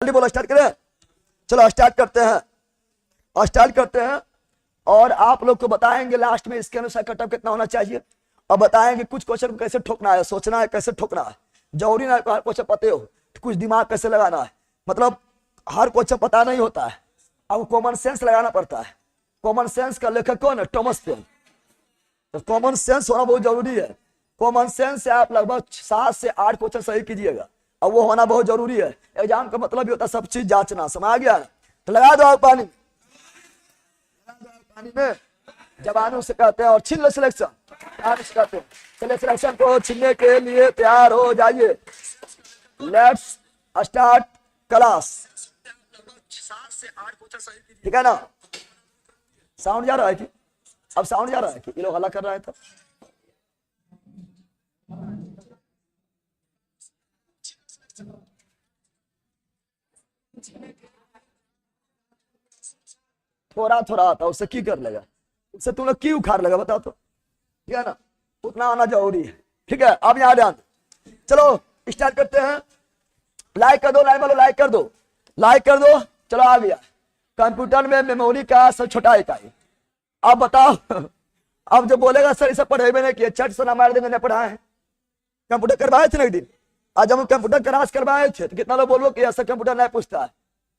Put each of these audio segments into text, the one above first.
जल्दी बोलो, स्टार्ट करें। चलो स्टार्ट करते हैं, स्टार्ट करते हैं। और आप लोग को बताएंगे लास्ट में इसके अनुसार कटअप कितना होना चाहिए, और बताएंगे कुछ क्वेश्चन को कैसे ठोकना है, सोचना है कैसे ठोकना है। जरूरी ना हर क्वेश्चन पते हो, तो कुछ दिमाग कैसे लगाना है, मतलब हर क्वेश्चन पता नहीं होता है, अब कॉमन सेंस लगाना पड़ता है। कॉमन सेंस का लेखक कौन है? Thomas pen. तो कॉमन सेंस होना बहुत जरूरी है। कॉमन सेंस से आप लगभग 7 से 8 क्वेश्चन सही कीजिएगा, और वो होना बहुत जरूरी है। एग्जाम का मतलब भी होता है सब चीज जांचना, समझ आ गया? तो लगा दो पानी, पानी में जवानों से कहते हैं, और छीन लो सिलेक्शन, कहते हैं। चलिए सिलेक्शन को छीनने के लिए तैयार हो जाइए। Let's start class. 7 से 8 क्वेश्चन सही कीजिए, ठीक है ना? साउंड जा रहा है कि अब साउंड जा रहा है कि ये लोग हल्ला कर रहा है? तो थोड़ा थोड़ा आता, उससे की कर लेगा, उससे तुम लोग की उखाड़ लेगा, बताओ तो, ठीक है ना? उतना आना जरूरी है, ठीक है? अब यहाँ ध्यान, चलो स्टार्ट करते हैं। लाइक कर दो, लाइक वालों लाइक कर दो, लाइक कर दो। चलो आ गया। कंप्यूटर में मेमोरी का सब छोटा इकाई। अब बताओ अब जो बोलेगा सर इसे पढ़े भी नहीं किए, चट से ना मार देंगे, नहीं पढ़ाए हैं। कंप्यूटर करवाए थे ना एक दिन, आज हम कंप्यूटर क्लास करवाए थे, तो कितना लोग बोलो कि ऐसा कंप्यूटर नहीं पूछता है,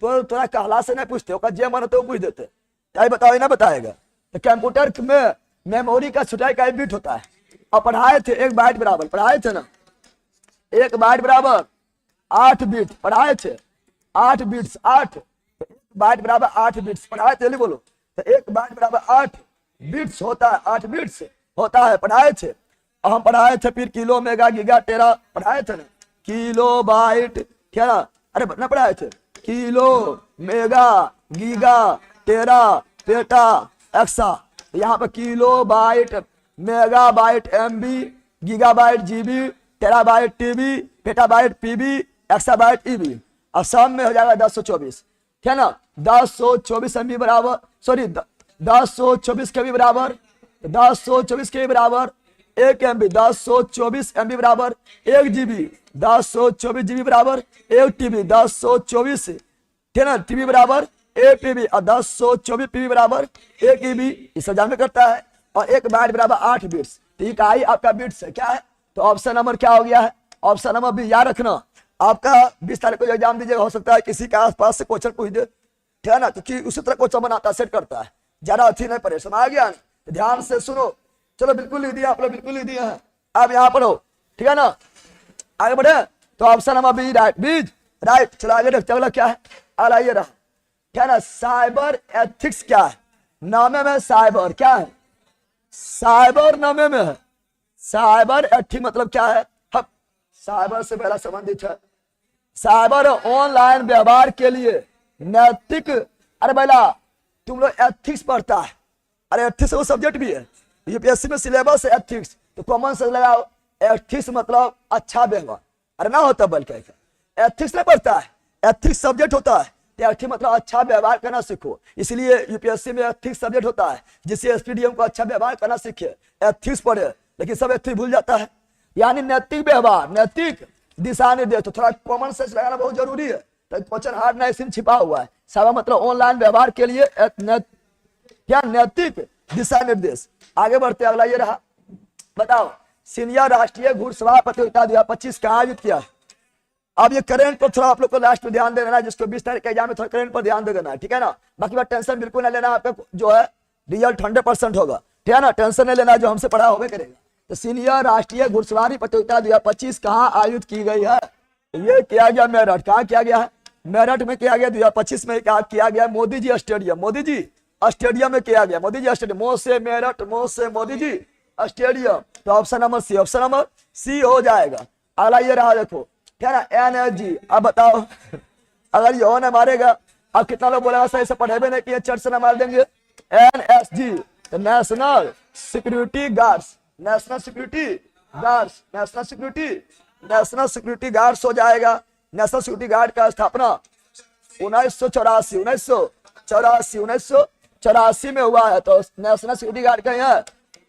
तो थोड़ा कहला से नहीं पूछते, जे मन तो पूछ देते, क्या बताओ ना बताएगा। तो कंप्यूटर में मेमोरी का छोटा इकाई बिट होता है, और पढ़ाए थे 1 बाइट बराबर, पढ़ाए थे ना 1 बाइट बराबर 8 बिट, पढ़ाए थे 8 बिट्स, 8 बाइट बराबर 8 बिट्स पढ़ाए थे, बोलो। तो 1 बाइट बराबर 8 बिट्स होता है, 8 बिट्स होता है, पढ़ाए थे। और हम पढ़ाए थे फिर किलो मेगा गीगा टेरा, पढ़ाए थे ना, किलो बाइट, ठीक है ना? अरे ना पढ़ाए थे kilo mega giga tera peta exa. तो यहाँ पे kilobyte, megabyte MB, gigabyte GB, terabyte TB, petabyte PB, exabyte EB, और सब में हो जाएगा 1024, ठीक है ना? 1024 एमबी बराबर, सॉरी 1024 के बी बराबर, 1024 के बी बराबर 1 एमबी, 1024 एमबी बराबर 1 जीबी, 1024 जीबी बराबर 1 टीबी, 1024 ठीक है ना टीबी बराबर 1 पीबी, और 1024 पीबी बराबर 1 ईबी, इस एग्जाम में करता है। और 1 बाइट बराबर 8 बिट्स, तो इकाई आपका बिट्स है, क्या है? तो ऑप्शन नंबर क्या हो गया है? ऑप्शन नंबर भी याद रखना। आपका 20 तारीख को एग्जाम दीजिएगा, हो सकता है किसी के आसपास से क्वेश्चन पूछ दे, ठीक है ना? क्योंकि उसी तरह क्वेश्चन बनाता सेट करता है, ज्यादा अच्छी नहीं पड़े, समझ आ गया? ध्यान से सुनो। चलो बिल्कुल लिख दिया आप लोग, बिल्कुल लिख दिए हैं। अब यहाँ पढ़ो, ठीक है ना? आगे बढ़े तो ऑप्शन नंबर बी राइट, बीज राइट। चलो आगे देखते हैं क्या है, आइए रहा, क्या है ना? साइबर एथिक्स क्या है? नामे में साइबर क्या है? साइबर नामे में है। साइबर एथिक्स मतलब क्या है? साइबर से पहला संबंधित है। साइबर ऑनलाइन व्यवहार के लिए नैतिक, अरे बेला तुम लोग एथिक्स पढ़ता है, अरे एथिक्स वो सब्जेक्ट भी है, यूपीएससी में सिलेबस है एथिक्स, तो कॉमन सेंस लगाओ। एथिक्स मतलब अच्छा व्यवहार, अरे ना होता बल्कि एथिक्स नहीं पढ़ता है, एथिक्स सब्जेक्ट होता है, तो एथिक्स मतलब अच्छा व्यवहार करना सीखो। इसलिए यूपीएससी में एथिक्स सब्जेक्ट होता है, जिससे एसपीडीएम को अच्छा व्यवहार करना सीखे, एथिक्स पढ़े, लेकिन सब एथिक्स भूल जाता है। यानी नैतिक व्यवहार, नैतिक दिशा निर्देश, तो थोड़ा कॉमन सेंस लगाना बहुत जरूरी है। तो क्वेश्चन हार्ड ना इसमें छिपा हुआ है। सारा मतलब ऑनलाइन व्यवहार के लिए क्या नैतिक दिशा निर्देश। आगे बढ़ते अगला ये रहा, बताओ सीनियर राष्ट्रीय घुड़सवार प्रतियोगिता 2025 कहाँ आयोजित किया है? अब ये करेंट पर थोड़ा आप लोग को लास्ट में ध्यान देना है, जिसको 20 तारीख के एग्जाम में थोड़ा करेंट पर ध्यान देना है, ठीक है ना? बाकी बात टेंशन बिल्कुल ना लेना, आपका जो है रिजल्ट 100% होगा, ठीक है ना? टेंशन नहीं लेना, जो हमसे पढ़ा होगा करेगा। तो सीनियर राष्ट्रीय घुड़सवारी प्रतियोगिता 2025 कहाँ आयोजित की गई है? ये किया गया मेरठ। कहाँ किया गया है? मेरठ में किया गया। 2025 में क्या किया गया? मोदी जी स्टेडियम, मोदी जी स्टेडियम में किया गया। मोदी जी स्टेडियम, मो से मेरठ, मो से मोदी जी स्टेडियम। तो option number C, option number C हो जाएगा। अगला ये रहा, देखो क्या ना एनएसजी। अब बताओ अगर ये न मारेगा, अब कितना लोग बोलेगा सही से पढ़े भी नहीं किए, चर्च से न मार देंगे। एनएसजी तो national security guards, national security guards, national security, national security guards हो जाएगा। नेशनल सिक्योरिटी गार्ड का स्थापना 1984 में हुआ है। तो नेशनल सिक्योरिटी गार्ड का है।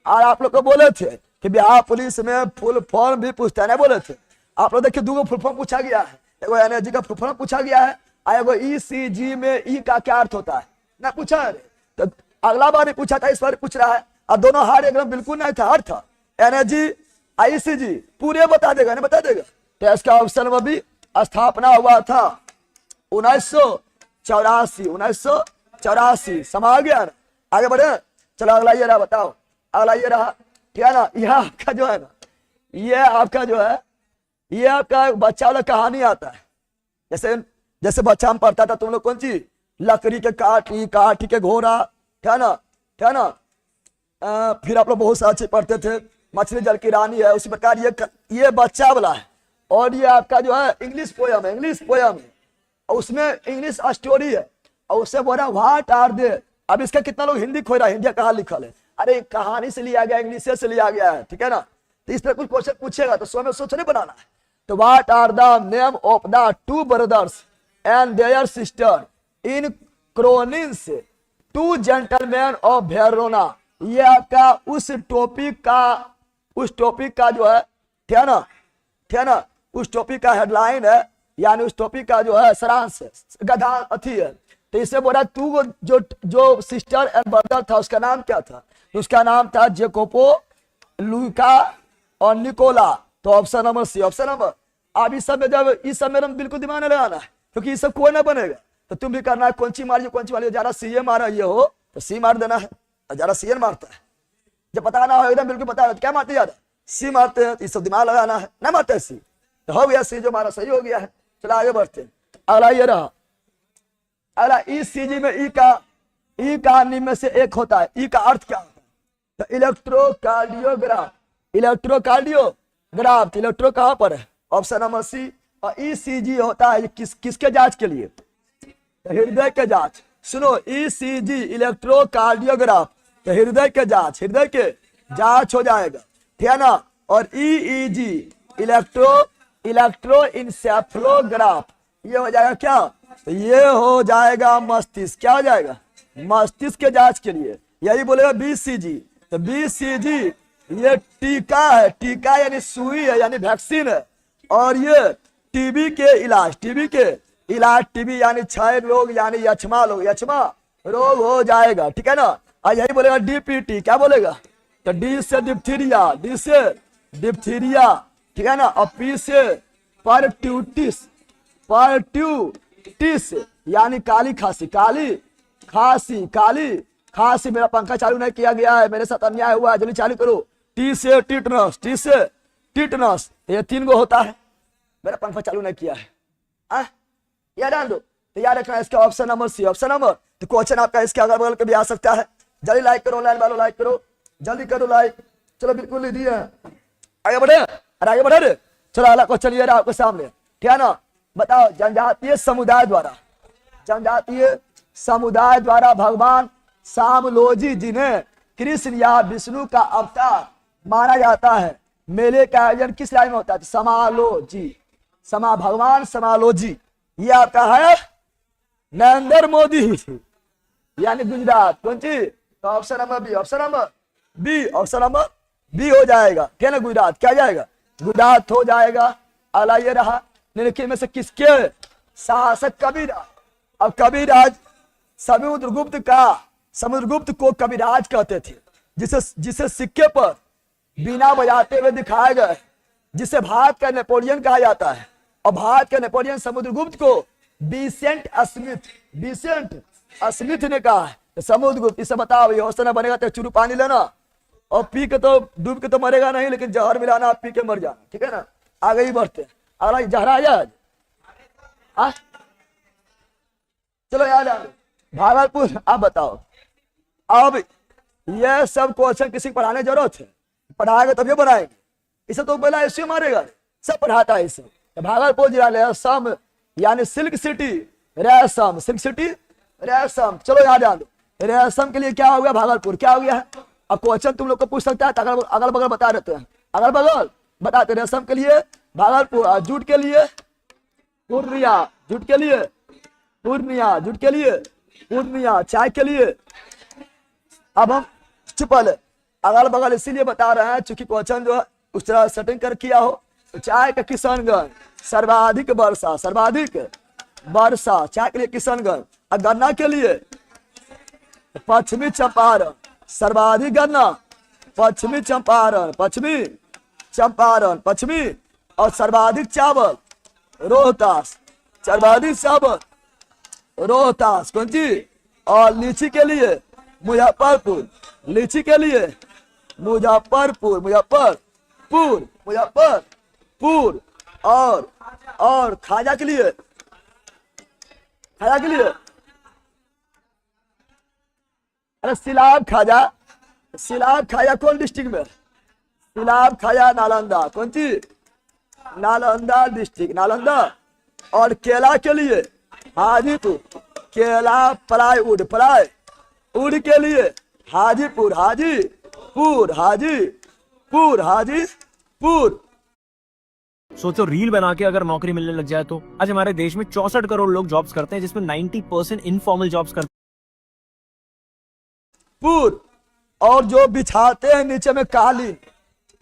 और आप लोग को बोले थे कि बिहार पुलिस में फुल फॉर्म भी पूछता है, नहीं बोले थे आप लोग? देखिए 2 फुल फॉर्म पूछा गया है, एनएसजी का फुल फॉर्म पूछा गया है, आया वो ECG में ई का क्या अर्थ होता है ना पूछा है। तो अगला बार पूछा था, इस बार पूछ रहा है। और दोनों हार एकदम बिल्कुल नहीं था, अर्थ एनर्जी ICG पूरे बता देगा, नहीं बता देगा। तो इसका ऑप्शन में भी स्थापना हुआ था 1984। समा गया ना। आगे बढ़े, चलो अगला ये रहा, बताओ अगला ये रहा, ठीक है ना। यह आपका जो है ना, ये आपका जो है, ये आपका बच्चा वाला कहानी आता है। जैसे जैसे बच्चा में पढ़ता था तुम लोग कौन सी, लकड़ी के काठी के घोड़ा, ठीक है ना, ठीक है ना। फिर आप लोग बहुत सारे चीज पढ़ते थे, मछली जल की रानी है, उसी प्रकार ये बच्चा वाला है। और ये आपका जो है इंग्लिश पोयम है, और उसमें इंग्लिश स्टोरी है, और उससे बोला व्हाट आर दे। अब इसका कितना लोग हिंदी खोज रहा है, हिंदी कहाँ लिखल है, अरे कहानी से लिया गया, इंग्लिश से लिया गया है, ठीक है ना। तो इस पर कुछ क्वेश्चन पूछेगा तो स्वयं सोच नहीं बनाना है। तो what are the name of the 2 brothers and their sister in Cronins 2 gentleman of Verona. ये आपका उस टॉपिक का जो है, ठीक है ना, ठीक है ना, उस टॉपिक का हेडलाइन है, यानी उस टॉपिक का जो है सारांश गधा अथी है। तो इसे बोला तू जो सिस्टर एंड ब्रदर था उसका नाम क्या था, उसका नाम था जेकोपो, लुका और निकोला। तो option number C, option number. अब इस सब में जब इस सब में बिल्कुल दिमाग नहीं लगाना है, क्योंकि इस सब कोई ना बनेगा। तो तुम भी करना है, कौन सी मारिए, ज्यादा सी मारा ये हो तो सी मार देना है, ज्यादा सी मारता है। जब पता ना हो एकदम बिल्कुल पता है तो क्या मारते ज्यादा सी मारते हैं। इस सब दिमाग लगाना है, ना मारते सी तो हो गया सी, जो हमारा सही हो गया है। चलो आगे बढ़ते हैं। अगला ये रहा, अगला ECG में ई का निम्न में से एक होता है। ई का अर्थ क्या होता है, तो इलेक्ट्रोकार्डियोग्राफ। इलेक्ट्रो कहां पर है, ऑप्शन नंबर सी। और ECG होता है किसके जांच के लिए, तो हृदय के जांच। सुनो, ECG इलेक्ट्रोकार्डियोग्राफ, तो हृदय के जांच हो जाएगा, ठीक है ना। और EEG इलेक्ट्रोइंसेफेलोग्राफ, ये हो जाएगा क्या, तो ये हो जाएगा मस्तिष्क। क्या हो जाएगा, मस्तिष्क के जांच के लिए। यही बोलेगा BCG। तो BCG ये टीका है, टीका यानी सुई है, यानी वैक्सीन है। और ये टीबी यानी क्षय रोग, यानी यक्ष्मा रोग हो जाएगा, ठीक है ना। और यही बोलेगा DPT, क्या बोलेगा, तो D से डिप्थीरिया, ठीक है ना। और P से परट्यूटिस यानी काली खांसी। मेरा पंखा चालू नहीं किया गया है, मेरे साथ अन्याय हुआ है, जल्दी चालू करो। T से टिटनस, ये 3 गो होता है। मेरा पंखा चालू नहीं किया है, याद डाल दो। तो याद रखना इसका option number C, option number. तो क्वेश्चन आपका इसके अगल बगल के भी आ सकता है। जल्दी लाइक करो, ऑनलाइन वालों लाइक करो, जल्दी करो लाइक। चलो बिल्कुल नहीं दिया, आगे बढ़े, अरे आगे बढ़े रे। चलो अगला क्वेश्चन ये रहा आपके सामने, ठीक है ना। बताओ, जनजातीय समुदाय द्वारा भगवान सामलोजी, जिन्हें कृष्ण या विष्णु का अवतार माना जाता है, मेले का आयोजन किस राज्य में होता है, भगवान समालोजी। ये आपका है नरेंद्र मोदी, यानी गुजरात। कौन सी, तो ऑप्शन नंबर बी हो जाएगा, ठीक है ना। गुजरात क्या जाएगा, गुजरात हो जाएगा। अगला ये रहा, निम्नलिखित में से किसके शासक कबीरराज। अब कबीरराज समुद्रगुप्त को कबीरराज कहते थे, जिसे सिक्के पर बिना बजाते हुए दिखाया गया, जिसे भारत का नेपोलियन कहा जाता है। और भारत के नेपोलियन समुद्रगुप्त को विसेंट स्मिथ ने कहा है। तो समुद्रगुप्त, इसे बताओ, ये हौसला बनेगा तो चुरू पानी लेना, और पी के तो डूब के तो मरेगा नहीं, लेकिन जहर मिलाना, आप पी के मर जाना, ठीक है ना। आगे ही बढ़ते हैं। अगला जहराज, चलो याद आ भागलपुर। आप बताओ, अब ये सब क्वेश्चन किसी को पढ़ाने की जरूरत है, पढ़ाएगा तभी बनाएंगे। इसे तो पहला ऐसे मारेगा, सब पढ़ाता है इसे। तो भागलपुर जिला रेशम, यानी सिल्क सिटी रेशम, चलो याद आ दो। रेशम के लिए क्या हो गया, भागलपुर क्या हो गया है। अब क्वेश्चन तुम लोग को पूछ सकता है, अगल बगल बता देते हैं, अगल बगल बताते। रेशम के लिए भागलपुर, जूट के लिए पूर्णिया, पूर्णिया, चाय के लिए। अब हम चुपल अगल बगल इसीलिए बता रहे हैं, चूंकि क्वेश्चन जो है उस तरह सेटिंग कर किया हो। तो चाय का किशनगंज, सर्वाधिक वर्षा, चाय के लिए किशनगंज, और गन्ना के लिए पश्चिमी चंपारण, सर्वाधिक गन्ना पश्चिमी चंपारण, पश्चिमी चंपारण, पश्चिमी, और सर्वाधिक चावल रोहतास, सर्वाधिक चावल रोहतास, कौन सी, और लीची के लिए मुजफ्फरपुर, लीची के लिए मुजफ्फरपुर, मुजफ्फरपुर, मुजफ्फरपुर, और खाजा के लिए, खाजा के लिए, अरे सिलाब खाजा, सिलाब खाजा कौन डिस्ट्रिक्ट में, सिलाब खाजा नालंदा, कौन सी, नालंदा डिस्ट्रिक्ट, नालंदा, और केला के लिए हाजीपुर, केला प्लाईवुड, प्लाईवुड के लिए हाजीपुर, हाजीपुर, हाजीपुर, हाजीपुर। सोचो रील बना के अगर नौकरी मिलने लग जाए तो। आज हमारे देश में 64 करोड़ लोग जॉब्स करते हैं, जिसमें 90% इनफॉर्मल जॉब्स करते हैं। और जो बिछाते हैं नीचे में कालीन,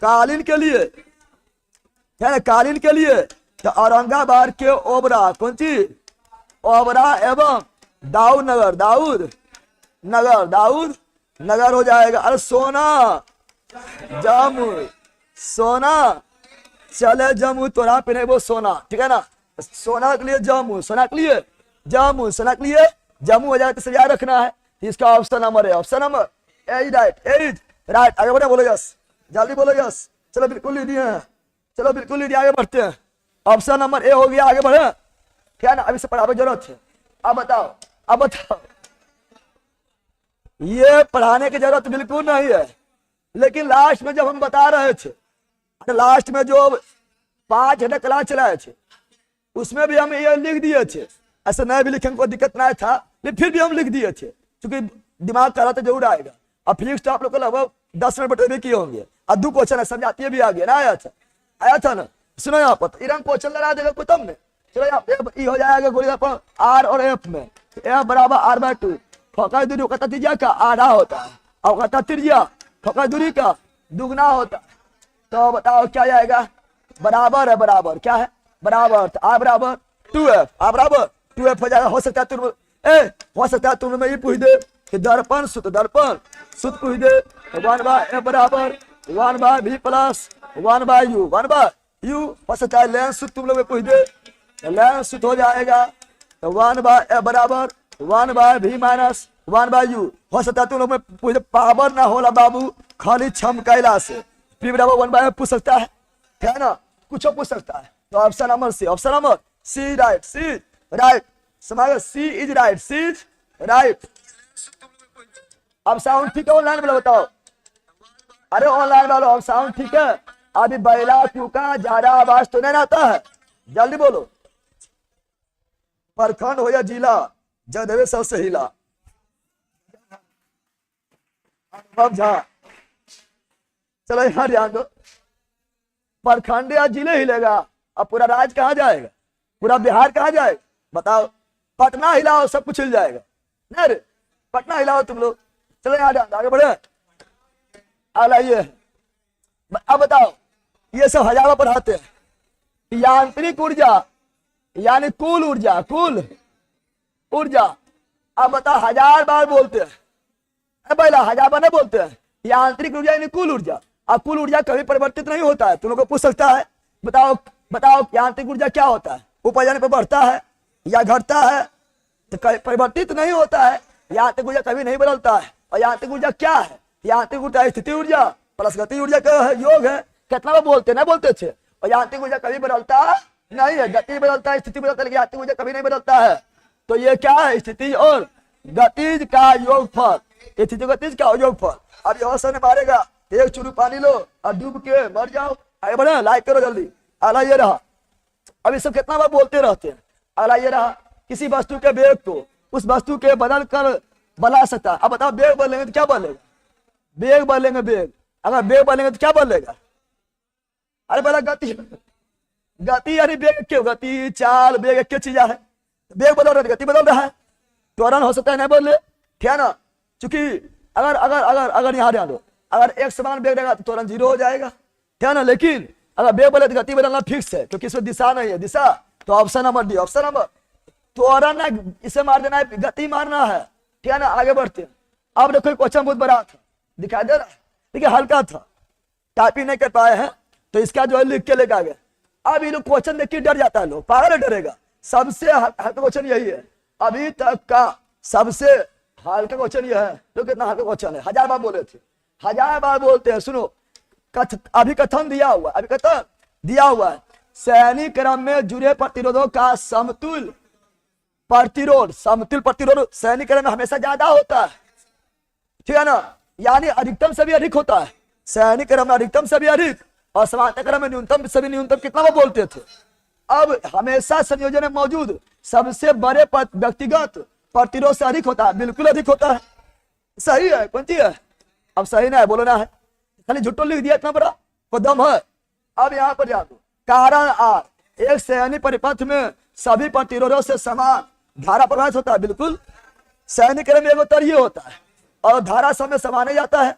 कालीन के लिए है ना, कालीन के लिए तो औरंगाबाद के ओबरा, कौन सी, ओबरा एवं दाऊद नगर, दाऊद नगर, दाऊद नगर हो जाएगा। अरे सोना जम्मू, सोना चले जम्मू, तोरा पे नहीं वो सोना, ठीक है ना, सोना के लिए जम्मू, सोना के लिए जम्मू, सोना के लिए जम्मू हो जाए तो याद रखना है। इसका ऑप्शन नंबर है, option number A right, A right. आगे बढ़े, बोलो यस, जल्दी बोलो यस। चलो बिल्कुल लीजिए, चलो बिल्कुल लीजिए, आगे बढ़ते हैं। ऑप्शन नंबर ए हो गया, आगे बढ़े, क्या ना, अभी से पढ़ाने की जरूरत है। अब बताओ, अब बताओ, ये पढ़ाने की जरूरत बिल्कुल नहीं है, लेकिन लास्ट में जब हम बता रहे थे, लास्ट में जो 5 घंटे क्लास चलाए थे, उसमें भी हम ये लिख दिए थे, ऐसे नहीं भी लिखने को दिक्कत नहीं था, लेकिन फिर भी हम लिख दिए थे, क्योंकि दिमाग कर रहा तो जरूर आएगा। अब फिजिक्स तो आप लोग को लगभग 10 मिनट बटे भी किए होंगे, और 2 क्वेश्चन है, समझाती भी आ गया ना, आया था, आया था ना। सुनो यहाँ पर इरम क्वेश्चन लगा देगा कोई तब ने, चलो यहाँ पे हो जाएगा गोली पर आर और एफ में, एफ बराबर r/2, फोकस दूरी का त्रिज्या का आधा होता है, और का त्रिज्या फोकस दूरी का दुगना होता है। तो बताओ क्या जाएगा, बराबर है, बराबर क्या है, बराबर, तो r बराबर 2f, r बराबर 2f हो जाएगा। हो सकता है तुम हो सकता है तुम में ये पूछ दे कि दर्पण सूत्र, दर्पण सूत्र पूछ दे, 1/f बराबर 1/v प्लस 1/u, 1/u। हो सकता है लेंस सूत्र तुम लोग में पूछ दे, लेंस सूत्र हो जाएगा तो 1/f बराबर 1/v माइनस 1/u। हो सकता है तुम लोग में पूछ दे, पावर ना होला बाबू, खाली छम कैला से p बराबर 1/f पूछ सकता है ना, कुछ पूछ सकता है। तो option number C, option number C right, C right, समझ, C is right, C is right. अब साउंड ठीक है ऑनलाइन वाला बताओ, अरे ऑनलाइन वालों अब साउंड ठीक है, अभी बैला क्यों ज्यादा आवाज तो नहीं आता है, जल्दी बोलो। प्रखंड हो या जिला, जगदेवे सबसे हिला, अब झा, चलो यहाँ ध्यान दो, प्रखंड या जिले हिलेगा, अब पूरा राज्य कहाँ जाएगा, पूरा बिहार कहाँ जाएगा, बताओ। पटना हिलाओ सब कुछ हिल जाएगा, नहीं रे, पटना हिलाओ तुम लोग। चलो यहाँ ध्यान, आगे बढ़े, आइए। अब बताओ, ये सब हजारों पढ़ाते हैं, यांत्रिक ऊर्जा यानी कुल ऊर्जा, कुल ऊर्जा। अब बताओ 1000 बार बोलते हैं, पहला 1000 बार नहीं बोलते हैं, यांत्रिक ऊर्जा यानी कुल ऊर्जा। अब कुल ऊर्जा कभी परिवर्तित नहीं होता है, तुम लोग को पूछ सकता है, बताओ बताओ यांत्रिक ऊर्जा क्या होता है, ऊपर जाने पर बढ़ता है या घटता है, तो कभी परिवर्तित नहीं होता है, यांत्रिक ऊर्जा कभी नहीं बदलता है। और यांत्रिक ऊर्जा क्या है, यांत्रिक ऊर्जा स्थिति ऊर्जा प्लस गति ऊर्जा का योग है, कितना बार बोलते नहीं बोलते थे। और यांत्रिक ऊर्जा कभी बदलता नहीं है, गति बदलता है, स्थिति बदलता है, लेकिन यांत्रिक ऊर्जा कभी नहीं बदलता है। तो ये क्या है, स्थिति और गतिज का योगफल, स्थिति गतिज का योगफल। अब ये से मारेगा, एक चुरू पानी लो और डूब के मर जाओ। आगे बढ़े, लाइक करो जल्दी। अगला ये रहा, अब ये सब कितना बार बोलते रहते हैं। अगला ये रहा, किसी वस्तु के वेग को उस वस्तु के बदल कर बना सकता है। अब बताओ वेग बदलेंगे तो क्या बदलेगा, वेग बदलेंगे, वेग अगर वेग बदलेंगे तो क्या बदलेगा, अरे बोला गति, गति यानी वेग क्यों, गति चाल वेग एक चीज है, वेग बदल रहा है गति बदल रहा है, त्वरण हो सकता है नहीं बदले, ठीक है ना। क्योंकि अगर अगर अगर अगर यहाँ ध्यान दो, अगर एक समान वेग रहेगा तो त्वरण 0 हो जाएगा, ठीक है ना। लेकिन अगर वेग बदले तो गति बदलना फिक्स है, क्योंकि इसमें दिशा नहीं है, दिशा। तो option number D, option number त्वरण है, इसे मार देना है, गति मारना है, ठीक है ना। आगे बढ़ते हैं। अब देखो क्वेश्चन बहुत बड़ा था, दिखाई दे रहा है, देखिए हल्का था, टाइपिंग नहीं कर पाए हैं तो इसका जो है लिख के लेके आ गए। अब ये लोग क्वेश्चन देख के डर जाता है, लोग पागल डरेगा। सबसे हल्का क्वेश्चन यही है, अभी तक का सबसे हल्का क्वेश्चन यह है। तो कितना हल्का क्वेश्चन है, 1000 बार बोले थे, 1000 बार बोलते हैं। सुनो अभी कथन दिया हुआ, अभी कथन दिया हुआ है, सैनिक क्रम में जुड़े प्रतिरोधों का समतुल प्रतिरोध, समतुल प्रतिरोध सैनिक क्रम में हमेशा ज्यादा होता है, ठीक है ना, यानी अधिकतम से भी अधिक होता है। सैनिक क्रम में अधिकतम से भी अधिक और समांतर क्रम में न्यूनतम से भी न्यूनतम कितना वो बोलते थे। अब हमेशा संयोजन में मौजूद सबसे बड़े व्यक्तिगत प्रतिरोध से अधिक होता है, बिल्कुल अधिक होता है। सही है, कौन सी है? अब सही ना है, बोलना है, खाली झुट्टो लिख दिया, इतना बड़ा को दम है। अब यहाँ पर जा दो, कारण आर, एक सैनिक परिपथ में सभी प्रतिरोधों से समान धारा प्रवाहित होता है, बिल्कुल। सैनिक क्रम में एगो तरीय होता है और धारा समय समाने जाता है,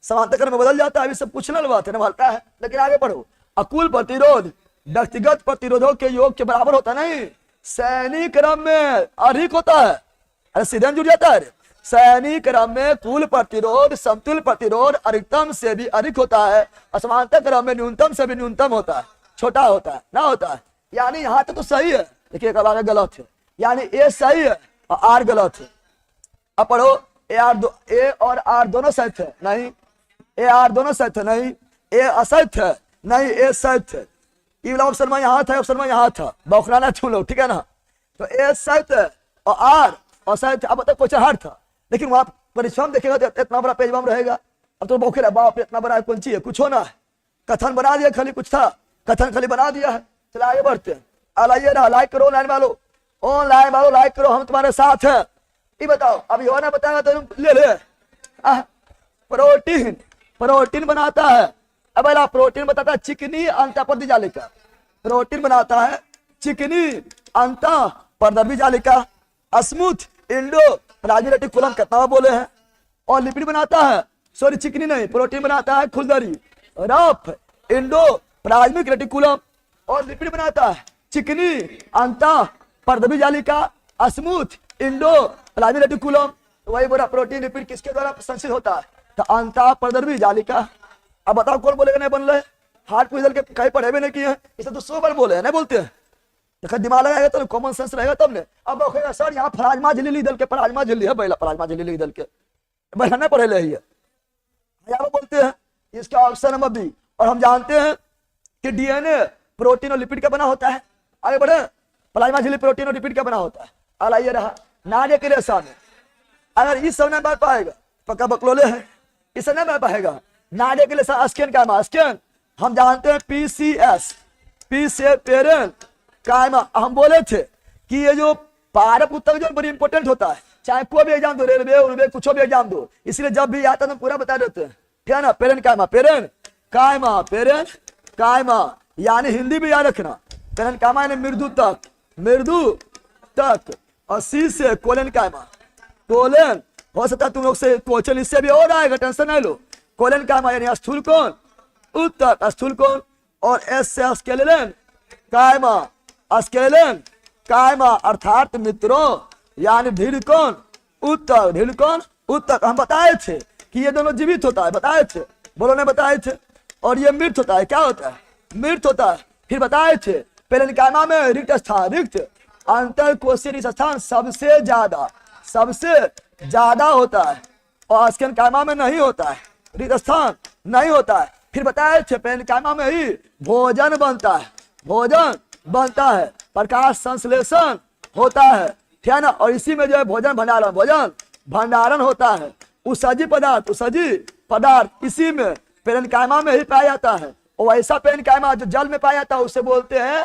समांतर क्रम में बदल जाता है। अभी सब पूछने वाली बात है ना, हल्का है, लेकिन आगे बढ़ो। अकुल प्रतिरोध व्यक्तिगत प्रतिरोधों के योग के बराबर होता नहीं, सैनिक क्रम में अधिक होता है। अरे सीधे जुड़ जाता है। सैनिक क्रम में कुल प्रतिरोध समतुल प्रतिरोध अधिकतम से भी अधिक होता है, असमांतर क्रम में न्यूनतम से भी न्यूनतम होता है, छोटा होता है ना, होता है। यानी यहाँ तो सही है, देखिए कब आगे गलत है, यानी ए सही है और आर गलत है। अब पढ़ो, ए और आर दोनों सत्य है नहीं, ए आर दोनों सत्य है नहीं, ए असत्य है नहीं, ए सत्य है। ये वाला ऑप्शन में यहाँ था, ऑप्शन में यहाँ था, बौखलाना तुम लोग, ठीक है ना। तो ए सत्य है और आर असत्य। अब तक क्वेश्चन हार्ड था, लेकिन वहां परिश्रम देखेगा तो इतना बड़ा पेज बम रहेगा। अब तो बौखे बाप इतना बड़ा कौन सी है, कुछ होना है, कथन बना दिया, खाली कुछ था, कथन खाली बना दिया है। चलो आगे बढ़ते हैं। आइए ना, लाइक करो ऑनलाइन वालों, ऑनलाइन वालों लाइक करो, हम तुम्हारे साथ हैं। ये बताओ, अब यो ना बताएगा तो तुम ले प्रोटीन, प्रोटीन बनाता है। अब पहला प्रोटीन बताता है चिकनी अंत पर जालिका, प्रोटीन बनाता है चिकनी अंत पर जालिका, स्मूथ इंडो प्लाज्मिक रेटिकुलम कितना बोले हैं। और लिपिड बनाता है, सॉरी चिकनी नहीं, प्रोटीन बनाता है खुलदरी रफ इंडो प्लाज्मिक रेटिकुलम, और लिपिड बनाता है चिकनी अंत परदबी जालिका, स्मूथ इंडो प्लाज्मिक रेटिकुलम। वही बोला प्रोटीन लिपिड किसके द्वारा संश्लेषित होता है, तो अंत परदबी जालिका। अब बताओ कौन बोलेगा नहीं बन रहे, हार्ट पूजल के कहीं पढ़े भी नहीं किए हैं, इसे तो 100 बार बोले हैं, नहीं बोलते हैं। देखा दिमाग लगाएगा तो कॉमन सेंस रहेगा तब ने। अब कहेगा सर यहाँ प्लाज्मा झिल्ली दल के, प्लाज्मा झिल्ली है पहला, प्लाज्मा झिल्ली दल के बढ़ाने पड़े ले यहाँ बोलते हैं। इसका ऑप्शन नंबर बी। और हम जानते हैं कि डीएनए प्रोटीन और लिपिड का बना होता है। आगे बढ़े, प्लाज्मा झिल्ली प्रोटीन और लिपिड का बना होता है। अला ये रहा नाड़े के रेशा में, अगर इस सब नहीं बढ़ पाएगा, पक्का बकलोले है, इसे नहीं बढ़ पाएगा। नाड़े के रेशा स्कैन का स्कैन, हम जानते हैं पीसीएस, पी से पेरेंट कायमा। हम बोले थे कि ये जो पारक पुस्तक जो बड़ी इंपॉर्टेंट होता है, चाहे कोई भी एग्जाम दो, रेलवे कुछ भी एग्जाम दो, इसलिए जब भी आता है तो पूरा बता देते हैं, ठीक है ना। पेरेंट कायमा, पेरेंट कायमा, पेरेंट कायमा, यानी हिंदी भी याद रखना। पेरेंट कायमा यानी मृदु तक, मृदु तक, और सी से कोलन कायमा, कोलन हो सकता है तुम लोग से क्वेश्चन इससे भी और आएगा, टेंशन नहीं लो। कोलन कायमा यानी स्थूल कोण, उत्तक स्थूल कोण, और एस से स्केलेन कायमा, स्केलेन कायमा अर्थात मित्रों यानी दृढ़ कोण उत्तक, दृढ़ कोण उत्तक। हम बताए थे कि ये दोनों जीवित होता है, बताए थे, बोलो ने बताए थे। और ये मृत होता है, क्या होता है, मृत होता है। फिर बताए थे पेरेंट कायमा में रिक्त स्थान, रिक्त अंतर कोशिकीय स्थान सबसे ज्यादा होता है, और स्कैन कायमा में नहीं होता है, रिक्त स्थान नहीं होता है। फिर बताए थे पेरेंट कायमा में ही भोजन बनता है, भोजन बनता है, प्रकाश संश्लेषण होता है, ठीक है ना। और इसी में जो है भोजन भंडारण होता है। उत्सर्जी पदार्थ इसी में पेरेंट कायमा में ही पाया जाता है। और ऐसा पेरेंट कायमा जो जल में पाया जाता है उसे बोलते हैं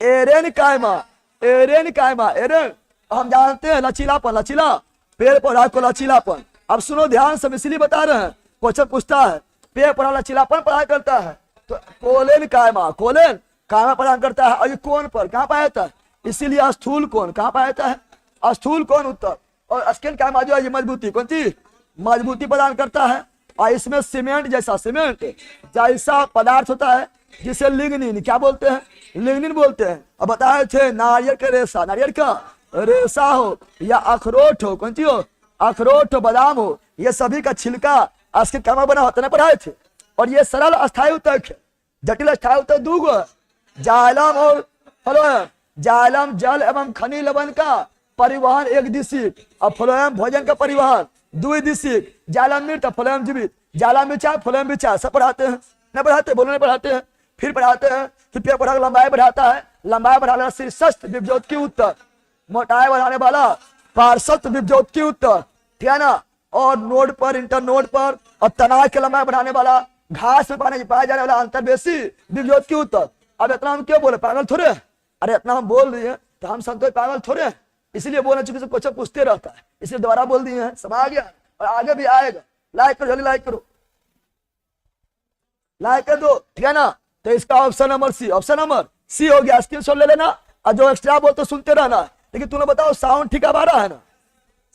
एरेन कायमा, एरेन कायमा, एरेन। हम जानते हैं लचीलापन, लचीला पेड़ पौधा को लचीलापन। अब सुनो ध्यान से, इसलिए बता रहे हैं, क्वेश्चन पूछता है पेड़ पौधा लचीलापन पढ़ाई करता है, तो कोलेन कायमा, कोलेन कायमा प्रदान करता है। और ये कोण पर कहाँ पाया जाता है, इसीलिए स्थूल कोण कहाँ पाया जाता है, स्थूल कोण उत्तर। और स्कैन कायमा जो है ये मजबूती, कौन सी मजबूती प्रदान करता है। और इसमें सीमेंट जैसा पदार्थ होता है जिसे लिग्निन क्या बोलते हैं, लिग्निन बोलते हैं। अब बताए थे नारियल का रेशा, नारियल का रेशा हो या अखरोट हो, कौन सी हो, अखरोट हो, बादाम हो, ये सभी का छिलका इसके कर्म बना होता है, पढ़ाए थे। और ये सरल अस्थायी उत्तक है, जटिल अस्थायी उत्तक दूगो है, जालम और फ्लोएम। जालम जल एवं खनिज लवण का परिवहन एक दिशिक, और फ्लोएम भोजन का परिवहन द्विदिशिक। जालम मृत, फ्लोएम जीवित। जालम बिछा, फ्लोएम बिछा, सब पढ़ाते हैं, न पढ़ाते, बोलो नहीं पढ़ाते हैं। फिर पढ़ाते हैं, फिर पेड़ पढ़ा लंबाई बढ़ाता है, लंबाई बढ़ाने शीर्षस्थ विभज्योत की उत्तर, मोटाई बढ़ाने वाला पार्श्वस्थ विभज्योत की उत्तर, ठीक है ना। और नोड पर, इंटर नोड पर, और तनाव की लंबाई बढ़ाने वाला घास में पाया जाने वाला अंतर्वेशी विभज्योत की उत्तर। अब इतना हम क्यों बोले, पागल थोड़े, अरे इतना हम बोल रहे हैं तो हम संतोष पागल थोड़े हैं, इसलिए बोलना चूंकि सब क्वेश्चन पूछते रहता है, इसलिए दोबारा बोल दिए हैं, समझ गया। और आगे भी आएगा, लाइक करो, जल्दी लाइक करो, लाइक कर दो, ठीक है ना। तो इसका option number C, option number C हो गया। स्क्रीनशॉट ले लेना, और जो एक्स्ट्रा बोलते सुनते रहना। लेकिन तुम्हें बताओ साउंड ठीक आ रहा है ना,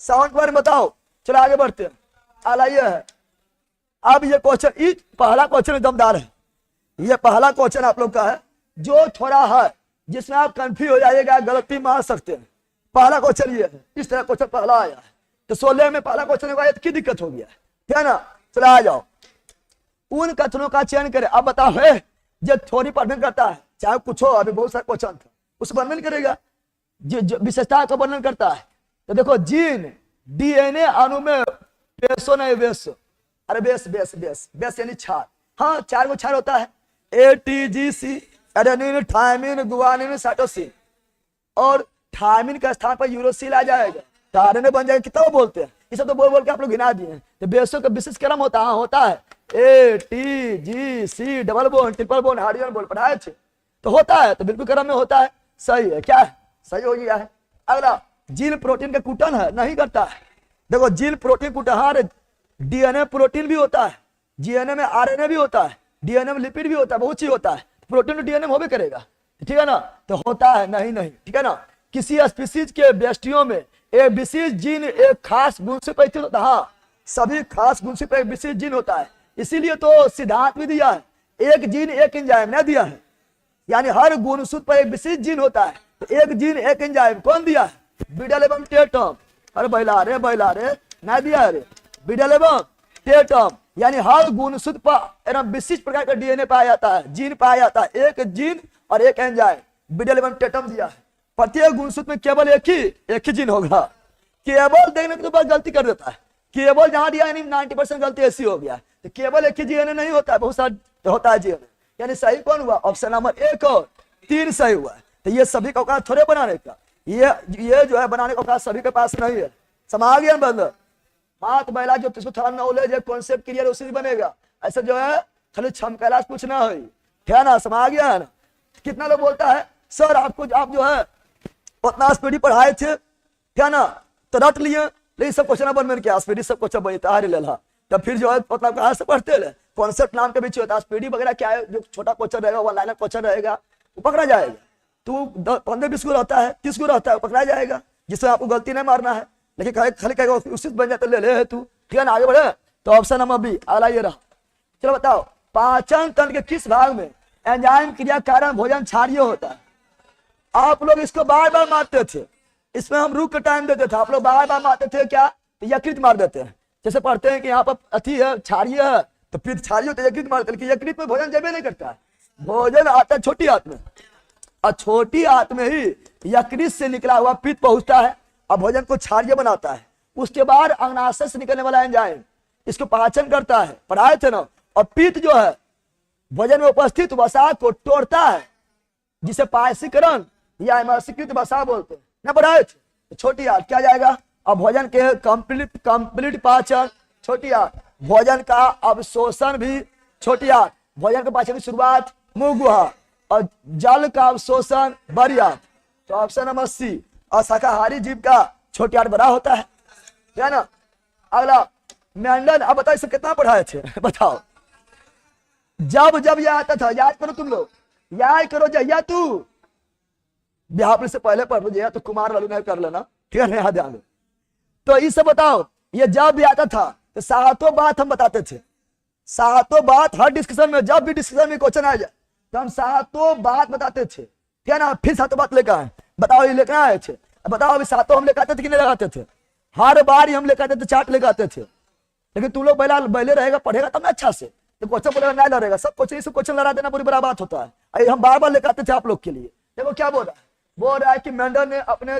साउंड के बारे में बताओ। चलो आगे बढ़ते हैं, आइए है। अब ये क्वेश्चन, पहला क्वेश्चन दमदार है, ये पहला क्वेश्चन आप लोग का है, जो थोड़ा है जिसमें आप कंफ्यूज हो जाइएगा, गलती मार सकते हैं। पहला क्वेश्चन ये है, इस तरह क्वेश्चन पहला आया है, तो 16 में पहला क्वेश्चन आया तो की दिक्कत हो गया, ठीक है ना। चलो आ जाओ, उन कथनों का चयन करें। अब बताओ है जो थोड़ी वर्णन करता है, चाहे कुछ हो, अभी बहुत सारा क्वेश्चन था, उस वर्णन करेगा, जो विशेषता का वर्णन करता है। तो देखो, जीन डीएनए अणु में बेसो नहीं बेसो, अरे बेस बेस बेस बेस यानी क्षार, हाँ 4 गो क्षार होता है, A T G C, adenine, thymine, guanine, cytosine. और थायमिन का स्थान पर यूरोसिल आ जाएगा, तो आरएनए बन जाएगा। कितना वो बोलते हैं, ये सब तो बोल बोल के आप लोग गिना दिए हैं। तो बेसो का विशेष क्रम होता है, हाँ होता है, ATGC, double bond, triple bond, hydrogen bond पढ़ाए थे, तो होता है, तो बिल्कुल क्रम में होता है, सही है, क्या है, सही हो गया है। अगला, जीन प्रोटीन का कुटन है, नहीं करता है। देखो जीन प्रोटीन कुटन, हाँ डीएनए प्रोटीन भी होता है, जीएनए में आरएनए भी होता है, डीएनए में लिपिड भी होता है, बहुत चीज होता है, प्रोटीन तो डीएनए में होबे करेगा, ठीक है ना। तो होता है, नहीं नहीं, ठीक है ना। किसी स्पीसीज के व्यष्टियों में एक विशेष जीन एक खास गुण से परिचित होता है, हाँ सभी खास गुण से एक विशेष जीन होता है, इसीलिए तो सिद्धांत भी दिया है, एक जीन एक एंजाइम ने दिया है, यानी हर गुणसूत्र पर एक विशेष जीन होता है, तो एक जीन एक एंजाइम कौन दिया है, बीडल एवं टेटम। अरे बैला रे ना दिया, अरे बीडल एवं टेटम, यानी हर गुणसूत्र पर विशिष्ट प्रकार का डीएनए पाया जाता है, जीन पाया जाता है, एक जीन और एक एंजाइम, बीडल एवं टेटम दिया है। प्रत्येक गुणसूत्र में केवल एक ही जीन होगा, केवल देखने के बाद गलती कर देता है, केवल जहां दिया यानी 90% गलती ऐसी हो गया, तो केवल एक ही जीएनए नहीं होता है, बहुत सारा होता है जीएनए। यानी सही कौन हुआ, ऑप्शन नंबर 1 और 3 सही हुआ है। तो ये सभी का औकात थोड़े बनाने का, ये जो है बनाने का औकात सभी के पास नहीं है, समझ गया बंद। हाथ बैला जो तुझको थोड़ा नॉलेज है, कॉन्सेप्ट क्लियर उसी से बनेगा, ऐसे जो है खाली छम कैलाश पूछना है, ठीक है ना, समझ गया है ना। कितना लोग बोलता है सर आपको, आप जो है उतना स्पीडी पढ़ाए थे, क्या ना, तो रट लिए, लेकिन सब क्वेश्चन बन में क्या स्पीडी सब क्वेश्चन बनता है लेला, तब फिर जो है उतना कहाँ से पढ़ते ले, कॉन्सेप्ट नाम के बीच होता है, स्पीडी वगैरह क्या है, जो छोटा क्वेश्चन रहेगा, वन लाइनर क्वेश्चन रहेगा, वो पकड़ा जाएगा। तो 15-20 को रहता है, 30 को रहता है, वो पकड़ा जाएगा, जिससे आपको गलती नहीं मारना है। लेकिन खाली कहेगा उसी बन जाता ले तू, ठीक है ना, आगे बढ़े। तो ऑप्शन नंबर बी अगला ये रहा। चलो बताओ, पाचन तंत्र के किस भाग में एंजाइम क्रिया कारण भोजन क्षारीय होता है। आप लोग इसको बार बार मारते थे, इसमें हम रुक के टाइम देते थे, आप लोग बार बार मारते थे क्या, यकृत मार देते हैं। जैसे पढ़ते हैं कि यहाँ पर अति है, क्षारीय है, तो फिर क्षारीय होता है, यकृत मारते हैं, लेकिन यकृत में भोजन जमे नहीं करता है, भोजन आता है छोटी आंत में, और छोटी आंत में ही यकृत से निकला हुआ पित्त पहुंचता है और भोजन को क्षारीय बनाता है। उसके बाद अग्नाशय से निकलने वाला एंजाइम इसको पाचन करता है, पढ़ाए थे ना। और पित्त जो है भोजन में उपस्थित वसा को तोड़ता है, जिसे पायसीकरण या एमर्सीकृत वसा बोलते हैं ना, पढ़ाए थे। तो छोटी आंत क्या जाएगा, और भोजन के कंप्लीट पाचन छोटी आंत, भोजन का अवशोषण भी छोटी आंत, भोजन के पाचन की शुरुआत मुंह गुहा, और जल का अवशोषण बड़ी आंत। तो ऑप्शन नंबर सी, और शाकाहारी जीव का छोटी आंत बड़ा होता है, क्या ना। अगला मेंडन, अब बताओ इसे कितना पढ़ाए थे बताओ। जब यह आता था, याद करो तुम लोग, याद करो जहिया तू बिहार से पहले पढ़ लो, तो कुमार वालू नहीं कर लेना, ठीक है, यहाँ ध्यान दो। तो इसे बताओ, ये जब भी आता था तो सातों बात हम बताते थे, सातों बात हर डिस्कशन में, जब भी डिस्कशन में क्वेश्चन आ जाए तो हम सातों बात बताते थे, ठीक है ना। फिर सातों बात लेकर आए, बताओ ये लेकर आए थे। अब बताओ अभी सातों हम लेकर आते थे कि नहीं लगाते थे? हर बार ही हम लेकर आते थे, चार्ट लेकर आते थे। लेकिन तुम लोग पहले रहेगा, पढ़ेगा तब ना अच्छा से। तो क्वेश्चन बोलेगा नहीं लड़ेगा, सब क्वेश्चन से क्वेश्चन लड़ा देना पूरी बड़ा बात होता है। हम बार बार लेकर आते थे आप लोग के लिए। देखो क्या बोल रहा है कि मेंडल ने अपने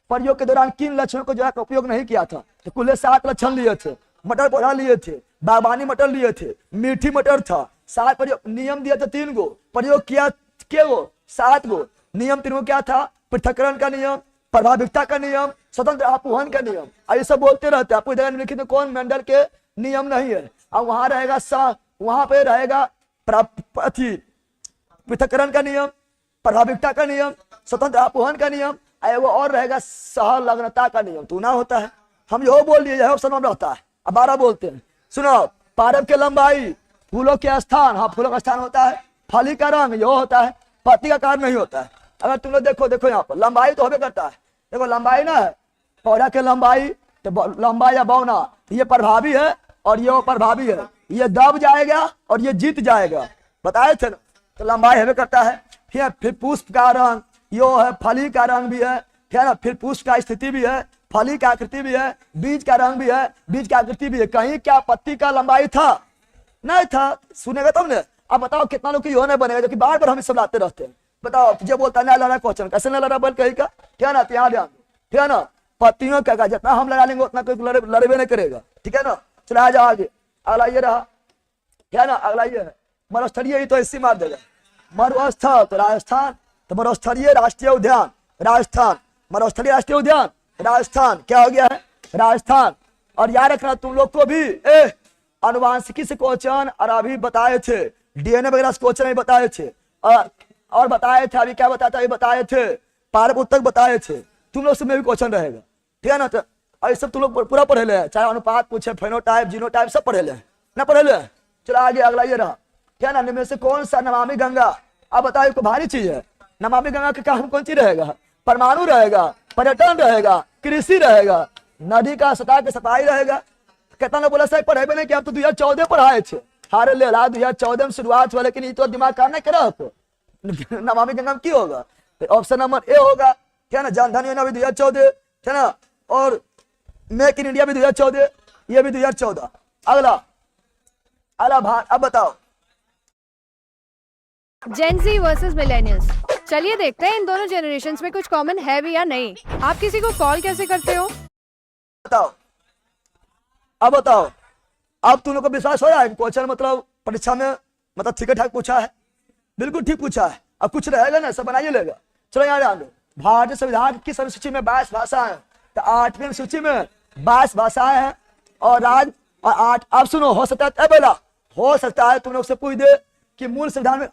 प्रयोग के दौरान किन लक्षणों को जो है उपयोग नहीं किया था? तो कुल 7 लक्षण लिए थे। मटर पौधा लिए थे, बागवानी मटर लिए थे, मीठी मटर था। 7 प्रयोग, नियम दिया था 3 गो, प्रयोग किया के वो 7 गो। नियम 3 गो क्या था? पृथक्करण का नियम, प्रभाविकता का नियम, स्वतंत्र आपूहन का नियम। ये सब बोलते रहते हैं। आपको इधर लिखित कौन मेंडल के नियम नहीं है। अब वहां रहेगा वहां पे रहेगा पृथक्करण का नियम, प्रभाविकता का नियम, स्वतंत्र आपूहन का नियम, वो और रहेगा सहलग्नता का नियम। तू ना होता है, हम यो बोल दिए, यह ऑप्शन में रहता है। अब 12 बोलते हैं। सुनो, पारव के लंबाई, फूलों के स्थान, हाँ फूलों का स्थान होता है। फली का रंग यो होता है, पत्ती का कारण नहीं होता है। अगर तुम लोग देखो यहाँ पर लंबाई तो होबे करता है। देखो लंबाई ना है, पौधा के लंबाई, तो लंबाई या बौना, ये प्रभावी है और ये प्रभावी है। ये दब जाएगा और ये जीत जाएगा, बताए थे ना। तो लंबाई होबे करता है। फिर पुष्प का रंग यो है, फली का रंग भी है ना। फिर पुष्प का स्थिति भी है, फली का आकृति भी है, बीज का रंग भी है, बीज का आकृति भी है। कहीं क्या पत्ती का लंबाई था? नहीं था। सुनेगा तुमने? अब बताओ कितना लोग की यो नहीं बनेगा, जो कि बार बार हम सब लाते रहते हैं। बताओ, तुझे बोलता नहीं लड़ा क्वेश्चन, कैसे नहीं लड़ा बोल कहीं का? क्या ना, ध्यान ध्यान, ठीक है ना। पत्तियों का जितना हम लड़ा लेंगे उतना कोई लड़बे नहीं करेगा, ठीक है ना। चलो आ जाओ आगे। अगला ये रहा, क्या ना, अगला ये है मरुस्थलीय, ही तो इसी मार देगा। मरुस्थल तो राजस्थान, तो मरुस्थलीय राष्ट्रीय उद्यान राजस्थान, मरुस्थलीय राष्ट्रीय उद्यान राजस्थान। क्या हो गया है? राजस्थान। और याद रखना तुम लोग को भी अनुवांशिकी से क्वेश्चन और अभी बताए थे, डीएनए वगैरह से क्वेश्चन भी बताए थे और बताए थे। अभी क्या बताया था? अभी बताए थे, पारव तक बताए थे। तुम लोग में भी क्वेश्चन रहेगा, ठीक है ना। तो और सब तुम लोग पूरा पढ़े ले, चाहे अनुपात पूछे, फेनोटाइप, जीनोटाइप, सब पढ़े ले ना, पढ़े ले। चलो आगे अगला ये रहा, क्या ना, इनमें से कौन सा नमामि गंगा? अब बताइए, को भारी चीज है। नमामि गंगा का काम कौन चीज रहेगा? परमाणु रहेगा, पर्यटन रहेगा, कृषि रहेगा, नदी का सतह की सफाई रहेगा। कितना बोला सही पढ़े नहीं कि आप तो 2014 पढ़ाए थे। हारे ले 2014 में शुरुआत हुआ, लेकिन ये तो दिमाग काम नहीं करा आपको। नमामि गंगा में की होगा? ऑप्शन नंबर ए होगा, क्या ना। जनधन योजना भी 2014, है ना। और मेक इन इंडिया भी 2014, ये भी 2014। अगला भारत। अब बताओ, जेन ज़ी वर्सेस मिलेनियल्स। चलिए देखते हैं इन दोनों जनरेशन्स में कुछ कॉमन है भी या नहीं। आप किसी को कॉल कैसे करते हो? बताओ। अब बताओ, अब तुम लोग को विश्वास हो रहा है क्वेश्चन मतलब परीक्षा में मतलब ठीक ठाक पूछा है? बिल्कुल ठीक पूछा है। अब कुछ रहेगा ना, सब बनाइए लेगा। चलो यहाँ ध्यान दो, भारतीय संविधान की अनुसूची में 22 भाषा है, तो 8वीं अनुसूची में 22 भाषाएं हैं और राज्य और 8। अब सुनो, हो सकता है बोला, हो सकता है तुम लोग से पूछ दे कि मूल संविधान में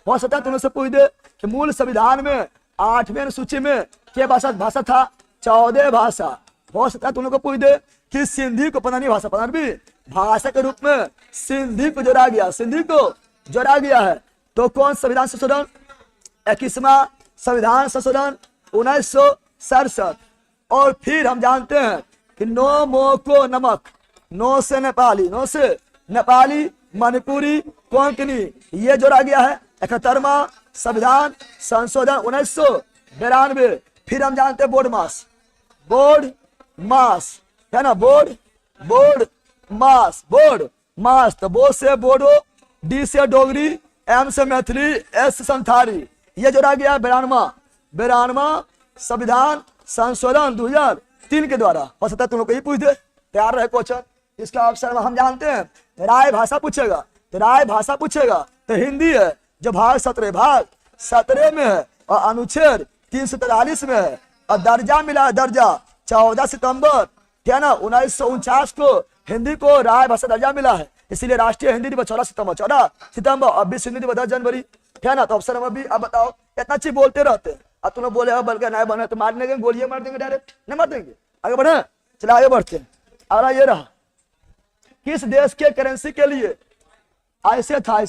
हो सकता है तुम लोग से पूछ दे कि मूल संविधान में 8वीं अनुसूची में क्या भाषा था? 14 भाषा। हो सकता है तुम लोग को पूछ दे कि सिंधी को पंद्रहवीं भाषा के रूप में सिंधी को जोड़ा गया है। तो कौन संविधान संशोधन? 21वां संविधान संशोधन 1967। और फिर हम जानते हैं कि नो मोको नमक, नो से नेपाली, मणिपुरी, कोंकणी, ये जोड़ा गया है। 71वां संविधान संशोधन 1992। फिर हम जानते हैं बोर्ड मास, है ना, बोर्ड मास। तो बोर्ड से बोडो, डी से डोगरी, एम से मैथिली, एस से संथाली, ये जोड़ा गया है 92वां संविधान संशोधन 2003 के द्वारा। हो सकता है तुम लोग को ही पूछ दे, तैयार रहे क्वेश्चन। इसका ऑप्शन हम जानते हैं, राय भाषा पूछेगा तो हिंदी है, जो भाग 17 में है और अनुच्छेद 343 में है। और दर्जा मिला, दर्जा 14 सितंबर, क्या ना, 1949 को हिंदी को राय भाषा दर्जा मिला है। इसीलिए राष्ट्रीय हिंदी दिवस 14 सितंबर और विश्व हिंदी दिवस 10 जनवरी, क्या ना। तो ऑप्शन नंबर बी। अब बताओ, इतना चीज बोलते रहते हैं, अब तुम लोग बोले बल्कि नहीं बने तो मारने के गोलियां मार देंगे, डायरेक्ट नहीं मार देंगे। आगे बढ़े, चलो आगे बढ़ते हैं। अगला ये रहा, किस देश के करेंसी के लिए ऐसे था?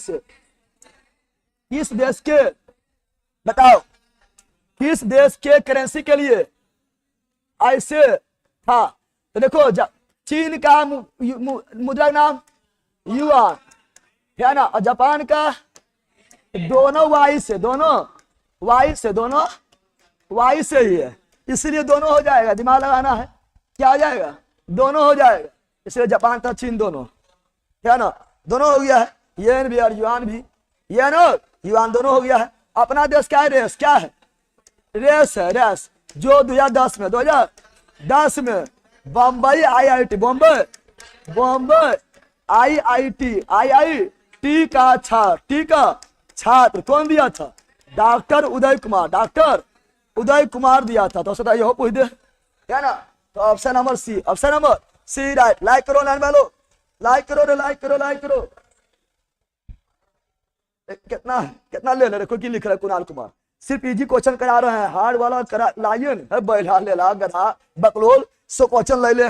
किस देश के, बताओ, किस देश के करेंसी के लिए ऐसे था? तो देखो, चीन का मुद्रा नाम युआन, है ना, और जापान का दोनों वाई से, दोनों वाई से, दोनों वाई से ही है, इसलिए दोनों हो जाएगा, दिमाग लगाना है, क्या हो जाएगा, दोनों हो जाएगा, इसलिए जापान था चीन दोनों, क्या ना, दोनों हो गया है, येन भी और युआन भी, येन और युआन दोनों हो गया है। अपना देश क्या है, रेस क्या है, रेस है, रेस, जो 2010 में बम्बई IIT, बम्बई IIT का छात्र कौन दिया था, डॉक्टर उदय कुमार दिया था। तो सदा हो पूछ दे, क्या ना, तो option number C right. Like करो लाइन वालों, लाइक करो। कितना ले ले, देखो की लिख रहा है कुणाल कुमार, सिर्फ इजी क्वेश्चन करा रहे हैं, हार्ड वाला करा लायन है, बैठा ले ला गधा बकलोल, 100 क्वेश्चन ले ले,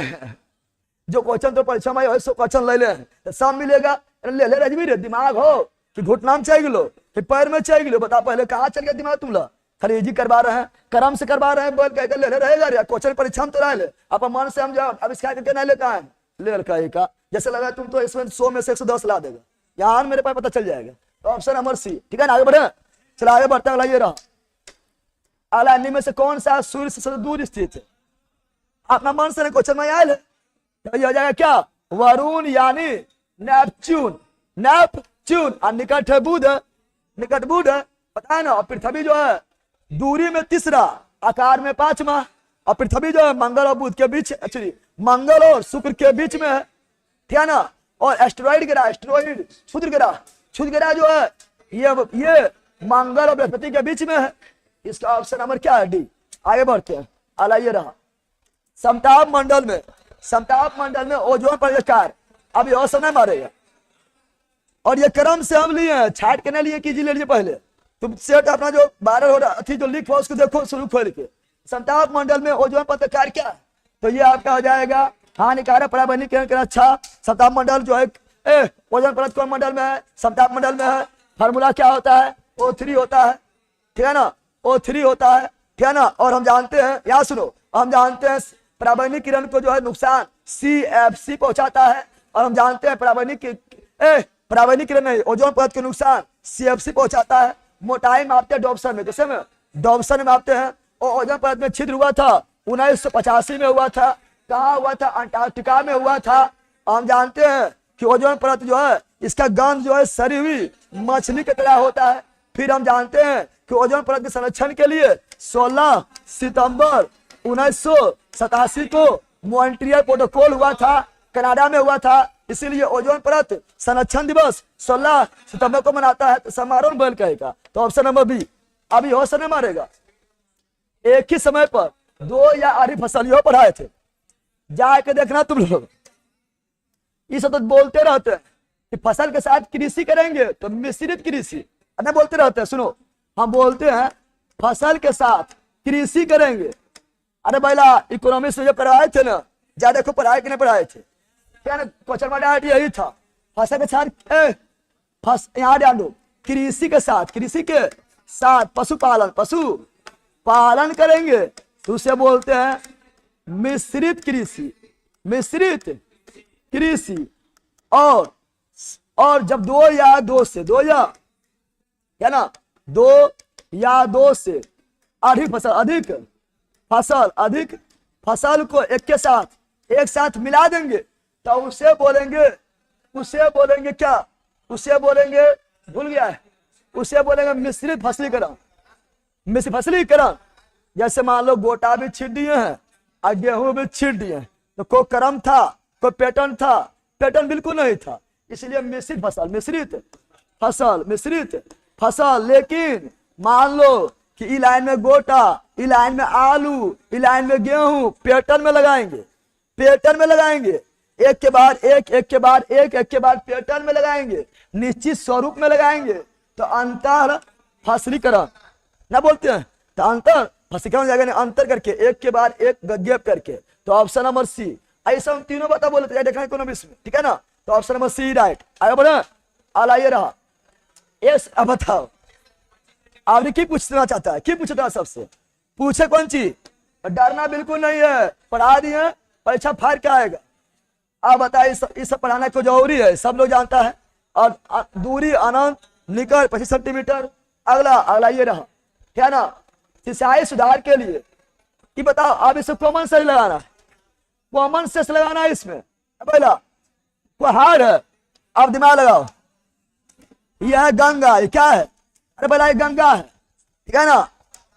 जो क्वेश्चन तो परीक्षा में 100 क्वेश्चन ले ले, तो सब मिलेगा, ले ले रजवी रे, दिमाग हो कि घुटना में चाहिए गिलो कि पैर में चाहिए गिलो, बता पहले कहाँ चल गया दिमाग तुम लोग, खाली इजी करवा रहे हैं, करम से करवा रहे हैं, बोल कहकर ले ले रहेगा रे, क्वेश्चन परीक्षा में तो रह ले, आप मन से हम जाओ, अब इसका करके नहीं लेता है, ले का जैसे लगा तुम तो इसमें 100 में से 110 ला देगा, यहाँ मेरे पास पता चल जाएगा। तो ऑप्शन नंबर सी, ठीक है ना, आगे बढ़े, चलो आगे बढ़ते हैं, ये रहा अगला, में से कौन सा सूर्य से दूर स्थित है, अपना मन से क्वेश्चन में आयल है, तो ये हो जाएगा क्या, वरुण यानी नेपच्यून, और निकट है बुध है, पता है ना, और पृथ्वी जो है दूरी में तीसरा, आकार में 5वां, और पृथ्वी जो है मंगल और बुध के बीच, एक्चुअली मंगल और शुक्र के बीच में है, ठीक है ना, और एस्टेरॉइड गिरा, क्षुद्र गिरा जो है ये मंगल और बृहस्पति के बीच में है, इसका ऑप्शन नंबर क्या है, डी। आगे बढ़ते हैं, अला ये रहा, समताप मंडल में ओजोन परत अब यह समय मारेगा, और ये क्रम से हम लिए हैं, छाट के नहीं लिए कीजिए पहले, तुम सेट अपना जो 12 हो रहा थी जो लिख उसको देखो शुरू खोल के, समताप मंडल में ओजोन परत क्या है, तो ये आपका हो जाएगा हानिकारक पराबैंगनी किरण का अच्छा समताप मंडल जो है, ओजोन परत कौन मंडल में है, समताप मंडल में है, फार्मूला क्या होता है, O3 होता है, ठीक है ना, O3 होता है, ठीक है ना, और हम जानते हैं, यहाँ सुनो, हम जानते हैं पराबैंगनी किरण को जो है नुकसान CFC पहुंचाता है, और हम जानते हैं पराबैंगनी किरण नहीं, ओजोन परत के नुकसान CFC पहुंचाता है। मोटाई मापते हैं डॉप्सन में, जैसे में डॉप्सन में मापते हैं, और ओजोन परत में छिद्र हुआ था 1985 में हुआ था, कहाँ हुआ था, अंटार्कटिका में हुआ था। हम जानते हैं कि ओजोन परत जो है इसका गंध जो है सड़ी हुई मछली की तरह होता है। फिर हम जानते हैं कि ओजोन परत के संरक्षण के लिए 16 सितंबर 1987 को मॉन्ट्रियल प्रोटोकॉल हुआ था, कनाडा में हुआ था, इसीलिए ओजोन परत संरक्षण दिवस 16 सितंबर को मनाता है, तो समारोह बल कहेगा। तो ऑप्शन नंबर बी, अभी हो समय मारेगा, एक ही समय पर 2 या अधिक फसल यो पढ़ाए थे, जाके देखना तुम लोग, ये सब तो बोलते रहते हैं कि फसल के साथ कृषि करेंगे तो मिश्रित कृषि, अरे बोलते रहते हैं, सुनो हम बोलते हैं फसल के साथ कृषि करेंगे, अरे भैया इकोनॉमिक्स में जो पढ़ाए थे ना, ज्यादा को पढ़ाए कि नहीं पढ़ाए थे, क्या ना क्वेश्चन में यही था, फसल के साथ यहाँ ध्यान दो, कृषि के साथ पशुपालन करेंगे तो उसे बोलते हैं मिश्रित कृषि। और जब 2 या 2 से अधिक फसल को एक साथ मिला देंगे तो उसे बोलेंगे क्या, उसे बोलेंगे, भूल गया है, उसे बोलेंगे मिश्रित फसलीकरण। जैसे मान लो गोटा भी छीट दिए हैं और गेहूं भी छीट दिए हैं, तो कोई क्रम था, कोई पैटर्न था, पैटर्न बिल्कुल नहीं था, इसलिए मिश्रित फसल। लेकिन मान लो कि ई लाइन में गोटा, ई लाइन में आलू, ई लाइन में गेहूं, पैटर्न में लगाएंगे, एक के बाद एक पैटर्न में लगाएंगे, निश्चित स्वरूप में लगाएंगे, तो अंतर फसलीकरण ना बोलते हैं, तो अंतर फसलीकरण हो जाएगा, अंतर करके एक के बाद एक गैप करके। तो ऑप्शन नंबर सी, ऐसा हम तीनों बता बोले थे देखा इकोनॉमिक्स में, ठीक है ना, तो ऑप्शन नंबर सी राइट। आगे बढ़े, आइए रहा यस। अब बताओ आपने की पूछना चाहता है, की पूछता सबसे, पूछे कौन चीज, डरना बिल्कुल नहीं है, पढ़ा दिए परीक्षा फाड़ के आएगा। अब बताइए इस सब पढ़ाना क्यों जरूरी है, सब लोग जानता है। और दूरी अनंत निकट 25 सेंटीमीटर। अगला ये रहा, क्या ना, सिंचाई सुधार के लिए कि बताओ अब इसे कॉमन सेंस लगाना है, कॉमन सेंस लगाना है इसमें। पहला पहाड़ है, अब दिमाग लगाओ, यह है गंगा, ये क्या है, अरे बोला ये गंगा है, ठीक है ना।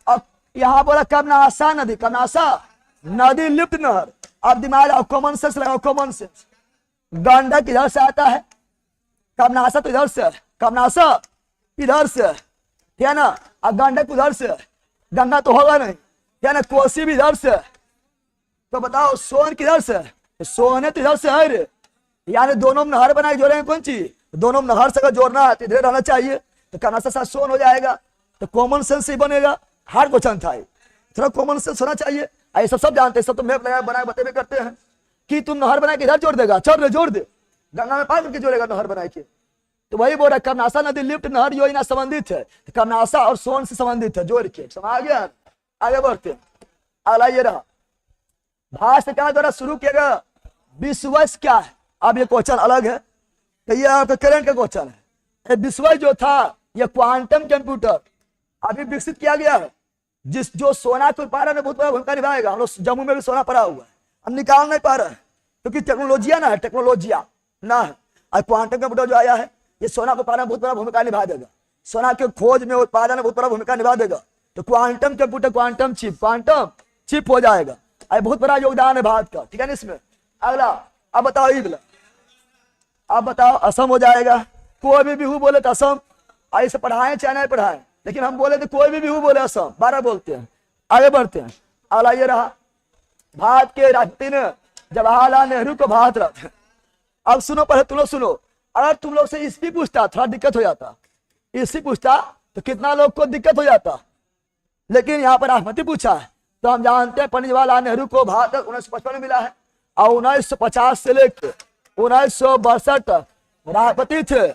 अब यहाँ बोला कमनासा नदी, कमनासा नदी लिप्त नहर, अब दिमाग लगाओ, कॉमन सेंस लगाओ, कॉमन सेंस। गंडक इधर से आता है, कमनासा तो इधर से है, कमनासा इधर से है, ठीक है ना, अब गंडक उधर से है, गंगा तो होगा नहीं, ठीक है ना, कोसी भी इधर से है। तो बताओ सोन किधर से है, सोने तो इधर से है रे, यानी दोनों में नहर बना के जोड़ेंगे, कौन चीज, दोनों में नहर से अगर जोड़ना है तो इधर रहना चाहिए, तो कमनासा साथ सोन हो जाएगा, तो कॉमन सेंस ही बनेगा। हार्ड क्वेश्चन था ये, थोड़ा कॉमन सेंस होना चाहिए। ये सब जानते हैं, सब तो मैप लगा बना बते करते हैं कि तुम नहर बना के इधर जोड़ देगा, चल रे जोड़ दे, गंगा में पार करके जोड़ेगा नहर बना के। तो वही बोल रहा है कमनासा नदी लिफ्ट नहर योजना संबंधित है, कमनासा और सोन से संबंधित है, जोड़ के समझ गया। आगे बढ़ते हैं, अगला ये रहा, भाषण के द्वारा शुरू किया गया विश्वास क्या है। अब ये क्वेश्चन अलग है, तो ये आपका करंट का क्वेश्चन है। विश्वास जो था ये क्वांटम कंप्यूटर अभी विकसित किया गया है, जिस जो सोना के उत्पादन में बहुत बड़ा भूमिका निभाएगा। हम लोग जम्मू में भी सोना पड़ा हुआ है, हम निकाल नहीं पा रहे हैं क्योंकि टेक्नोलॉजिया ना है, टेक्नोलॉजिया ना है। और क्वांटम कंप्यूटर जो आया है ये सोना के उत्पादन में बहुत बड़ा भूमिका निभा देगा, सोना के खोज में उत्पादन में बहुत बड़ा भूमिका निभा देगा। तो क्वांटम कंप्यूटर, क्वांटम चिप हो जाएगा, और बहुत बड़ा योगदान है भारत का, ठीक है ना इसमें। अगला अब बताओ अगला, अब बताओ असम हो जाएगा, कोई भी बिहू बोले तो असम, ऐसे पढ़ाएं चाहे नहीं पढ़ाएं, लेकिन हम बोले तो कोई भी बिहू बोले असम, 12 बोलते हैं। आगे बढ़ते हैं, अगला ये रहा, भारत के राष्ट्रपति ने जवाहरलाल नेहरू को भारत रत्न। अब सुनो, पहले तुम लोग सुनो, अगर तुम लोग से ईस्वी पूछता थोड़ा दिक्कत हो जाता, ईस्वी पूछता तो कितना लोग को दिक्कत हो जाता, लेकिन यहाँ पर राष्ट्रपति पूछा है तो हम जानते हैं पंडित जवाहरलाल नेहरू को भारत रत्न 1955 में मिला है, और 1950 से लेकर 1962 तक राष्ट्रपति थे,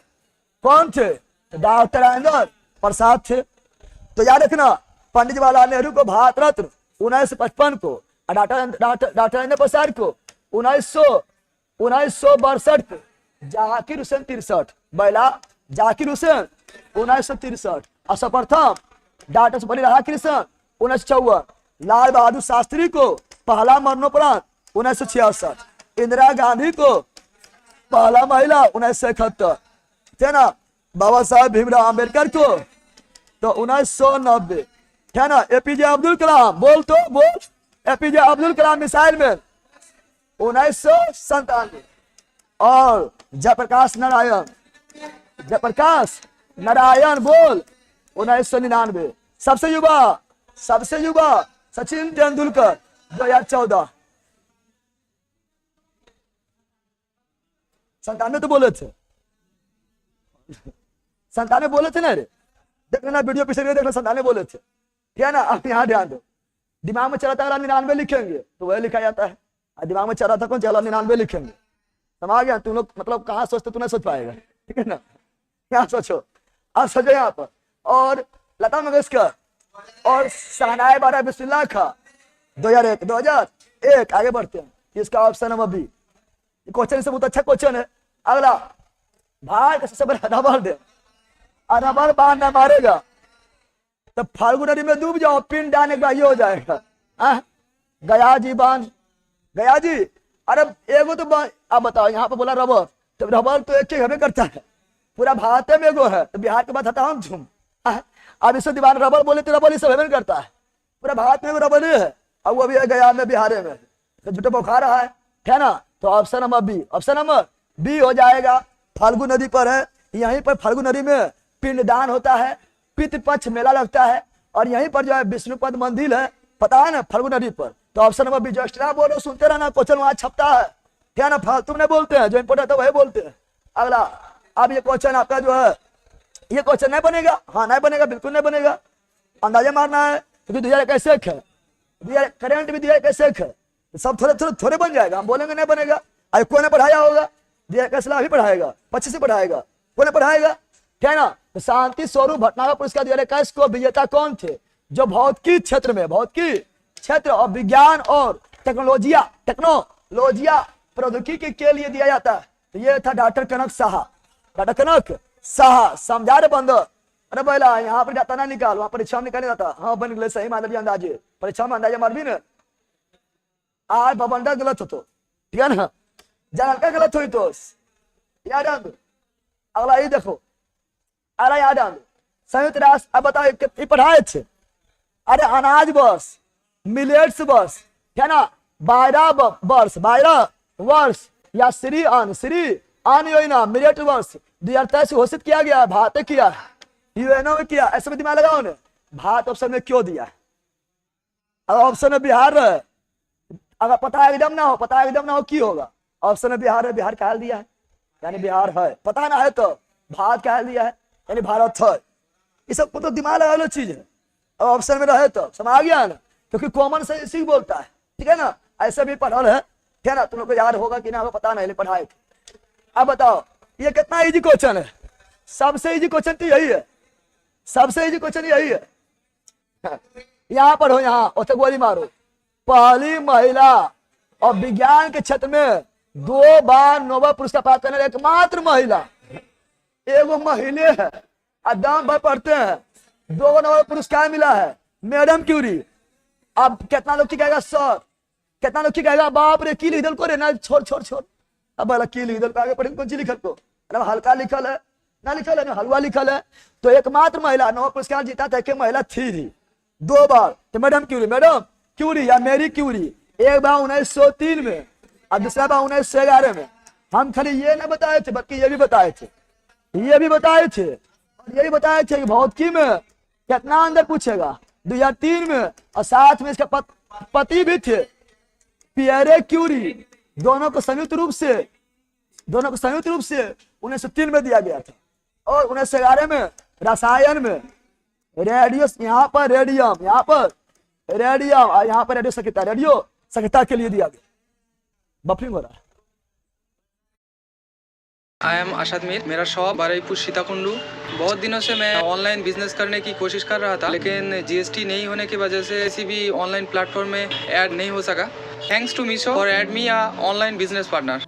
कौन थे, डॉक्टर राजेंद्र प्रसाद थे। तो याद रखना, पंडित जवाहरलाल नेहरू को भारत रत्न 1955 को, डॉक्टर राजेंद्र प्रसाद को 1962 को, जाकिर हुसैन 63, बैला जाकिर हुसैन 1963, और सर्वप्रथम डॉक्टर सर्वपल्ली राधाकृष्णन 1954, लाल बहादुर शास्त्री को पहला मरणोपरांत 1966, इंदिरा गांधी को पहला महिला 1971, है ना, बाबा साहब भीमराव अम्बेडकर को तो 1990, है ना, एपीजे अब्दुल कलाम, बोल तो बोल, APJ Abdul Kalam missile man 1997, और जयप्रकाश नारायण बोल 1999, सबसे युवा सचिन तेंदुलकर 2014, 97 तो बोले थे, 97 बोले थे ना रे, देख लेना वीडियो पीछे देख लेना, 97 बोले थे, ठीक है ना। आप यहाँ ध्यान दो, दिमाग में चला था अगर 99 लिखेंगे तो वह लिखा जाता है, और दिमाग में चला था कौन चला 99 लिखेंगे, समझ गया। तुम लोग मतलब कहाँ सोचते, तू नहीं सोच पाएगा, ठीक है ना, यहाँ सोचो, आप सोचो यहाँ पर। और लता मंगेशकर और शहनाई बारा बिस्मिल्लाह खां 2001। आगे बढ़ते हैं, इसका ऑप्शन नंबर बी, क्वेश्चन से बहुत अच्छा क्वेश्चन है। अगला, भारत का सबसे बड़ा रबर डैम, रबर बांध न मारेगा तो फाल्गु नदी में डूब जाओ, पिन डालने का ये हो जाएगा। गया जी बांध, गया जी, अरे एगो तो अब बताओ, यहाँ पे बोला रबर, तो रबर तो एक हमें करता है, पूरा भारत में एगो है, तो बिहार के बाद हटा हम झूम। अब इससे दीवार रबर बोले तो रबर सब हमें करता है, पूरा भारत में रबर है, अब वो भी है गया में, बिहार में, तो झूठे बुखा रहा है ना। तो option number B, option number B हो जाएगा। फाल्गु नदी पर है, यहीं पर फाल्गु नदी में पिंडदान होता है, पितृपक्ष मेला लगता है, और यहीं पर जो है विष्णुपद मंदिर है, पता है ना, फाल्गु नदी पर। तो ऑप्शन नंबर बी, जो एक्स्ट्रा बोलो सुनते रहना, क्वेश्चन वहां छपता है, क्या ना, फालतू नहीं बोलते हैं, जो इंपोर्टेंट है वही बोलते हैं। अगला, अब ये क्वेश्चन आपका जो है, ये क्वेश्चन नहीं बनेगा, हाँ नहीं बनेगा, बिल्कुल नहीं बनेगा, अंदाजा मारना है, क्योंकि 2021 है, करंट भी 2021 है, सब थोड़े बन जाएगा, हम बोलेंगे नहीं बनेगा। अरे कोई ने पढ़ाया होगा, 2021 भी पढ़ाएगा, 25 से पढ़ाएगा, कोई ने पढ़ाएगा, क्या है ना। तो शांति स्वरूप भटनागर पुरस्कार 2021 को विजेता कौन थे, जो भौतिकी क्षेत्र में, भौतिकी क्षेत्र और विज्ञान और टेक्नोलॉजिया प्रौद्योगिकी के लिए दिया जाता है। तो ये था डॉक्टर कनक साहा, डॉक्टर कनक साहा, समझा रे बंदर, अरे बोला यहाँ पर जाता ना निकाल, वहां परीक्षा में निकाले जाता। हाँ बन गए सही माधव अंदाजे, परीक्षा में अंदाजे मार भी ना आज बबंडा गलत हो तो, ठीक है ना, जानका गलत हुई तो याद आंदो। अगला ये देखो, अरे याद आंदो संयुक्त राष्ट्र, अब बताओ ये पढ़ाए थे। अरे अनाज बस, मिलेट्स बस, है ना, 12 वर्ष या श्री अन्न योजना मिलेट वर्ष 2023 घोषित किया गया। भारत ने किया, यूएनओ में किया, ऐसे में दिमाग लगाओ ने। भारत ऑप्शन में क्यों दिया? अगर ऑप्शन में बिहार रहे, अगर पता एकदम ना हो, पता एकदम ना हो की होगा? ऑप्शन में बिहार है, बिहार का हाल दिया है यानी बिहार है, पता ना है तो भारत का हाल दिया है यानी भारत है। ये सब तो दिमाग लगा लो चीज है। अब ऑप्शन में रहे तो समझ आ गया ना, क्योंकि कॉमन से इसी बोलता है, ठीक है ना। ऐसे भी पढ़ल है, ठीक है ना, तुम लोग को याद होगा कि ना होगा पता नहीं, पढ़ाए थे। अब बताओ ये कितना इजी क्वेश्चन है? सबसे इजी क्वेश्चन तो यही है, सबसे इजी क्वेश्चन यही है। यहाँ पढ़ो, यहाँ उसे गोली मारो। पहली महिला और विज्ञान के क्षेत्र में 2 बार नोबेल पुरस्कार प्राप्त करने वाली एकमात्र महिला, एगो महिले है, दाम भर पढ़ते हैं, 2 नोबेल पुरस्कार मिला है, मैडम क्यूरी। अब कितना लोग कहेगा सर, कितना लोग कहेगा बाप रे की लिख दल को रे ना, छोड़ छोड़ छोड़। अब बोला की लिख दल को आगे पढ़े कौन सी लिखल को, मतलब हल्का लिखल है ना, लिखल है ना हलवा लिखल है। तो एकमात्र महिला नोबेल पुरस्कार जीता था कि महिला थी 2 बार, तो मैडम क्यूरी या मेरी क्यूरी। एक बार 1903 में और दूसरा बार 1911 में। हम खाली ये ना बताए थे बल्कि ये भी बताए थे, ये भी बताए थे और ये भी बताए थे कि भौतिकी में कितना अंदर पूछेगा 2003 में, और साथ में इसका पति भी थे पियरे क्यूरी। दोनों को संयुक्त रूप से 1903 में दिया गया था, और 1911 में रसायन में रेडियो, यहाँ पर रेडियम, यहाँ पर रेडियम और यहाँ पर रेडियो सक्रियता के लिए दिया गया। बफरिंग हो रहा है। आई एम आशाद मीर, मेरा शॉप बारुईपुर सीताकुंडू। बहुत दिनों से मैं ऑनलाइन बिजनेस करने की कोशिश कर रहा था, लेकिन जीएसटी नहीं होने की वजह से किसी भी ऑनलाइन प्लेटफॉर्म में ऐड नहीं हो सका। Thanks to Meesho for add me a online business partner.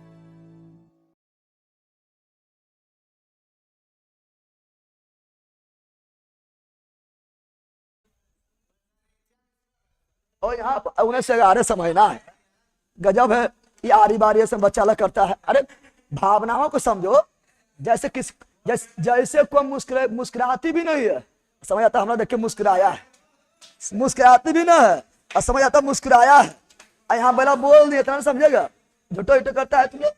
और यहाँ 1911 समझना है, गजब है। ये आरी बारी से बच्चा अलग करता है। अरे भावनाओं को समझो, जैसे जैसे कोई मुस्कुराती भी नहीं है, समझ आता हमरा देख के मुस्कुराया है, मुस्कुराती भी ना है और समझ आता मुस्कुराया है। यहाँ बोला बोल नहीं इतना समझेगा, झूठो इटो करता है तुम लोग।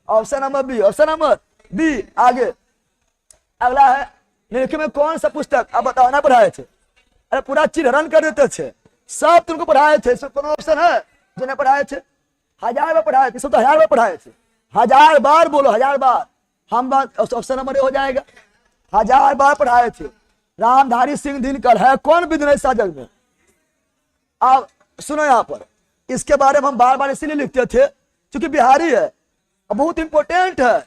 ऑप्शन नंबर बी आगे। अगला है निम्न में कौन सा पुस्तक अब बताना पढ़ाए थे? अरे पूरा चिन्हरण कर देते थे, सब तुमको पढ़ाए थे। इसमें कौन ऑप्शन है जो नहीं पढ़ाए थे? 1000 बार पढ़ाए थे, सब तो 1000 बार पढ़ाए थे। 1000 बार बोलो, 1000 बार। हम बात ऑप्शन नंबर हो जाएगा, 1000 बार पढ़ाए थे। रामधारी सिंह दिनकर है कौन बिजनेस जग में? अब सुनो यहाँ पर, इसके बारे में हम बार बार इसीलिए लिखते थे क्योंकि बिहारी है और बहुत इंपॉर्टेंट है,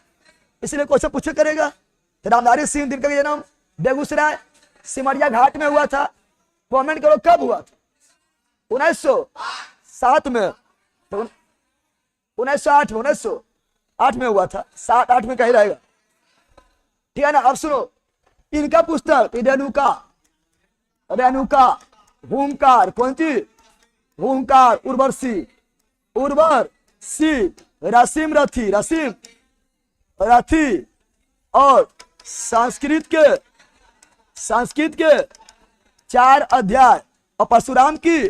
इसलिए क्वेश्चन पूछे करेगा। तो रामधारी सिंह दिनकर का जन्म बेगूसराय सिमरिया घाट में हुआ था। कमेंट करो कब हुआ था? 1907 में, 1908 में हुआ था। 7-8 में कहीं रहेगा, ठीक है ना। अब सुनो इनका पुस्तक रेणुका हुंकार, कौन सी? हुंकार, उर्वशी रसीम रथी और संस्कृत के 4 अध्याय और परशुराम की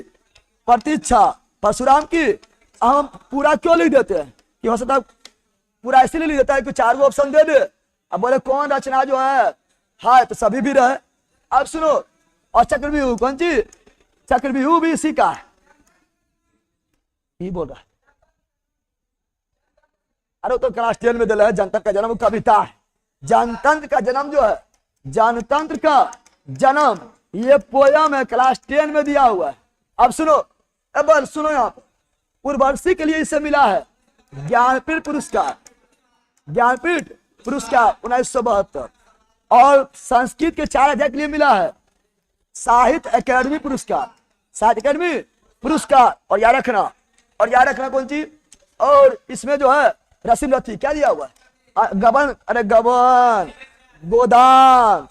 प्रतीक्षा। परशुराम की हम पूरा क्यों लिख देते हैं कि हो सकता पूरा इसलिए लिख देता है कि 4 ऑप्शन दे दे। अब बोले कौन रचना जो है तो सभी भी रहे। अब सुनो, और चक्रव्यूह, कौन सी? चक्रव्यूह भी इसी का है, ये बोल रहा है। अरे तो क्लास 10 में दिला है, जनतंत्र का जन्म कविता है। जनतंत्र का जन्म जो है, जनतंत्र का जन्म ये पोयम है, क्लास 10 में दिया हुआ है। अब सुनो, अब सुनो यहाँ पर उर्वशी के लिए इसे मिला है ज्ञानपीठ पुरस्कार 1972, और संस्कृत के 4 अध्याय के लिए मिला है साहित्य अकेडमी पुरस्कार। और याद रखना कौन सी? और इसमें जो है रसीम रथी क्या दिया हुआ है? गबन, गोदान,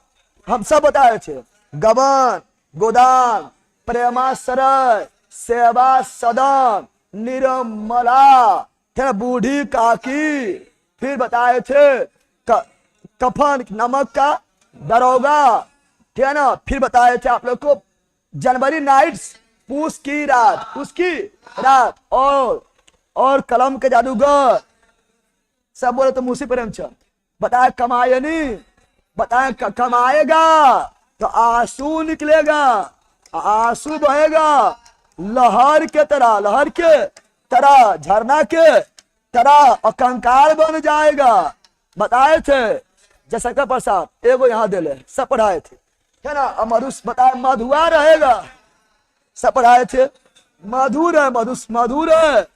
हम सब बताए थे। गबन, गोदान, प्रेमाश्रय, सेवा सदन, निर्मला, फिर बूढ़ी काकी, फिर बताए थे कफन नमक का दरोगा, ठीक है ना। फिर बताए थे आप लोग को जनवरी नाइट्स, पूस की रात, और कलम के जादूगर, सब बोले तो मुंशी प्रेमचंद। बताए कमायनी, बताए कमाएगा तो आंसू निकलेगा, आंसू बहेगा, लहर के तरह, झरना के तरह, और कंकाल बन जाएगा। बताए थे जयशंकर प्रसाद, एगो यहाँ दे ले, सब पढ़ाए थे, है ना। और मधु बताए मधुआ रहेगा, सब पढ़ाए थे। मधुर है, मधुर है,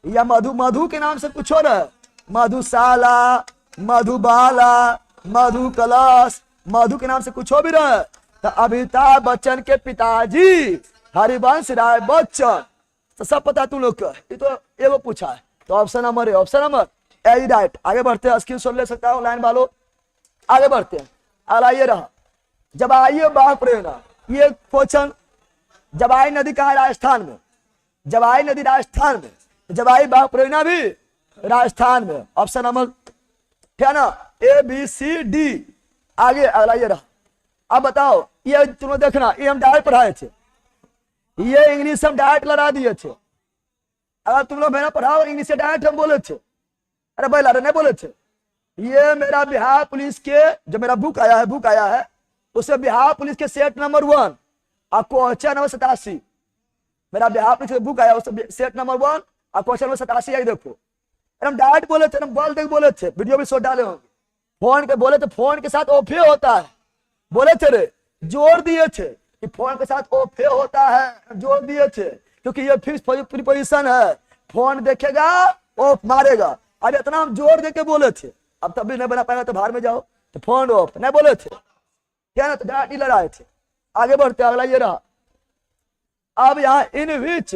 या मधु के नाम से कुछ और है, मधुशाला, मधुबाला, मधु कलश, मधु के नाम से कुछ हो भी रहे। तो अमिताभ बच्चन के पिताजी हरिवंश राय बच्चन, तो सब पता तुम लोग का। ये तो एगो पूछा है, तो ऑप्शन नंबर ए राइट। आगे बढ़ते हैं, स्क्रीन शॉट ले सकता हूँ लाइन वालों, आगे बढ़ते हैं। अगला ये रहा, जब आइए बाढ़ प्रेरणा, ये क्वेश्चन, जबाई नदी कहाँ है? राजस्थान में। जबाई नदी राजस्थान में, जबाई बाढ़ प्रेरणा भी राजस्थान में। ऑप्शन नंबर, ठीक है ना, ए बी सी डी। आगे अगला ये रहा, अब बताओ, ये तुम लोग देखना, ये हम डायरेक्ट पढ़ाए थे, ये इंग्लिश हम डायरेक्ट लड़ा दिए थे। अगर तुम लोग मेरा पढ़ाओ इंग्लिश से डायरेक्ट हम बोले थे, अरे भाई लारे नहीं बोले थे। ये मेरा बिहार पुलिस के जो मेरा बुक आया है उससे बिहार पुलिस के सेट नंबर 1 और क्वेश्चन नंबर 87, मेरा बिहार पुलिस के बुक आया उससे सेट नंबर 1 और क्वेश्चन नंबर 87। यही देखो, हम डायरेक्ट बोले थे, हम बॉल देख बोले थे, वीडियो भी शो डाले होंगे। फोन के बोले थे, फोन के साथ ओफे होता है, बोले थे रे, जोर दिए थे कि फोन के साथ ओफे होता है, जोर दिए थे, क्योंकि ये फिक्स प्रीपोजिशन है, फोन देखेगा ओफ मारेगा। अब इतना हम जोर देके बोले थे, अब तब भी नहीं बना पाएगा तो बाहर में जाओ, तो फोन ऑफ नहीं बोले थे, क्या ना, तो डांट ही लड़ाए थे। आगे बढ़ते, अगला ये रहा, अब यहाँ in which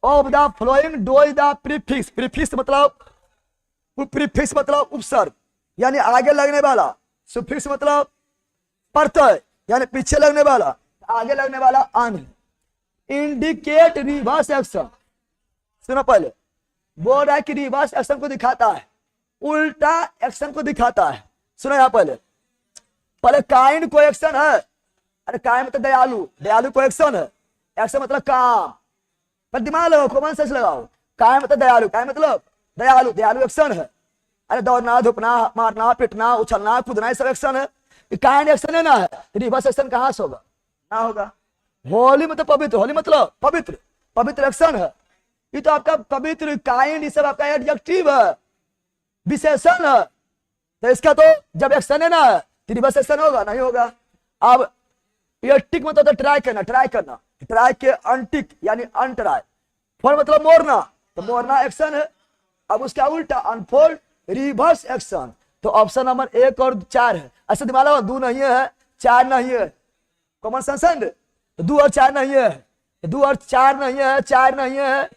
of the following do is the prefix. Prefix मतलब उपसर्ग, यानी आगे लगने वाला। सुफिक्स मतलब प्रत्यय, यानी पीछे लगने वाला, आगे लगने वाला अन। इंडिकेट रिवर्स एक्शन, सुनो पहले, बोल रहा है कि रिवर्स एक्शन को दिखाता है, उल्टा एक्शन को दिखाता है। सुनो यहाँ पहले काइंड को एक्शन है, अरे काइंड मतलब दयालु को एक्शन है, एक्शन मतलब काम, पर दिमाग लगाओ, कॉमन सेंस लगाओ। काइंड मतलब दयालु एक्शन है। अरे दौड़ना, धुपना, मारना, पिटना, उछलना, कूदना, ये सब एक्शन है, काइंड एक्शन है ना है, रिवर्स एक्शन कहाँ से होगा? ना होगा। होली मतलब पवित्र, होली मतलब पवित्र एक्शन है। ये तो आपका पवित्र, काइंड, ये सब आपका एडजेक्टिव है, विशेषण है। तो इसका तो जब एक्शन है ना, रिवर्स एक्शन होगा? नहीं होगा। अब ये टिक मतलब ट्राई करना, ट्राई के अनटिक यानी अनट्राई। फोल्ड मतलब मोड़ना, तो मोड़ना एक्शन है। अब उसका उल्टा अनफोल्ड, रिवर्स एक्शन। तो ऑप्शन नंबर 1 और 4 है। ऐसे दिमाग लगाओ, 2 नहीं है, 4 नहीं है, कॉमन सेंस है, 2 और 4 नहीं है, 2 और 4 नहीं है, 4 नहीं है,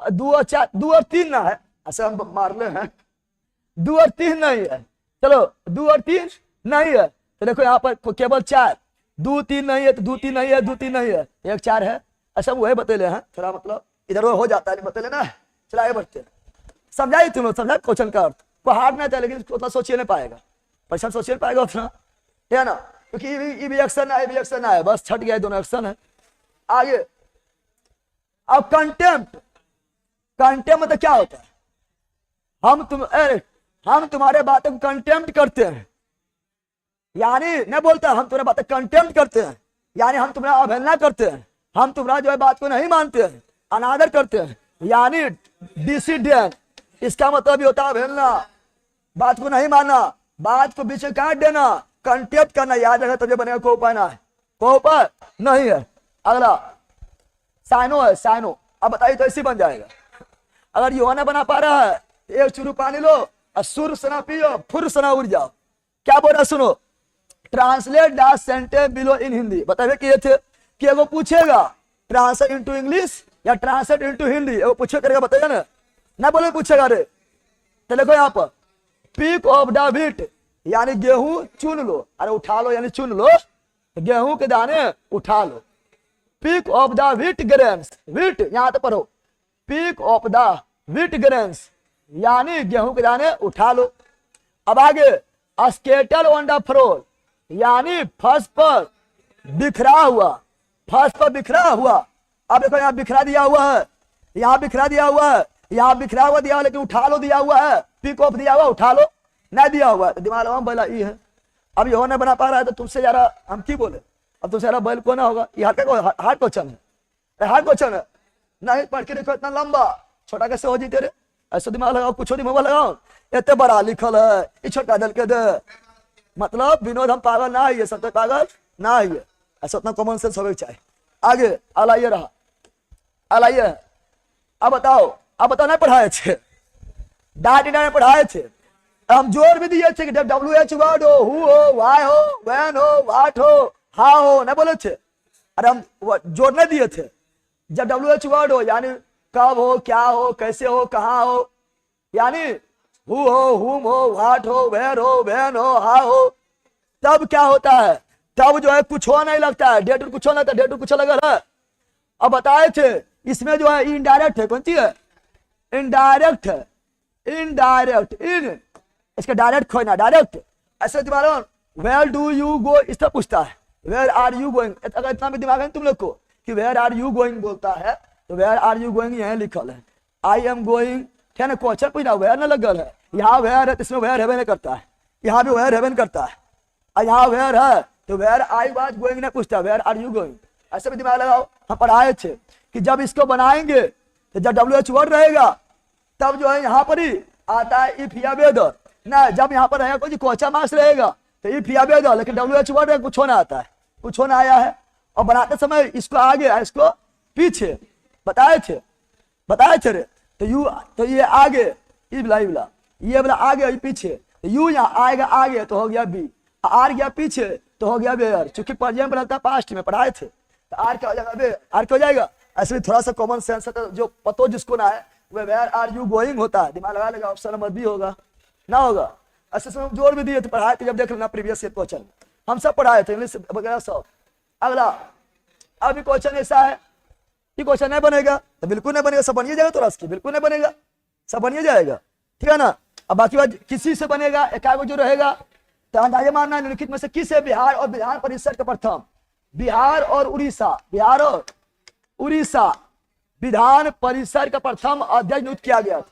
2 और 3 ना है, ऐसे हम मार ले हैं, 2 और 3 नहीं है। चलो 2 और 3 नहीं है, तो देखो यहाँ पर केवल 4, 2 3 नहीं है, तो 2 3 नहीं है, 2 3 नहीं है, 1 4 है। ऐसा वही बतेले हैं, थोड़ा मतलब इधर हो जाता है, बतेले ना। चलो आगे बढ़ते हैं, समझाई तुम लोग, समझाए क्वेश्चन का अर्थ को हार्ड नहीं था, लेकिन उतना सोचिए नहीं पाएगा, परेशान सोचिए नहीं पाएगा उतना, है ना, क्योंकि ये भी एक्शन है, बस छट गया, दोनों एक्शन है। आगे अब कंटेम्प्ट मतलब क्या होता है? हम तुम्हारे बातों को कंटेम्प्ट करते हैं, यानी नहीं बोलता, हम तुम्हारे बातें कंटेम्प्ट करते हैं, यानी हम तुम्हारा अवहेलना करते हैं, हम तुम्हारा जो है बात को नहीं मानते हैं, अनादर करते हैं, यानी डिसिडेंट। इसका मतलब भी होता है अवहेलना, बात को नहीं मानना, बात को बीच में काट देना, कंटेम्प्ट करना। याद रखा तब बनेगा को उपाय ना है, को उपाय नहीं है। अगला साइनो है, साइनो। अब बताइए तो ऐसे बन जाएगा। अगर युवा बना पा रहा है, एक चुरू पानी लो और सुर सना पियो, फुर सना उड़ जाओ। क्या बोल रहा सुनो, translate the sentence below in Hindi. बताइए कि ये थे कि वो पूछेगा ट्रांसलेट इनटू इंग्लिश या ट्रांसलेट इनटू हिंदी, वो पूछे करेगा, बताइए ना। ना बोले पूछेगा रे। तो देखो यहाँ पर पिक ऑफ द व्हीट यानी गेहूं चुन लो, अरे उठा लो यानी चुन लो, गेहूं के दाने उठा लो। Pick off the wheat grains, wheat यहां तो पढ़ो, pick off the wheat grains यानी गेहूं के दाने उठा लो। अब आगे स्केटर ऑन द फ्लोर यानी फर्श पर बिखरा हुआ, फर्श पर बिखरा हुआ। अब देखो यहाँ बिखरा दिया हुआ है, यहाँ बिखरा दिया हुआ है, यहाँ बिखरा हुआ दिया हुआ, लेकिन उठा लो दिया हुआ है, पिक ऑफ दिया हुआ उठा लो नहीं दिया हुआ है, तो दिमाग लगाओ बैला ई है। अब ये नहीं बना पा रहा है तो तुमसे ज्यादा हम की बोले, अब तुमसे ज्यादा बैल को ना होगा। ये हार्ड क्वेश्चन है, हार्ड क्वेश्चन है, नहीं पढ़ के देखो इतना लंबा, छोटा कैसे हो जीते रे। ऐसे दिमाग लगाओ, कुछ दिमाग लगाओ, इतने बड़ा लिखल है, ये छोटा दल के दे, मतलब विनोद हम पागल ना है, सब तो पागल ना है, ऐसा उतना कॉमन सेंस होगा चाहिए। आगे अलाइए रहा, अलाइए अब बताओ नहीं पढ़ाए थे, डाट ने पढ़ाए थे, हम जोर भी दिए थे कि जब WH वर्ड हो, हु हो, वाई हो, वैन हो, वाट हो, हाउ हो, नहीं बोले थे। अरे हम जोर नहीं दिए थे, जब WH वर्ड हो यानी कब हो, क्या हो, कैसे हो, कहाँ हो, यानी हु हो, हुम हो, वाट हो, वेर हो, वैन हो, हाउ हो, तब क्या होता है, तब जो है कुछ हो नहीं लगता है, डेट कुछ हो नहीं लगता, डेट कुछ लगा है। अब बताए थे इसमें जो है इनडायरेक्ट है, कौन चीज है, इनडायरेक्ट है, इनडायरेक्ट, इन इसका डायरेक्ट खोजना, डायरेक्ट ऐसे दिमाग, वेयर डू यू गो इस तरह पूछता है, वेयर आर यू गोइंग, अगर इतना भी दिमाग है तुम लोग को कि वेयर आर यू गोइंग बोलता है तो वेयर आर यू गोइंग यहाँ लिखल है, आई एम गोइंग, क्या ना क्वेश्चन पूछना वेयर ना लगल है, यहाँ वेयर है तो इसमें वेयर हेवन करता है, यहाँ भी वेयर हेवन करता है, और यहाँ वेयर है तो वेयर आई वाज गोइंग ना पूछता, वेयर आर यू गोइंग। ऐसे भी दिमाग लगाओ, हम पढ़ाए थे कि जब इसको बनाएंगे तो जब WH वर्ड रहेगा तब जो है यहाँ पर ही आता है इफ या वेदर ना, जब यहाँ पर रहेगा कोई क्वेश्चन मार्क्स रहेगा तो इफ या वेदर, लेकिन WH वर्ड कुछ होना आता है, कुछ होना आया है। और बनाते समय इसको आगे इसको पीछे बताए थे रे, तो ये आगे ये वाला आगे ये पीछे, तो यू यहाँ आएगा आगे तो हो गया बी, आर गया पीछे तो हो गया वेयर, चूंकि पर्याय में रहता है पास्ट में पढ़ाए थे, तो आर क्या हो जाएगा, वे आर क्या हो जाएगा। ऐसे भी थोड़ा सा कॉमन सेंस है, तो जो पतो जिसको ना है वह वेयर आर यू गोइंग होता है, दिमाग लगा लेगा, ऑप्शन नंबर बी होगा ना होगा। ऐसे समय जोड़ भी दिए थे, पढ़ाए थे, जब देख लेना प्रीवियस ईयर क्वेश्चन हम सब पढ़ाए थे, इंग्लिश वगैरह सब। अगला अभी क्वेश्चन ऐसा है कि क्वेश्चन नहीं बनेगा तो बिल्कुल नहीं बनेगा, सब बनिए जाएगा, तो रस की बिल्कुल नहीं बनेगा, सब बनिए जाएगा, ठीक है ना। अब बाकी बात किसी से बनेगा, एकाएक जो रहेगा तो अंदाजा मारना निम्नलिखित में से किस है बिहार और विधान परिषद का प्रथम, बिहार और उड़ीसा विधान परिषद का प्रथम अध्यक्ष नियुक्त किया गया था।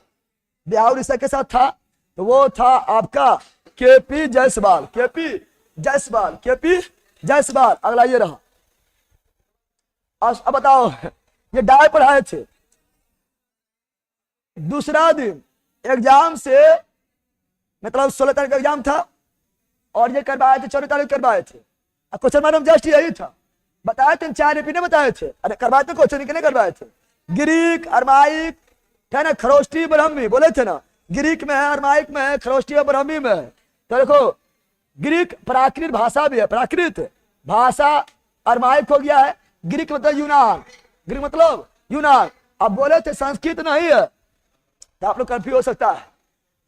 बिहार उड़ीसा के साथ था तो वो था आपका KP जायसवाल। अगला ये रहा, अब बताओ ये डाय पढ़ाए थे, दूसरा दिन एग्जाम से मतलब 16 तारीख का एग्जाम था और ये करवाए थे 14 तारीख करवाए थे, क्वेश्चन मैडम जस्ट यही था, बताए थे 4 एपी ने बताए थे, अरे करवाए थे क्वेश्चन नहीं करवाए थे, ग्रीक अरमाइक है ना, खरोष्टी ब्राह्मी बोले थे ना, ग्रीक में है, अरमाइक में है, खरोष्टी और ब्राह्मी में है। तो देखो ग्रीक प्राकृत भाषा भी है, प्राकृत भाषा, अरमाइक हो गया है, ग्रीक मतलब यूनान, ग्रीक मतलब यूनान। अब बोले थे संस्कृत नहीं है तो आप लोग कंफ्यूज हो सकता है,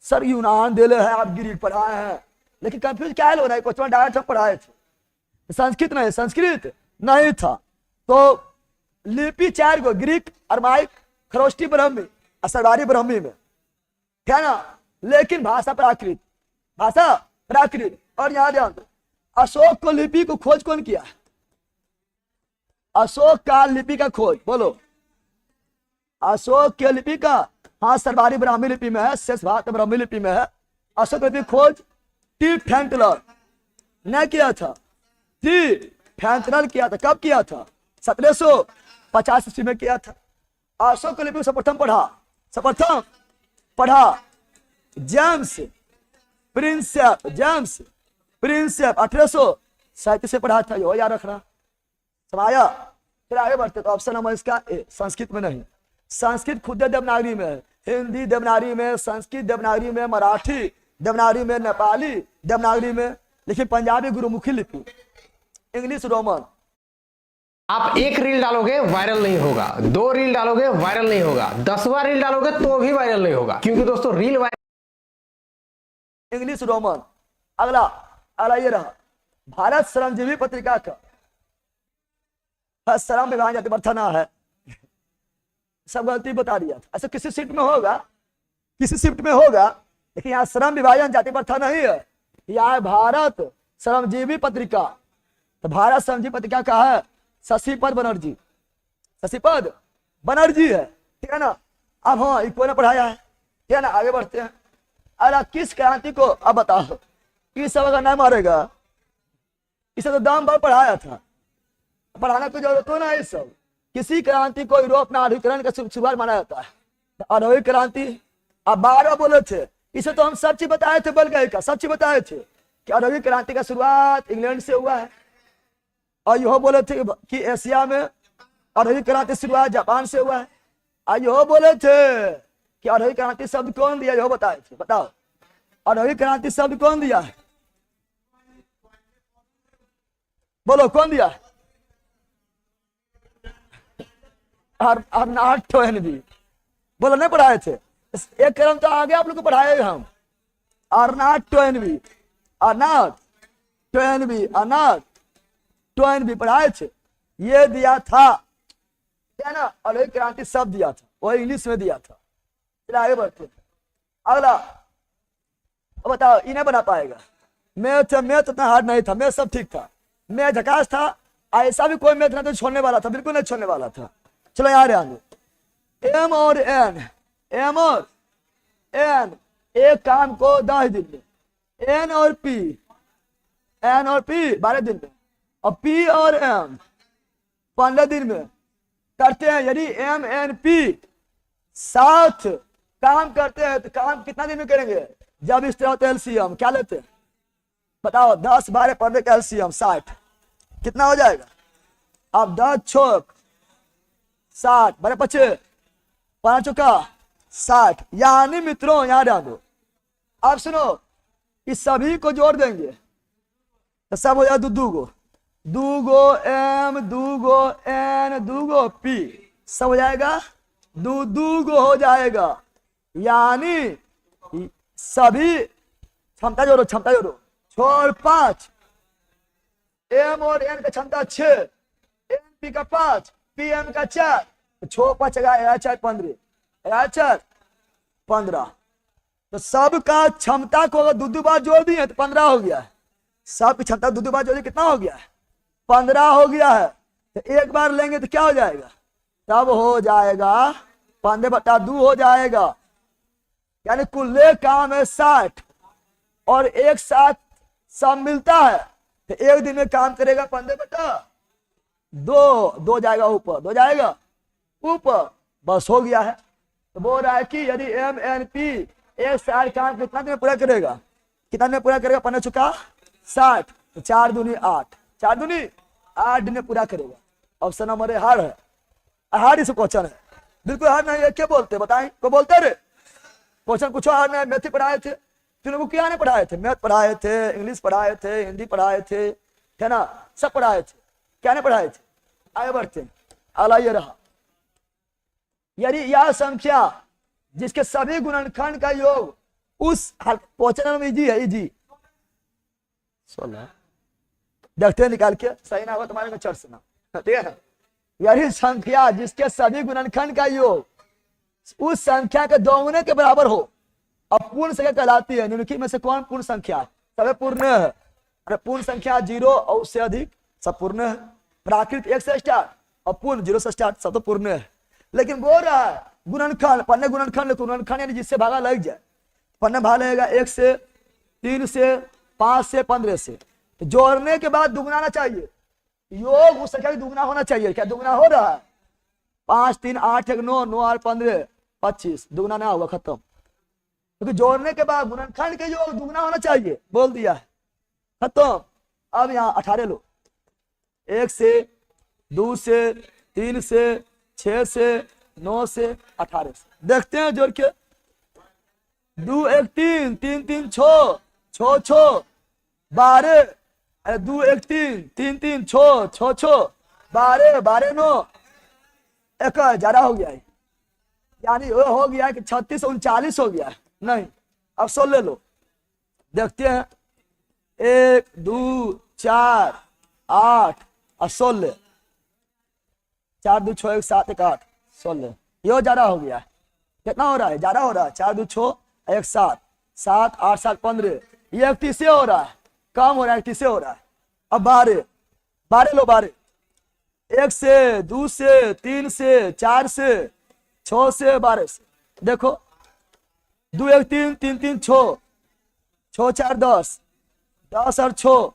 सर यूनान देले है आप ग्रीक पढ़ाए हैं, लेकिन कंफ्यूज क्या है, लोग क्वेश्चन डायरेक्ट हम पढ़ाए थे, संस्कृत नहीं, संस्कृत नहीं था। तो लिपि 4 को ग्रीक, अरमाइक, खरोष्टी ब्राह्मी, असरवारी ब्राह्मी में, क्या ना, लेकिन भाषा प्राकृत, और याद ध्यान दो अशोक को लिपि को खोज कौन किया, अशोक का लिपि का खोज बोलो, अशोक के लिपि का, हाँ सरवारी ब्राह्मी लिपि में है, शेष भारत ब्राह्मी लिपि में है। अशोक लिपि खोज टी फैंटलर ने किया था, टी फैंटलर किया था, कब किया था, 1750 ईस्वी में किया था। अशोक लिपि सर्वप्रथम पढ़ा जेम्स प्रिंसेप 1837 से पढ़ा था, यो याद रखना, समाया। फिर आगे बढ़ते तो ऑप्शन नंबर इसका ए, संस्कृत में नहीं, संस्कृत खुद देवनागरी में है, हिंदी देवनागरी में, संस्कृत देवनागरी में, मराठी देवनागरी में, नेपाली देवनागरी में, लेकिन पंजाबी गुरुमुखी लिपि, इंग्लिश रोमन, आप एक रील डालोगे वायरल नहीं होगा, 2 रील डालोगे वायरल नहीं होगा, 10वां रील डालोगे तो भी वायरल नहीं होगा, क्योंकि दोस्तों रील वायरल। English Roman. अगला अगला ये रहा भारत श्रमजीवी पत्रिका का श्रम विभाग जाति प्रथा ना है, सब गलती बता दिया था। ऐसा किसी शिफ्ट में होगा, किसी शिफ्ट में होगा, लेकिन यहाँ श्रम विभाजन जाति प्रथा नहीं है, यह है भारत श्रमजीवी पत्रिका। तो भारत श्रमजीवी पत्रिका का है शशिपद बनर्जी, शशिपद बनर्जी है, ठीक है ना। अब हाँ इको ने पढ़ाया है, ठीक है ना। आगे बढ़ते हैं। अरे किस क्रांति को अब बताओ, किस सब का नाम मारेगा, इसे तो दाम पर पढ़ाया था, पढ़ाना की जरूरत हो ना। ये सब किसी क्रांति को यूरोप में आधुनिकीकरण का शुरुआत माना जाता है। औद्योगिक क्रांति अब बार बार बोले थे, इसे तो हम सब चीज बताए थे, बल गए का सब चीज बताए थे कि औद्योगिक क्रांति का शुरुआत इंग्लैंड से हुआ है। और यह बोले थे कि एशिया में औद्योगिक क्रांति शुरुआत जापान से हुआ है। और यह बोले थे कि औद्योगिक क्रांति शब्द कौन दिया, यह बताए थे। बताओ औद्योगिक क्रांति शब्द कौन दिया है, बोलो कौन दिया है? अर्नाल्ड टोयनबी, बोलो नहीं पढ़ाए थे? एक क्रम तो आगे आप लोग को पढ़ाए हम। अर्नाल्ड टोयनबी, अर्नाल्ड टोयनबी, अर्नाल्ड टोयनबी पढ़ाए थे। ये दिया था क्या ना, औद्योगिक क्रांति शब्द दिया था, वो इंग्लिश में दिया था। चलिए आगे बढ़ते। अगला बताओ, इन्हें बना पाएगा? मैथ उतना हार्ड नहीं था, मैथ सब ठीक था, मैथ झकास था। ऐसा भी कोई मैथ ना तो छोड़ने वाला था, बिल्कुल नहीं छोड़ने वाला था। चलो यहाँ आगे। एम और एन, एम और एन एक काम को 10 दिन में, एन और पी 12 दिन में, और पी और एम 15 दिन में करते हैं। यदि एम एन पी साथ काम करते हैं तो काम कितना दिन में करेंगे? जब इस तरह होता है एलसीएम क्या लेते हैं बताओ? 10 12 15 का एलसीएम 60 कितना हो जाएगा? अब 10 चौक 60 12 25 5 चौका 60। यानी मित्रों यहाँ ध्यान दो, अब सुनो, इस सभी को जोड़ देंगे तो सब हो जाएगा दूगो एम, दूगो एन, दूगो पी, सब हो जाएगा दूगो हो जाएगा। यानी सभी क्षमता जोड़ो छोड़ 5, एम और एन का क्षमता 6, एन पी का 5, पी एम का 4, 6 5 11 4 15, 11 4 15। तो सबका क्षमता को अगर दो बार जोड़ दिए तो 15 हो गया है। सबकी क्षमता दो बार जोड़ दी कितना हो गया है? 15 हो गया है। तो एक बार लेंगे तो क्या हो जाएगा? तब हो जाएगा 15/2 हो जाएगा। यानी कुल काम है 60 और एक साथ सब मिलता है तो एक दिन में काम करेगा 15/2 जाएगा ऊपर, 2 जाएगा ऊपर, बस हो गया है। तो बोल रहा है कि यदि एम एन पी एक साथ काम कितना दिन में पूरा करेगा? कितना दिन में पूरा करेगा? 15 चुका 60, तो 4 दूनी 8, 4 दूनी 8 दिन में पूरा करेगा। ऑप्शन नंबर ए हार्ड है, हार्ड इस क्वेश्चन है, बिल्कुल हार्ड नहीं है। क्या बोलते बताएं, को बोलते रे क्वेश्चन कुछ हार्ड नहीं। मैथ पढ़ाए थे तुम लोग, क्या नहीं पढ़ाए थे? मैथ पढ़ाए थे, इंग्लिश पढ़ाए थे, हिंदी पढ़ाए थे, है ना, सब पढ़ाए थे, क्या नहीं पढ़ाए थे? आगे बढ़ते। अगला ये रहा, यदि यह संख्या जिसके सभी गुणनखंड का योग उस क्वेश्चन में इजी है, इजी 16 देखते निकाल के, सही ना होगा तुम्हारे में चढ़ सुना, ठीक है ना। यदि संख्या जिसके सभी गुणनखंड का योग उस संख्या के दोगुने के बराबर हो, अब पूर्ण संख्या कहलाती है। निम्नलिखित में से कौन पूर्ण संख्या है? सभी पूर्ण है। अरे पूर्ण संख्या 0 और उससे अधिक सब पूर्ण है। प्राकृत 1 से स्टार्ट और पूर्ण 0 से स्टार्ट, सब तो पूर्ण है। लेकिन बोल रहा है गुणनखंड, पन्ने गुणनखंड यानी जिससे भागा लग जाए, पन्ने भाग लगेगा 1 से 3 से 5 से 15 से, तो जोड़ने के बाद दुगना आना चाहिए। योग उस संख्या की दुगना होना चाहिए। क्या दुगना हो रहा है? 5 3 8 1 9 9 8 15 25, दुगना ना होगा, खत्म। क्योंकि जोड़ने के बाद गुणनखंड के योग दुगना होना चाहिए, बोल दिया है, खत्म। अब यहाँ 18 लो, 1 से 2 से 3 से 6 से 9 से 18 से देखते हैं जोड़ के। 2 1 3 3 3 6 6 6 12, 2 1 3 3 3 6 6 6 12 12 9 एक ज्यादा हो गया है, यानी वो हो गया कि 36 39 हो गया है। नहीं, अब 16 लो, देखते हैं। 1 2 4 8 और 16, 4 2 6 1 7 1 8 16, ये ज्यादा हो गया है। कितना हो रहा है? ज्यादा हो रहा है। 4 2 6 1 7 7 8 7 15, ये 31 से हो रहा है, कम हो रहा है, 31 से हो रहा है। अब 12 12 लो, 12 1 से 2 से 3 से 4 से 6 से 12 से, देखो 2 1 3 3 3 6 6 4 10 10 और 6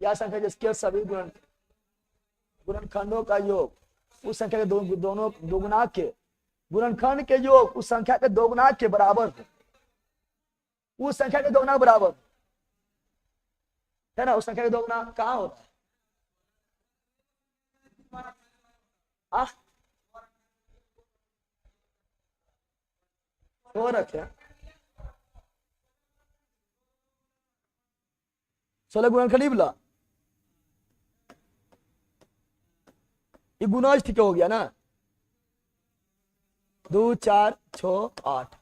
यह संख्या जिसके सभी गुणनखंडों का योग उस संख्या के दोनों दोगुना के गुणनखंड के योग उस संख्या के दोगुना के बराबर हो, उस संख्या के दोगुना बराबर है ना। उस संख्या के दोगुना कहाँ होता है? तो रखे 16 गुणनखंड ही बोला, ये गुना ठीक हो गया ना। 2 4 6 8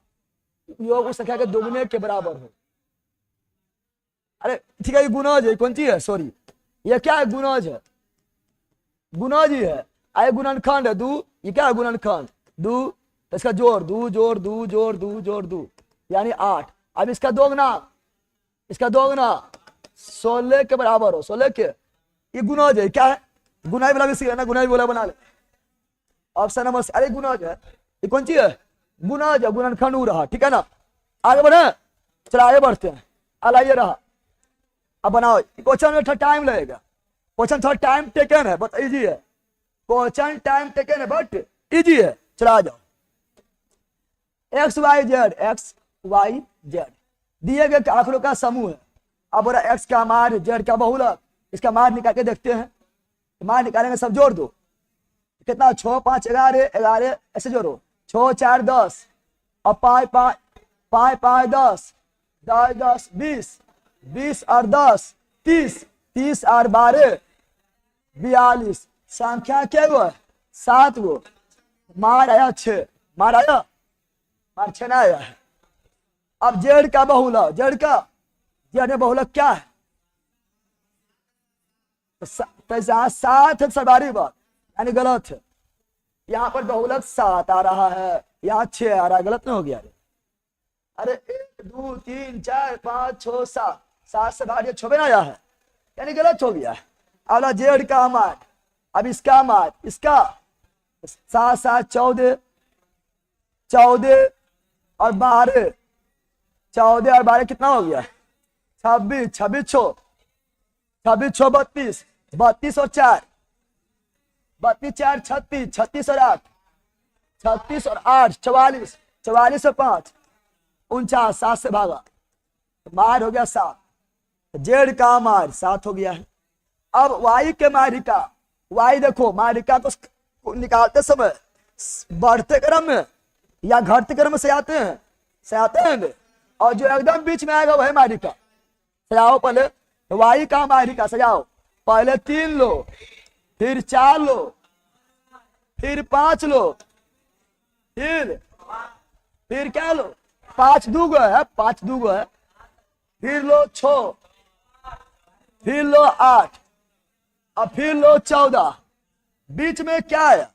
योग उस संख्या के दोगुने के बराबर हो। अरे ठीक है, ये गुनाज है, कौन सी है? सॉरी, ये क्या है? गुनाज है, गुनाज ही है। आए गुणनखंड है 2, ये क्या है? गुणनखंड 2, तो इसका जोड़ 2 जोड़ 2 जोड़ 2 जोड़ 2 यानी 8। अब इसका दोगुना 16 के बराबर हो, 16 के, ये गुनाज है। क्या है? गुनाई वाला भी सीखा ना, गुनाई वाला बना ले। ऑप्शन नंबर, अरे गुनाज है, ये कौन सी है? गुनाज है, गुणनखंड रहा, ठीक है ना। आगे बढ़े, चलो आगे बढ़ते हैं। अलाइए रहा, अब बनाओ। क्वेश्चन में थोड़ा टाइम लगेगा, क्वेश्चन थोड़ा टाइम टेकन है, बट इजी है। क्वेश्चन टाइम टेकन है बट इजी है। चलो आ जाओ। एक्स वाई जेड दिए गए आंकड़ों का समूह है। अब बोला एक्स का मान, जेड का बहुलक, इसका मान निकाल के देखते हैं। मान निकालेंगे, सब जोड़ दो। कितना? 6 5 11 11, ऐसे जोड़ो। 6 4 10 और 5 5 5 5 10 10 10 20 20 और 10 30 30 और 12 42। संख्या क्या हुआ? 7 गो। मार आया 6, मार आया, मार 6 ना आया है। अब जेड का बहुलक, जेड में बहुलक क्या है? तो यहाँ 7 है, सरदारी बात, यानी गलत है। यहाँ पर बहुलक 7 आ रहा है, यहाँ 6 आ रहा है, गलत नहीं हो गया? अरे 1 2 3 4 5 6 7 7 से भाग 6 में आया है, यानी गलत हो गया है। अगला जेड का मान, अब इसका मान, इसका 7 7 14 14 और 12 14 और 12 कितना हो गया? 26 26 6 26 6 32 32 और 4 32 4 36 36 और 8 36 और 8 44 44 और 5 49, 7 से भागा, मार हो गया 7। जेड का मार 7 हो गया है। अब वाई के मारिका, वाई देखो, मारिका को निकालते समय बढ़ते क्रम में या घटते क्रम में से आते हैं, और जो एकदम बीच में आएगा वही मारिका। सजाओ पहले वाई का मारिका, सजाओ। पहले 3 लो, फिर 4 लो, फिर 5 लो, फिर क्या लो? 5 दूगो है, 5 दूगो है, फिर लो 6, फिर लो 8 और फिर लो 14। बीच में क्या है?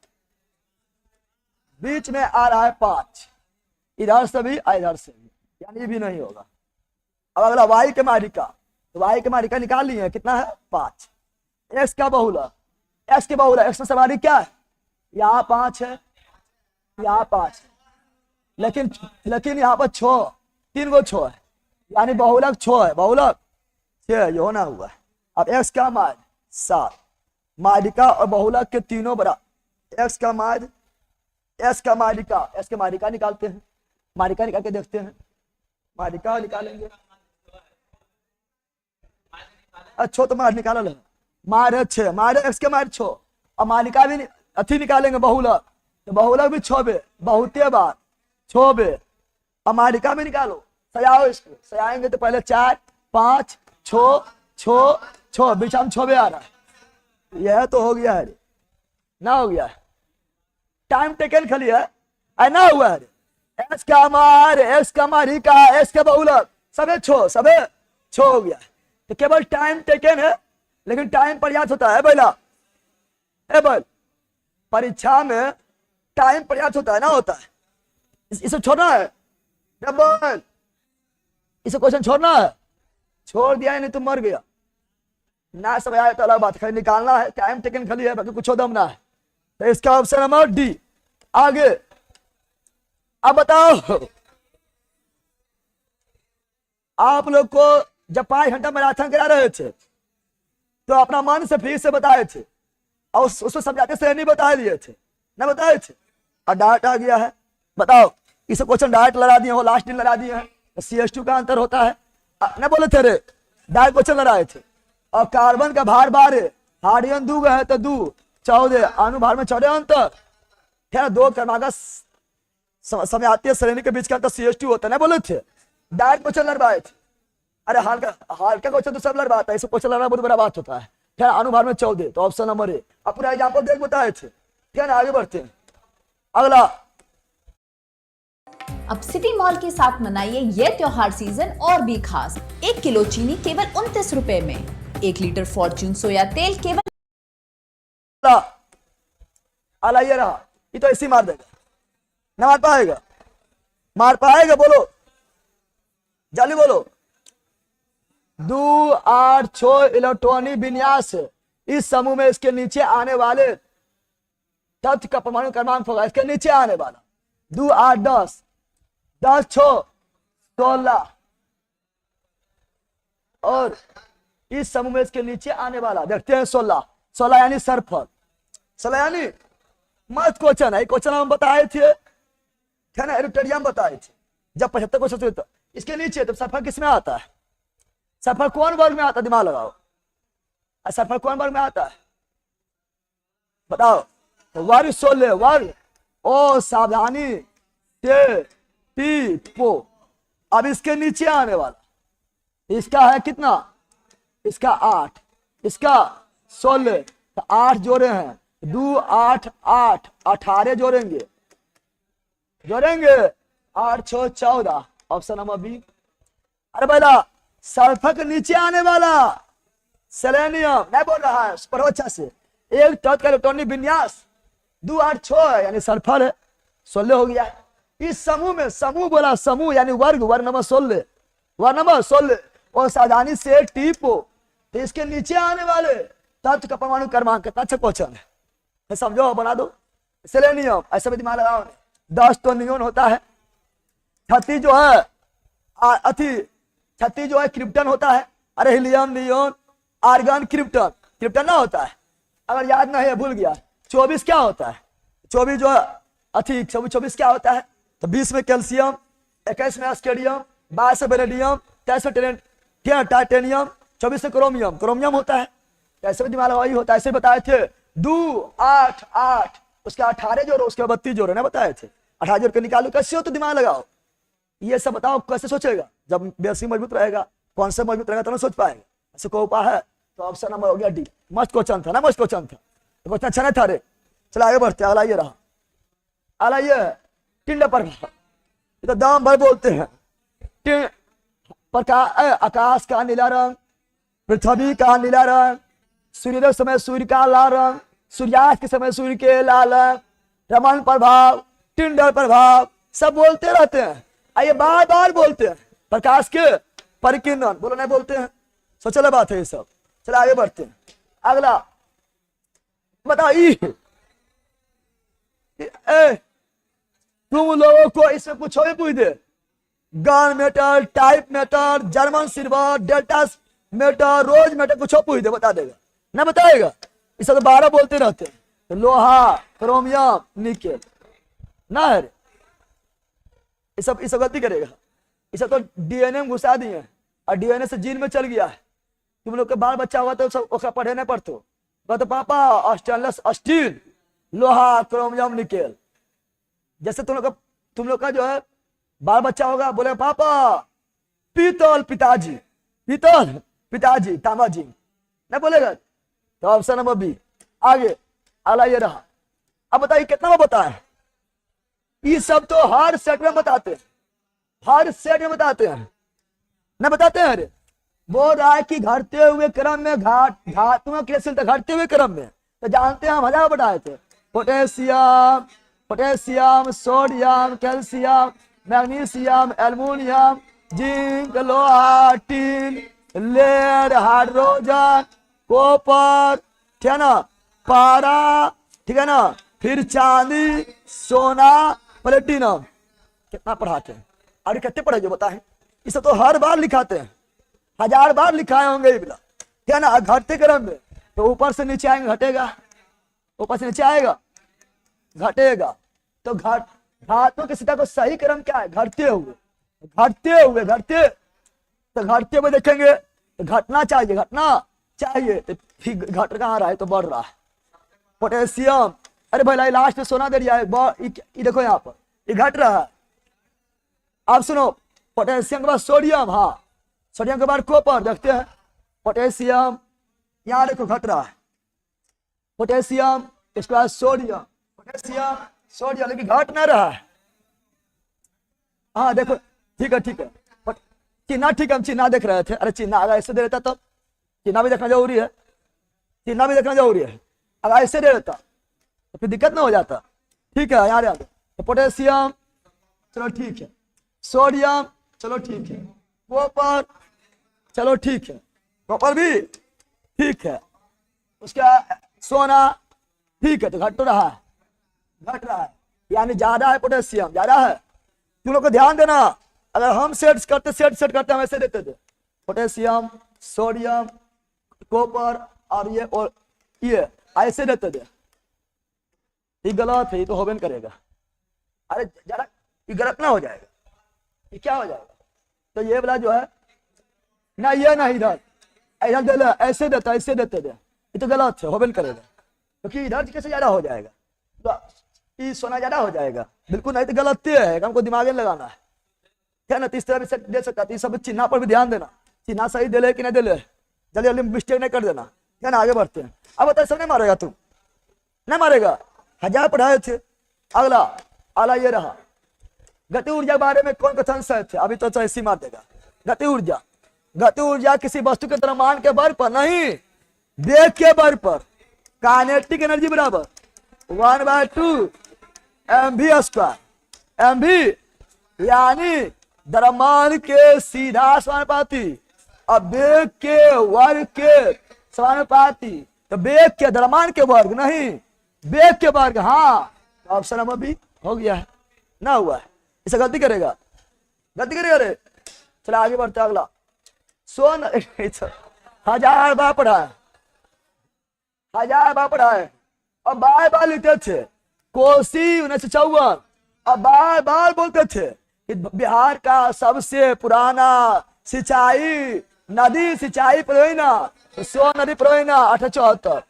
बीच में आ रहा है 5, इधर से भी इधर से भी, यानी भी नहीं होगा। अब अगला वाई के मारिका, तो वाई के मारिका निकाल लिए, कितना है? 5। एक्स का बहुलक, एक्स के बहुलक, एक्स में सवारी क्या है? यहाँ 5 है, यहाँ 5, लेकिन यहाँ पर 6, 3 गो 6 है, यानी बहुलक 6 है, बहुलक 6 ये होना हुआ है। अब एक्स का मान 7, मारिका और बहुलक के तीनों बराबर। एक्स का मान, एक्स का मारिका, एक्स के मारिका निकालते हैं, मारिका निकाल के देखते हैं, मारिका निकालेंगे। अच्छा तो मार निकाला है, मार है 6, मार एक्स के मार 6, और मारिका भी अथी निकालेंगे बहुलक, तो बहुलक भी 6 बहुते बार, 6 अमेरिका में निकालो, सजाओ इसको, सजाएंगे तो पहले 4 5 6 6 6 बीच में 6 आ रहा है, यह तो हो गया है ना, हो गया है, टाइम टेकन खाली है ना हुआ है, एस का मार, एस का मारिका, एस का बहुलक, सबे छो हो गया है, तो केवल टाइम टेकन है, लेकिन टाइम पर्याप्त होता है बैला, एबल परीक्षा में टाइम पर्याप्त होता है ना, होता है, इसे छोड़ना है, डबल इसे क्वेश्चन छोड़ना है, छोड़ दिया नहीं तो मर गया ना, सब आया तो अलग बात, खाली निकालना है, टाइम टेकन खाली है, बाकी कुछ दम ना है, तो इसका ऑप्शन नंबर डी। आगे अब बताओ, आप लोग को जब 5 घंटा मैराथन करा रहे थे तो अपना मन से फिर से बताए थे, और उसको समझाते से नहीं बता दिए थे, ना बताए थे, और डायरेक्ट आ गया है, बताओ इसे क्वेश्चन डायरेक्ट लड़ा दिए हो, लास्ट दिन लड़ा दिए हैं, CH2 का अंतर होता है, ना बोले थे रे, डायरेक्ट क्वेश्चन लड़ाए थे, और कार्बन का भार 12, हाइड्रोजन 2 है तो 2 14, अनुभार में 14 अंतर, क्या 2 क्रमांक समयातीय श्रेणी के बीच का अंतर CH2 होता है, ना बोले थे, डायरेक्ट क्वेश्चन लड़वाए थे, अरे हल्का क्वेश्चन तो सब लड़वाता है, इसे क्वेश्चन लड़ना बहुत बड़ा बात होता है, क्या अनुभार में 14, तो ऑप्शन नंबर ए, अब पूरा एग्जाम्पल देख बताए थे, क्या ना, आगे बढ़ते हैं, अगला। अब सिटी मॉल के साथ मनाइए ये त्योहार सीजन और भी खास। 1 किलो चीनी केवल 29 रुपए में, 1 लीटर फॉर्च्यून सोया तेल केवल। अला ये रहा, ये तो ऐसी मार देगा, ना मार पाएगा, बोलो जल्दी बोलो। 2 8 6 इलेक्ट्रॉनिक विन्यास, इस समूह में इसके नीचे आने वाले तत्व का परमाणु क्रमांक होगा, इसके नीचे आने वाला 2 8 10 10 6 16, और इस समूह में इसके नीचे आने वाला देखते हैं 16 यानी सल्फर, 16 यानी मस्त क्वेश्चन है, क्वेश्चन हम बताए थे, है ना, एरोटेरियम बताए थे जब 75 क्वेश्चन, तो इसके नीचे तो सल्फर किस में आता है, सल्फर कौन वर्ग में आता है, दिमाग लगाओ, सल्फर कौन वर्ग में आता है बताओ, तो वर्ग 16 वर्ग, ओ सावधानी ते पी पो, अब इसके नीचे आने वाला, इसका है कितना, इसका 8, इसका 16, तो 8 जोड़े हैं, 2 8 8 18 जोड़ेंगे 8 6 14, ऑप्शन नंबर बी। अरे बेटा सल्फर के नीचे आने वाला सेलेनियम, नहीं बोल रहा है पढ़ो अच्छा से, एक तत्व का इलेक्ट्रॉनिक विन्यास 2 8 6 यानी सल्फर है, 16 हो गया। इस समूह में, समूह बोला, समूह यानी वर्ग नंबर 16, और सावधानी से टीपो, तो इसके नीचे आने वाले तत्व का परमाणु क्रमांक कितना, अच्छा क्वेश्चन है, समझो बना दो, सेलेनियम, ऐसे भी दिमाग लगाओ, 10 तो नियोन होता है, 36 जो है 36 जो है क्रिप्टन होता है, अरे हीलियम नियोन आर्गन क्रिप्टन ना होता है, अगर याद नहीं है भूल गया। 24 क्या होता है, 24 जो है 24 क्या होता है, तो 20 में कैल्शियम, 21 में स्केडियम, 22 में बेरेडियम, 23 में टाइटेनियम, 24 में क्रोमियम होता है, ऐसे भी दिमाग लगाई होता है, ऐसे बताए थे 2 8 8, उसके 18 जोड़ो, उसके 32 जोड़ो, ना बताए थे, 18 जोड़ के निकालो, कैसे हो तो दिमाग लगाओ, ये सब बताओ कैसे सोचेगा, जब बेसिक मजबूत रहेगा, कॉन्सेप्ट मजबूत रहेगा तो ना सोच पाएगा, ऐसे को उपाय है, तो ऑप्शन नंबर हो गया डी। मस्त क्वेश्चन था ना, मस्त क्वेश्चन था, क्वेश्चन अच्छा नहीं था रे, चलो आगे बढ़ते हैं, अगला ये रहा, अगला ये टिंडा प्रभाव, तो दाम भर बोलते हैं, आकाश का नीला रंग, पृथ्वी का नीला रंग, सूर्योदय समय सूर्य का लाल रंग, सूर्यास्त के समय सूर्य के लाल रंग, रमन प्रभाव, टिंडर प्रभाव, सब बोलते रहते हैं, आइए बार बार बोलते हैं, प्रकाश के परिकिरण, बोलो नहीं बोलते हैं, सोचल बात है ये सब। चलो आगे बढ़ते हैं, अगला बताओ, तुम लोगों को इसमें कुछ भी पूछ दे, gun metal, type metal, German silver, delta metal, rose metal, कुछ पूछ दे बता देगा, ना बताएगा, इसे तो 12 बोलते रहते हैं, तो लोहा, क्रोमियम, निकेल, ना है ये सब गलती करेगा, इसे तो डीएनए में घुसा दिए, और डीएनए से जीन में चल गया है, तुम लोग के बाल बच्चा हुआ तो सब पढ़े नहीं पढ़ते, तो पापा स्टेनलेस स्टील, लोहा, क्रोमियम, निकेल, जैसे तुम लोग का तुम लोग का जो है बाल बच्चा होगा, बोले पापा पीतल पिताजी, पीतल पिताजी तामा जी, नहीं बोलेगा? तो ऑप्शन नंबर बी। आगे अगला ये रहा। अब बताइए कितना में बताए? ये सब तो हर सेट में बताते हैं, हर सेट में बताते हैं, न बताते हैं? अरे बोल रहा है कि घटते हुए क्रम में धातुओं के लिए घटते हुए क्रम में, तो जानते हैं हम 1000 बताए थे। Potassium, potassium, sodium, calcium, magnesium, aluminium, zinc, लोहा, टीन, लेड, हाइड्रोजन, कॉपर, ठीक है ना, पारा, ठीक है ना, फिर चांदी, सोना, प्लेटिनम। कितना पढ़ाते हैं? अरे कितने पढ़े जो बताएं? ये सब तो हर बार लिखाते हैं, 1000 बार लिखाए होंगे ये बिला, ठीक है ना। घटते क्रम में तो ऊपर से नीचे आएंगे घटेगा, ऊपर से नीचे आएगा घटेगा। तो धातु की सीधा को सही क्रम क्या है? घटते हुए, घटते हुए, घटते, तो घटते हुए देखेंगे तो घटना चाहिए, घटना चाहिए, तो फिर घट कहाँ रहा है? तो बढ़ रहा है। पोटेशियम, अरे भाई लास्ट में सोना दे दिया है, ये देखो यहाँ पर ये घट रहा है। अब सुनो, पोटेशियम के बाद सोडियम, हाँ सोडियम के बाद कॉपर, देखते हैं पोटेशियम, यहाँ देखो घट रहा है पोटेशियम, इसके बाद सोडियम, पोटेशियम, सोडियम, लेकिन घट ना रहा है। हाँ देखो, ठीक है ठीक है, चिन्ह ठीक है, हम चिन्ह देख रहे थे। अरे चिन्ह अगर ऐसे दे देता तो, चिन्ह भी देखना जरूरी है, चिन्ह भी देखना जरूरी है। अगर ऐसे दे देता तो फिर दिक्कत ना हो जाता। ठीक है, यहाँ तो पोटेशियम, चलो ठीक है, सोडियम, चलो ठीक है, कॉपर, चलो ठीक है, कॉपर भी ठीक है, उसका सोना ठीक है, तो घट तो रहा है, घट रहा है, यानी ज्यादा है पोटेशियम, ज्यादा है। तुम लोग को ध्यान देना, अगर हम सेट करते हम ऐसे देते थे, पोटेशियम, सोडियम, कॉपर और ये ऐसे देते थे। ये गलत है, ये तो होबे नहीं करेगा। अरे जरा ये गलत ना हो जाएगा, ये क्या हो जाएगा? तो ये वाला जो है ना, ये ना इधर इधर दे ले, ऐसे देता, ऐसे देते थे, ये तो गलत है, होबे नहीं करेगा। क्योंकि इधर कैसे ज्यादा हो जाएगा? तो ये सोना ज्यादा हो जाएगा, बिल्कुल नहीं, तो गलत है, हमको दिमाग में लगाना है, क्या ना। तो इस तरह भी दे सकता है। सब चिन्ह पर भी ध्यान देना, चिन्ह सही दे ले कि नहीं दे ले, जल्दी जल्दी मिस्टेक नहीं कर देना, क्या ना। आगे बढ़ते हैं। अब बता, सब नहीं मारेगा तू, नहीं मारेगा, 1000 पढ़ाए थे। अगला ये रहा, गति ऊर्जा के बारे में कौन कथन सही थे? अभी तो ऐसी मार देगा। गति ऊर्जा, गति ऊर्जा किसी वस्तु के द्रव्यमान के बल पर नहीं, वेग के बल पर। काइनेटिक एनर्जी बराबर 1/2 mv², mv यानी द्रव्यमान के सीधा समानुपाती और वेग के वर्ग के समानुपाती। तो वेग के द्रव्यमान के वर्ग नहीं, वेग के वर्ग। हाँ, ऑप्शन नंबर बी हो गया है, ना हुआ है, इसे गलती करेगा, गलती करेगा रे। चलो आगे बढ़ते, अगला 1000 बार पढ़ा है, 1000 बार पढ़ा है, और बार बार लिखते थे कोसी 1954, और बार बार बोलते थे कि बिहार का सबसे पुराना सिंचाई नदी, सिंचाई परियोजना तो 100 नदी परियोजना 1874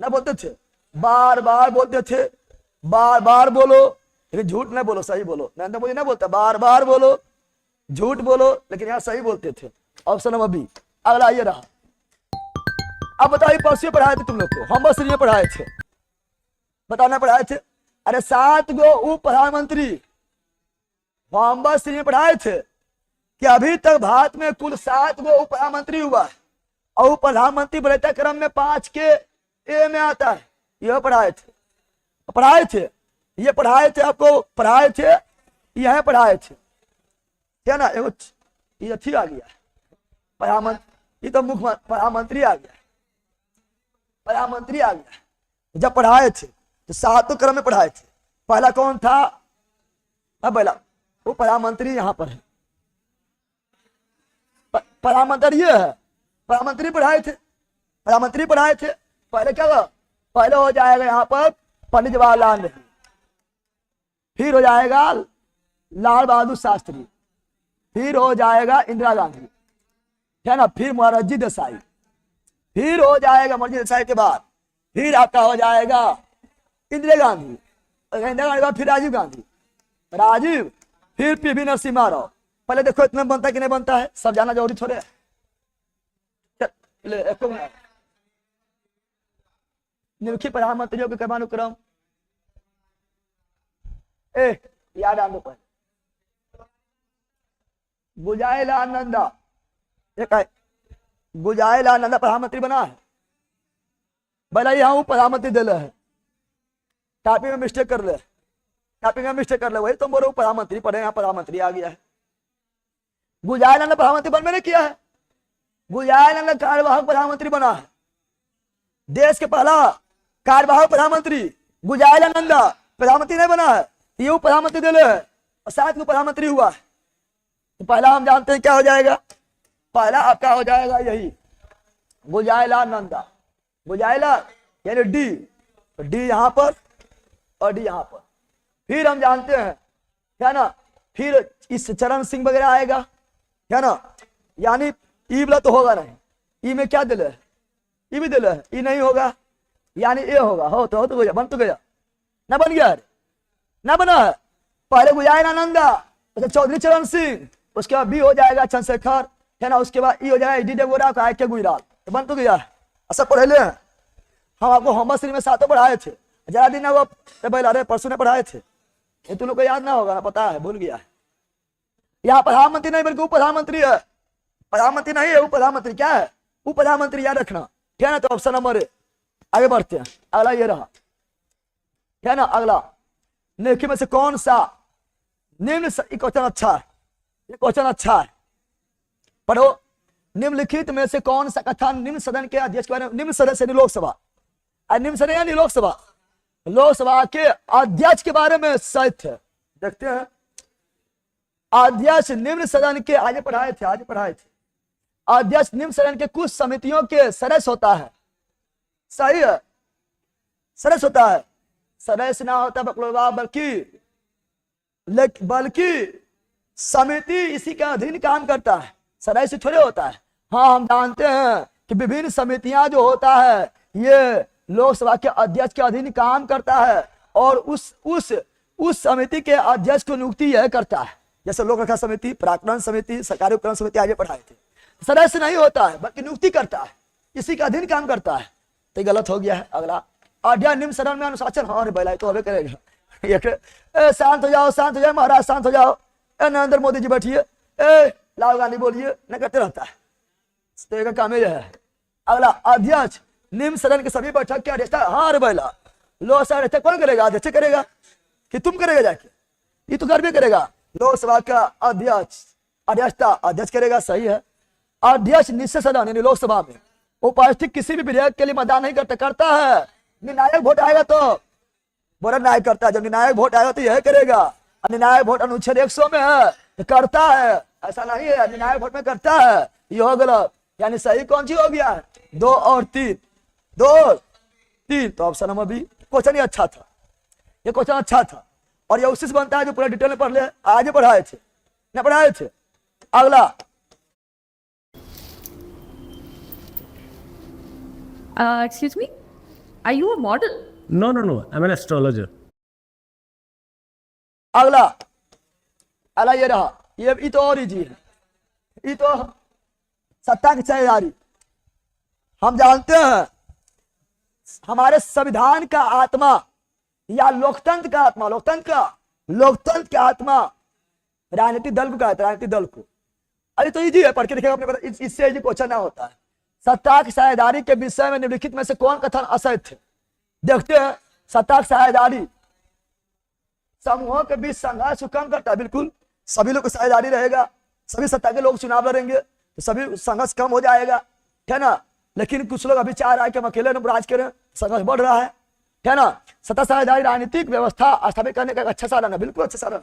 ना बोलते थे, बार बार बोलते थे, बार बार बोलो, लेकिन झूठ नहीं बोलो, सही बोलो। नरेंद्र मोदी नहीं बोलता बार बार बोलो, झूठ बोलो, लेकिन यहाँ सही बोलते थे। Option number B. अगला ये रहा। अब बताइए, परसों पढ़ाए थे तुम लोग को, हम बस ये पढ़ाए थे, बताना पढ़ाए थे। अरे 7 गो उप प्रधानमंत्री हम बस में पढ़ाए थे कि अभी तक भारत में कुल 7 गो उप प्रधानमंत्री हुआ, और उप प्रधानमंत्री बढ़ते क्रम में 5 के ए में आता है। यह पढ़ाए थे, पढ़ाए थे, ये पढ़ाए थे, आपको पढ़ाए थे, यह पढ़ाए थे, क्या ना। ये अच्छी आ गया प्रधानमंत्री, ये तो मुख्य प्रधानमंत्री आ गया, प्रधानमंत्री आ गया। जब पढ़ाए थे तो 7 क्रम में पढ़ाए थे। पहला कौन था? अब पहला वो प्रधानमंत्री यहाँ पर है, प्रधानमंत्री ये है, प्रधानमंत्री पढ़ाए थे, प्रधानमंत्री पढ़ाए थे। पहले क्या हुआ? पहले हो जाएगा यहाँ पर पंडित जवाहरलाल नेहरू, फिर हो जाएगा लाल बहादुर शास्त्री, फिर हो जाएगा इंदिरा गांधी, है ना, फिर मोरारजी देसाई, फिर हो जाएगा मोरारजी देसाई के बाद फिर आपका हो जाएगा इंदिरा गांधी, इंदिरा गांधी के बाद फिर राजीव गांधी, राजीव फिर पीवी नरसिम्हा राव। पहले देखो इतना बनता है कि नहीं बनता है, सब जाना जरूरी थोड़े है। ले एको मिनट। निम्नलिखित प्रधानमंत्रियों के क्रमानुक्रम याद आने पर गुजाइलाल नंदा, एक है गुजाइलाल नंदा प्रधानमंत्री बना है। भला यहाँ प्रधानमंत्री दिल है, टाइपिंग में मिस्टेक कर ले, टाइपिंग में मिस्टेक कर ले, वही तुम बोलो प्रधानमंत्री पढ़े, यहाँ प्रधानमंत्री आ गया है। गुजाइलाल नंदा प्रधानमंत्री बन मैंने किया है, गुजाइलाल नंदा कार्यवाहक प्रधानमंत्री बना है। देश के पहला कार्यवाहक प्रधानमंत्री गुजाइलाल नंदा प्रधानमंत्री नहीं बना है, ये प्रधानमंत्री दिले है और साथ में प्रधानमंत्री हुआ है। तो पहला हम जानते हैं क्या हो जाएगा, पहला आपका हो जाएगा यही गुजाइलाल नंदा, गुजाइलाल यानी डी, डी यहाँ पर और डी यहाँ पर। फिर हम जानते हैं क्या ना, फिर इस चरण सिंह वगैरह आएगा क्या ना, यानी ई वाला तो होगा नहीं, ई में क्या दिल है, ई भी दिल है, ई नहीं होगा यानी ए होगा। हो तो गया, बन तो गया ना, बन गया ना, बना है। पहले गुजाइलाल नंदा, उसके चौधरी चरण सिंह, उसके बाद बी हो जाएगा चंद्रशेखर है ना, उसके बाद ई हो जाएगा डी देवगौड़ा का के गुजराल, तो बन तो गया है। ऐसा पढ़े ले हम आपको होमवर्क श्री में सातों पढ़ाए थे, ज्यादा दिन वो अरे परसों ने पढ़ाए थे, ये तुम लोग को याद ना होगा ना, पता है भूल गया है। यहाँ प्रधानमंत्री नहीं बल्कि उप प्रधानमंत्री है, प्रधानमंत्री नहीं है, उप प्रधानमंत्री क्या है, उप प्रधानमंत्री याद रखना, ठीक है ना। तो ऑप्शन नंबर आगे बढ़ते हैं, अगला ये रहा, ठीक है ना। अगला निम्नलिखित में से कौन सा निम्न, क्वेश्चन अच्छा है, ये क्वेश्चन अच्छा है, पढ़ो। निम्नलिखित में से कौन सा कथन निम्न सदन के अध्यक्ष के बारे में, निम्न सदन से लोकसभा, निम्न सदन यानी लोकसभा, लोकसभा के अध्यक्ष के बारे में सहित है। देखते हैं अध्यक्ष निम्न सदन के, आज पढ़ाए थे, अध्यक्ष निम्न सदन के कुछ समितियों के सदस्य होता है, सही है, सदस्य होता है, सदस्य ना होता बकलोबा, बल्कि समिति इसी के अधीन काम करता है, सदस्य थोड़े होता है। हाँ हम जानते हैं कि विभिन्न समितियां जो होता है ये लोकसभा के अध्यक्ष के अधीन काम करता है और उस समिति के अध्यक्ष को नियुक्ति यह करता है, जैसे लोक रक्षा समिति, प्राक्कलन समिति, सरकारी उपकरण समिति आगे पढ़ाए थे। सदस्य नहीं होता है बल्कि नियुक्ति करता है, इसी के अधीन काम करता है, तो गलत हो गया है। अगला अध्यक्ष निम्न सदन में अनुशासन, हाँ बैला तो हमें करेगा। शांत हो जाओ महाराज, शांत हो जाओ, नरेंद्र मोदी जी बैठिए, राहुल गांधी बोलिए, न करते रहता है, तो एक काम यह है। अगला अध्यक्ष निम्न सदन के सभी बैठक के अध्यक्षता, हाँ रे बैला, लोकसभा अध्यक्ष कौन करेगा, अध्यक्ष करेगा कि तुम करेगा जाके, ये तो घर भी करेगा। लोकसभा का अध्यक्ष अध्यक्षता अध्यक्ष करेगा, सही है। अध्यक्ष निश्चित सदन यानी लोकसभा में उपस्थित किसी भी विधेयक के लिए मतदान नहीं करता है, निर्णायक वोट आएगा तो बोला न्याय करता है, जब निर्णायक वोट आएगा तो यह करेगा। निर्णायक वोट अनुच्छेद 100 में है, करता है, ऐसा नहीं है, निर्णायक वोट में करता है, ये हो गलत। यानी सही कौन सी हो गया है, 2 और 3, 2 3, तो ऑप्शन नंबर बी। क्वेश्चन ये अच्छा था, ये क्वेश्चन अच्छा था और ये उसी से बनता है जो पूरा डिटेल में पढ़ ले, आज पढ़ाए थे ना, पढ़ाए थे। अगला excuse me, are you a model? No, I'm an astrologer. अगला अगला ये रहा, ये तो और इजी है, ये तो सत्ता की साझेदारी। हम जानते हैं हमारे संविधान का आत्मा या लोकतंत्र का आत्मा, लोकतंत्र का आत्मा राजनीतिक दल को कहता है, राजनीतिक दल को। अरे तो इजी है, पढ़ के देखिएगा अपने पता, इससे इजी क्वेश्चन ना होता है। सत्ता की साझेदारी के विषय में निम्नलिखित में से कौन कथन असत्य थे। देखते हैं, सत्ता की साझेदारी समूहों के बीच संघर्ष को कम करता है, बिल्कुल सभी लोग की साझेदारी रहेगा, सभी सत्ता के लोग चुनाव लड़ेंगे तो सभी संघर्ष कम हो जाएगा, है ना। लेकिन कुछ लोग अभी चाह रहा है कि हम अकेले राज करें, संघर्ष बढ़ रहा है ना। सत्ता साझेदारी राजनीतिक व्यवस्था स्थापित करने का एक अच्छा साधन है, बिल्कुल अच्छा साधन है।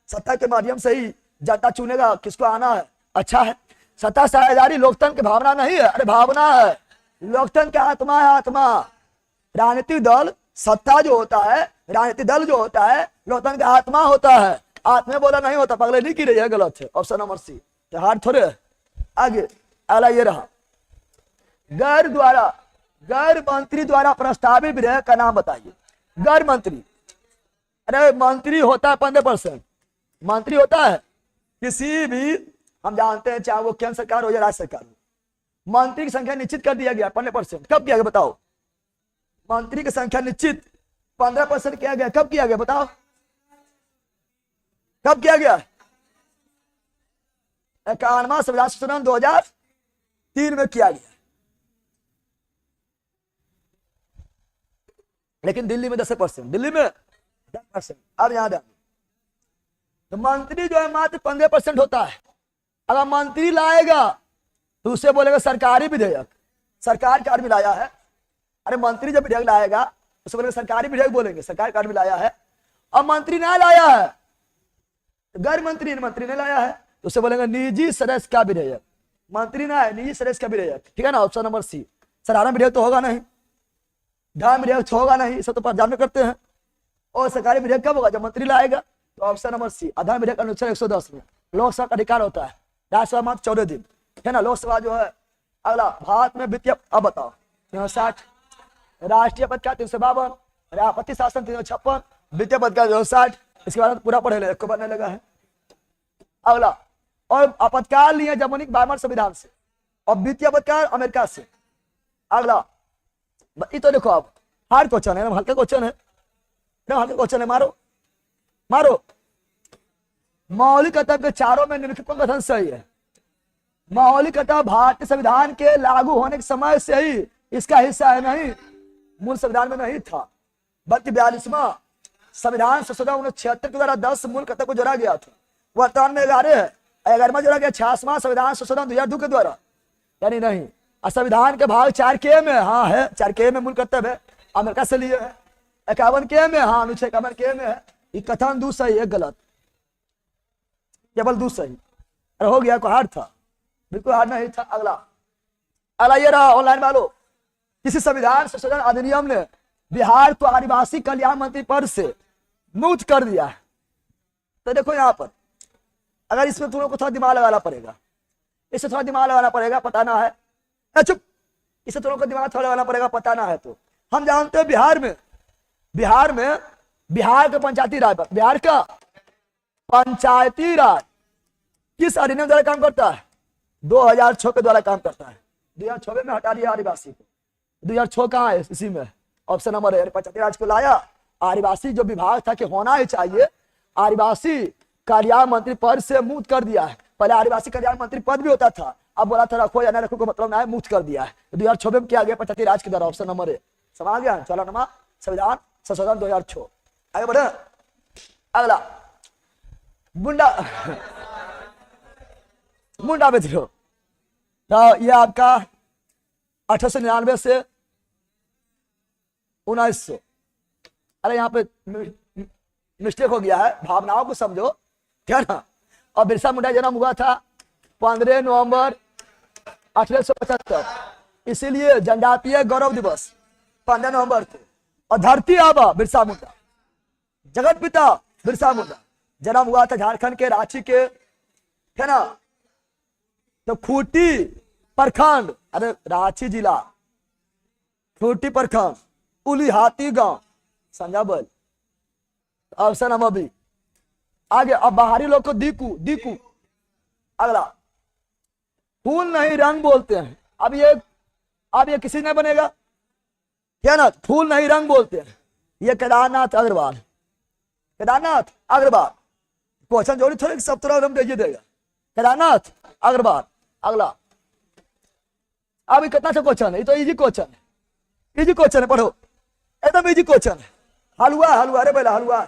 सत्ता के माध्यम से ही जनता चुनेगा किसको आना है, अच्छा है। सत्ता साझेदारी लोकतंत्र की भावना नहीं है, अरे भावना है, लोकतंत्र की आत्मा है, आत्मा। राजनीतिक दल सत्ता जो होता है, राजनीतिक दल जो होता है लोकतंत्र का आत्मा होता है, आत्मा बोला नहीं होता, पगले नहीं की रही है, गलत है। ऑप्शन नंबर सी, तो हार्ड थोड़े। आगे अगला ये रहा, गैर मंत्री द्वारा प्रस्तावित विधेयक का नाम बताइए। गैर मंत्री, अरे मंत्री होता है 15%, मंत्री होता है किसी भी, हम जानते हैं चाहे वो केंद्र सरकार हो या राज्य सरकार हो, मंत्री की संख्या निश्चित कर दिया गया 15%। कब किया गया बताओ? मंत्री की संख्या निश्चित 15% किया गया। कब किया गया बताओ? कब किया गया? 51वां संविधान संशोधन 2003 में किया गया। लेकिन दिल्ली में 10%, दिल्ली में 10%। अब याद है, तो मंत्री जो है मात्र 15% होता है। अगर मंत्री लाएगा तो उसे बोलेगा सरकारी विधेयक, सरकार का आदमी लाया है। अरे मंत्री जब विधेयक लाएगा उसे बोलेगा सरकारी विधेयक, बोलेंगे सरकार का आदमी लाया है। अब मंत्री ना लाया है, गैर मंत्री ने लाया है, तो उसे बोलेंगे निजी सदस्य का विधेयक। मंत्री ना है, निजी सदस्य का विधेयक, ठीक है ना। Option number C. साधारण विधेयक तो होगा नहीं, धर्म विधेयक होगा नहीं, इसे तो पंजाब में करते हैं। और सरकारी विधेयक कब होगा? जब मंत्री लाएगा। तो ऑप्शन नंबर सी, आधार विधेयक अनुच्छेद 110 में लोकसभा का अधिकार होता है, राज्यसभा मात्र 14 दिन, है ना। लोकसभा जो है। अगला, भारत में वित्तीय, अब बताओ 60, राष्ट्रीय पदकार 352, आपत्ति शासन 356, वित्तीय पदकार 260। इसके बाद पूरा पढ़े ले, को बनने लगा है। अगला, और आपातकाल लिए जर्मनी बार्मर संविधान से, और वित्तीय आपातकाल अमेरिका से। अगला, ये तो देखो आप हार्ड क्वेश्चन है, हल्का क्वेश्चन है, हल्का क्वेश्चन है। मारो मारो। मौलिक कर्तव्य के चारों में निम्नलिखित कौन कथन सही है? मौलिक कर्तव्य भारतीय संविधान के लागू होने के समय से ही इसका हिस्सा है, नहीं मूल संविधान में नहीं था, बल्कि 42वां संविधान संशोधन 1976 के द्वारा 10 मूल कर्तव्य को जोड़ा गया था। वर्तमान में 11 है, 11वां जोड़ा गया 66वां संविधान संशोधन 2002 के द्वारा, यानी नहीं। संविधान के भाग 4K में, हाँ है 4K में मूल कर्तव्य है, अमेरिका से लिए है। 51K में, हाँ अनुच्छेद 51K में है। ये कथन दू सही है, गलत, केवल दू सही। अरे हो गया, को हार्ड था? बिल्कुल हार्ड नहीं था। अगला ये रहा ऑनलाइन वालों। किसी संविधान संशोधन अधिनियम ने बिहार को आदिवासी कल्याण मंत्री पद से मुक्त कर दिया है। तो देखो यहाँ पर, अगर इसमें तुम लोग को थोड़ा दिमाग लगाना पड़ेगा, इससे थोड़ा दिमाग लगाना पड़ेगा, पता ना है। चुप, इससे तुम लोग को दिमाग थोड़ा लगाना पड़ेगा, पता ना है। तो हम जानते हैं बिहार का पंचायती राज, बिहार का पंचायती राज किस अधिनियम द्वारा काम करता है? 2006 के द्वारा काम करता है। 2006 में हटा दिया आदिवासी को। 2006 कहाँ है? इसी में ऑप्शन नंबर है। पंचायती राज को लाया, आदिवासी जो विभाग था कि होना ही चाहिए, आदिवासी कल्याण मंत्री पद से मुक्त कर दिया है। पहले आदिवासी कल्याण मंत्री पद भी होता था, अब बोला था रखो या ना रखो को मतलब ना है, मुक्त कर दिया है। 2006 में किया गया पंचायती राज के द्वारा। ऑप्शन नंबर है, समझ गया? चलो नमा संविधान संशोधन 2006। आगे बढ़े। अगला, मुंडा विद्रोह। तो ये आपका 1899 से 1900। अरे यहाँ पे मिस्टेक हो गया है, भावनाओं को समझो, क्या ना। और बिरसा मुंडा जन्म हुआ था 15 नवंबर 1875, इसीलिए जनजातीय गौरव दिवस 15 नवंबर को। और धरती आबा बिरसा मुंडा, जगत पिता बिरसा मुंडा, जन्म हुआ था झारखंड के रांची के, है ना। तो खूंटी प्रखंड, अरे रांची जिला, खूंटी प्रखंड, उलीहाती गांव, संजाबल। Option number B. आगे, अब बाहरी लोग को दीकू। अगला, फूल नहीं रंग बोलते हैं। अब ये किसी ने बनेगा क्या ना? फूल नहीं रंग बोलते हैं, ये केदारनाथ अग्रवाल क्वेश्चन जोड़ी थोड़े सब तरह एकदम दे देगा। केदारनाथ अग्रवाल। अगला, अब कितना सा क्वेश्चन है, ये तो इजी क्वेश्चन है, पढ़ो, एकदम इजी क्वेश्चन है। हलवा, अरे पहला हलवा।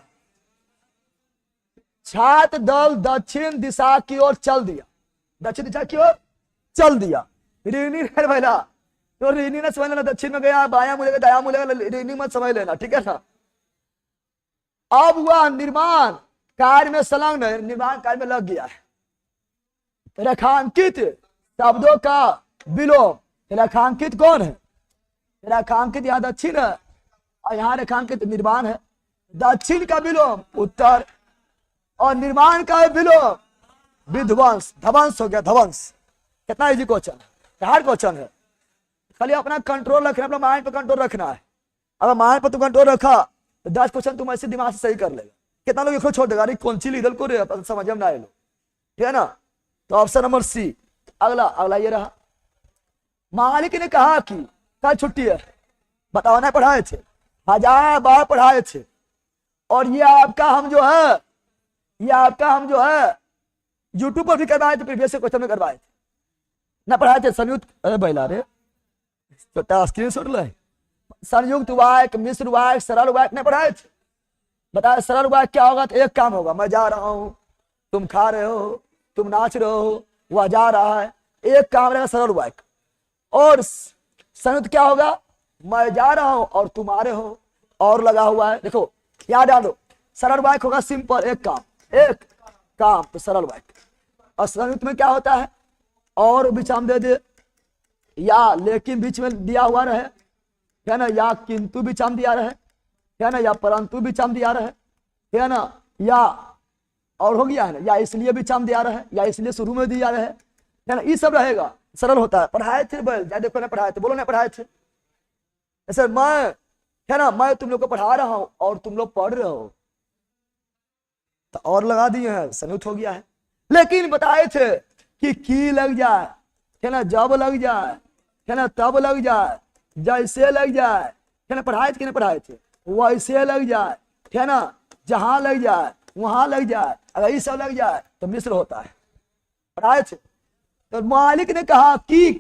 छात्र दल दक्षिण दिशा की ओर चल दिया, दक्षिण दिशा की ओर चल दिया। रीनी पहला तो रीनी ने समझ लेना, दक्षिण में गया, बाया मुड़ेगा, दाया मुड़ेगा, रीनी मत समझ लेना, ठीक है ना। अब वह निर्माण कार्य में संलग्न है, निर्माण कार्य में लग गया है। रेखांकित शब्दों का विलोम, रेखांकित कौन है? रेखांकित यहाँ दक्षिण है और यहाँ रेखांकित निर्माण है। दक्षिण का विलोम उत्तर और निर्माण का विलोम विध्वंस, ध्वंस हो गया, ध्वंस। कितना इजी क्वेश्चन है, हार्ड क्वेश्चन है। खाली अपना कंट्रोल रखना, अपना माइंड पर कंट्रोल रखना है। अगर माइंड पर तू कंट्रोल रखा तो 10 क्वेश्चन तुम ऐसे दिमाग से सही कर लेगा। कितना लोग इसको छोड़ देगा, अरे कौन सी लीडर को रे समझ में ना आए लोग, ठीक है ना। तो ऑप्शन नंबर सी। अगला अगला ये रहा, मालिक ने कहा कि कल छुट्टी है, बताओ ना पढ़ाए थे, 1000 बार पढ़ाए थे, और ये आपका हम जो है यूट्यूब पर भी करवाए थे, प्रीवियस से क्वेश्चन में करवाए थे ना, पढ़ाए थे संयुक्त, अरे बैला रे छोटा स्क्रीन शॉट ले, संयुक्त वाक्य, मिश्र वाक्य, सरल वाक्य नहीं पढ़ाए थे। बताया सरल वाक्य क्या होगा, तो एक काम होगा, मैं जा रहा हूं, तुम खा रहे हो, तुम नाच रहे हो, वह जा रहा है, एक काम रहेगा सरल वाक्य। और संयुक्त क्या होगा, मैं जा रहा हूं और तुम आ रहे हो, और लगा हुआ है, देखो याद डालो, सरल वाक्य होगा सिंपल, एक काम तो सरल वाक्य। और संयुक्त में क्या होता है, और विराम दे दे, या लेकिन बीच में दिया हुआ रहे, है ना, या किंतु विराम दिया रहे, है ना, या परंतु विराम दिया रहे, है ना, या और हो गया है ना, या इसलिए विराम दिया रहे, या इसलिए शुरू में दिया रहे, है ना, ये सब रहेगा, सरल होता है। पढ़ाए थे बोल, देखो ना पढ़ाए थे, बोलो ना पढ़ाए थे। ऐसे मैं, है ना, मैं तुम लोग को पढ़ा रहा हूं और तुम लोग पढ़ रहे हो, तो और लगा दिए हैं, संयुक्त हो गया है। लेकिन बताए थे कि की लग जाए, है ना, जब लग जाए, है ना, तब लग जाए, जैसे लग जाए, है ना, पढ़ाए थे कि नहीं पढ़ाए थे, वैसे लग जाए, है ना, जहां लग जाए वहां लग जाए, अगर ये सब लग जाए तो मिश्र होता है, पढ़ाए थे। तो मालिक ने कहा कि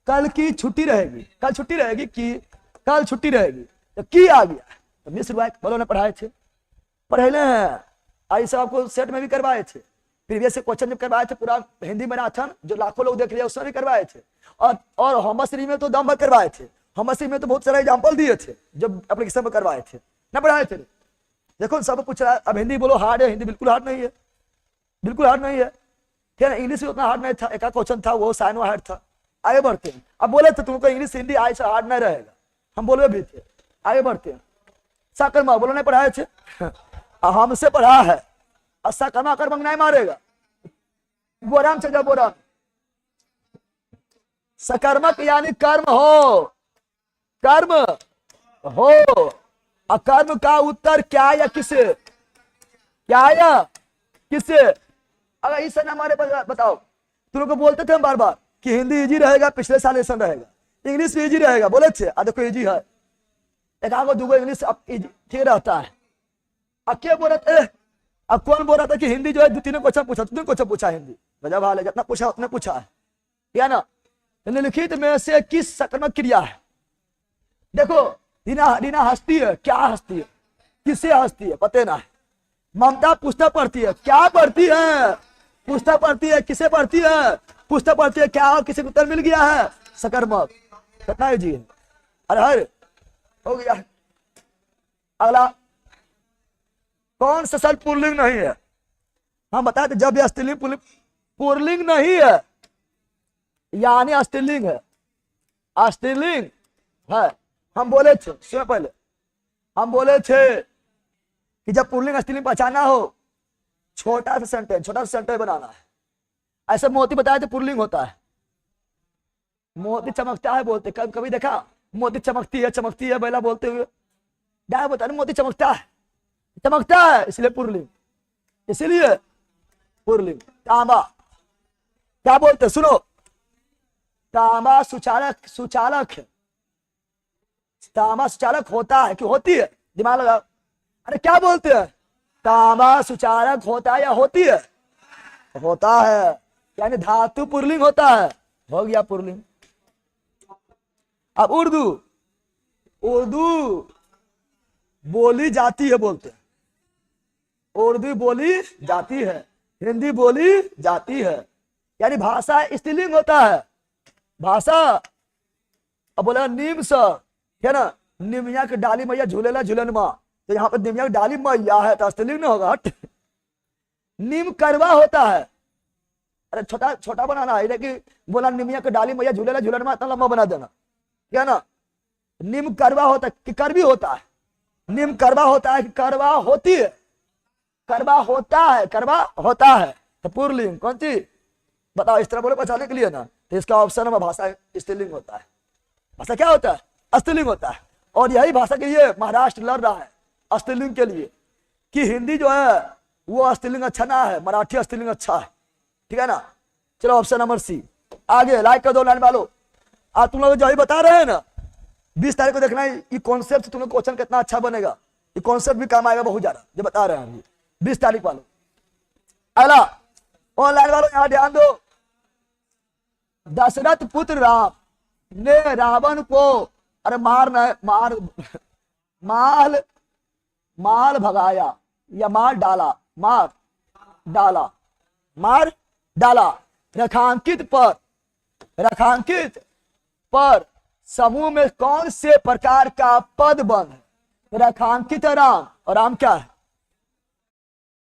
कल की छुट्टी रहेगी, कल छुट्टी रहेगी, कि कल छुट्टी रहेगी, तो की आ गया तो मिश्र वाक्य, बोलो ने पढ़ाए थे, पढ़े हैं, ऐसा आपको सेट में भी करवाए थे, प्रीवियस से क्वेश्चन जब करवाए थे, पूरा हिंदी मैराथन जो लाखों लोग देख लिया उसमें भी करवाए थे, और होमश्री में तो दम भर करवाए थे, होमश्री में तो बहुत सारे एग्जाम्पल दिए थे जब एप्लीकेशन में करवाए थे ना, पढ़ाए थे। देखो सब पूछ रहा है, अब हिंदी बोलो हार्ड है, हिंदी बिल्कुल हार्ड नहीं है, बिल्कुल हार्ड नहीं है, ठीक है। इंग्लिश भी उतना हार्ड नहीं था, एक क्वेश्चन था वो साइन हार्ड था। आगे बढ़ते हैं, अब बोले थे तुमको इंग्लिश हिंदी आज से हार्ड नहीं रहेगा, हम बोले भी थे। आगे बढ़ते हैं, साकर्मा बोलो नहीं पढ़ाए थे, हमसे पढ़ा है, और साकर्मा कर्म नहीं मारेगा, बोराम से जाओ, बोराम सकर्मक यानी कर्म हो, कर्म हो, अकर्म का उत्तर क्या या किसे, क्या या किसे। अगर इस ना हमारे पास बताओ, तुम लोग को बोलते थे हम बार बार कि हिंदी इजी रहेगा, पिछले साल ऐसा रहेगा, इंग्लिश भी इजी रहेगा, बोले थे, देखो इजी है, एक आगो दूगो इंग्लिश अब ठीक रहता है। अब क्या बोल रहे थे, अब कौन बोल रहा था कि हिंदी जो है 2-3 क्वेश्चन पूछा, 2 क्वेश्चन पूछा हिंदी, गजब हाल है, जितना पूछा उतने पूछा है, क्या ना। निम्नलिखित में से किस सकर्मक क्रिया है, देखो रीना हंसती है, क्या हंसती है, किससे हंसती है, पते ना है। ममता पुस्तक पढ़ती है, क्या पढ़ती है, पुस्तक पढ़ती है, किसे पढ़ती है, पुस्तक पढ़ती है, क्या किसी को उत्तर मिल गया है, सकर्मक, कितना जी है, अरे हर हो गया। अगला, कौन सा शब्द पुल्लिंग नहीं है, हम बताए थे जब ये स्त्रीलिंग पुल्लिंग नहीं है, यानी स्त्रीलिंग है, स्त्रीलिंग है। हम बोले थे, सुनो पहले, हम बोले थे कि जब पुल्लिंग स्त्रीलिंग पहचाना हो, छोटा सा सेंटेंस बनाना है। ऐसे मोती बताया तो पुल्लिंग होता है, मोती चमकता है बोलते, कभी देखा मोती चमकती है बैला बोलते हुए, क्या बता रहे, मोती चमकता है इसलिए पुल्लिंग, इसलिए पुल्लिंग। तांबा क्या बोलते, सुनो, तांबा सुचालक है, तांबा सुचालक होता है कि होती है, दिमाग लगा, अरे क्या बोलते हैं, तांबा सुचालक होता है या होती है, होता है, यानी धातु पुल्लिंग होता है, हो गया पुल्लिंग। अब उर्दू बोली जाती है, बोलते हैं, उर्दू बोली जाती है, हिंदी बोली जाती है, यानी भाषा स्त्रीलिंग होता है, भाषा। अब बोला नीम सर, है ना, निमिया के डाली मैया झूलेला झूलन माँ, तो यहाँ पे निमिया की डाली मैया है तो स्त्रीलिंग नहीं होगा, हट। नीम करवा होता है, अरे छोटा बनाना है कि बोला निमिया के डाली मैया झूलेला झूलन माँ, इतना लंबा बना देना, क्या ना। निम करवा होता है कि करवी होता है, निम करवा होता है कि करवा होती है, करवा होता है, तो पुल्लिंग कौन सी बताओ, इस तरह बोले बचाने के लिए ना, तो इसका ऑप्शन है भाषा स्त्रीलिंग होता है, भाषा क्या होता है, स्त्रीलिंग होता है। और यही भाषा के लिए महाराष्ट्र लड़ रहा है, स्त्रीलिंग के लिए कि हिंदी जो है वो स्त्रीलिंग अच्छा ना है, मराठी स्त्रीलिंग अच्छा है, ठीक है ना। चलो ऑप्शन नंबर सी। आगे लाइक कर दो लाइन वालों। आज तुम लोग जो ही बता रहे हैं ना, 20 तारीख को देखना है ये कॉन्सेप्ट से तुम्हें क्वेश्चन कितना अच्छा बनेगा, ये कॉन्सेप्ट भी काम आएगा बहुत ज्यादा, जो बता रहे हैं 20 तारीख वालों। अगला ऑनलाइन वालों यहां ध्यान दो। दशरथ पुत्र राम ने रावण को अरे मार भगाया या मार डाला रेखांकित पर समूह में कौन से प्रकार का पद बंध है? रेखांकित राम, और राम क्या है?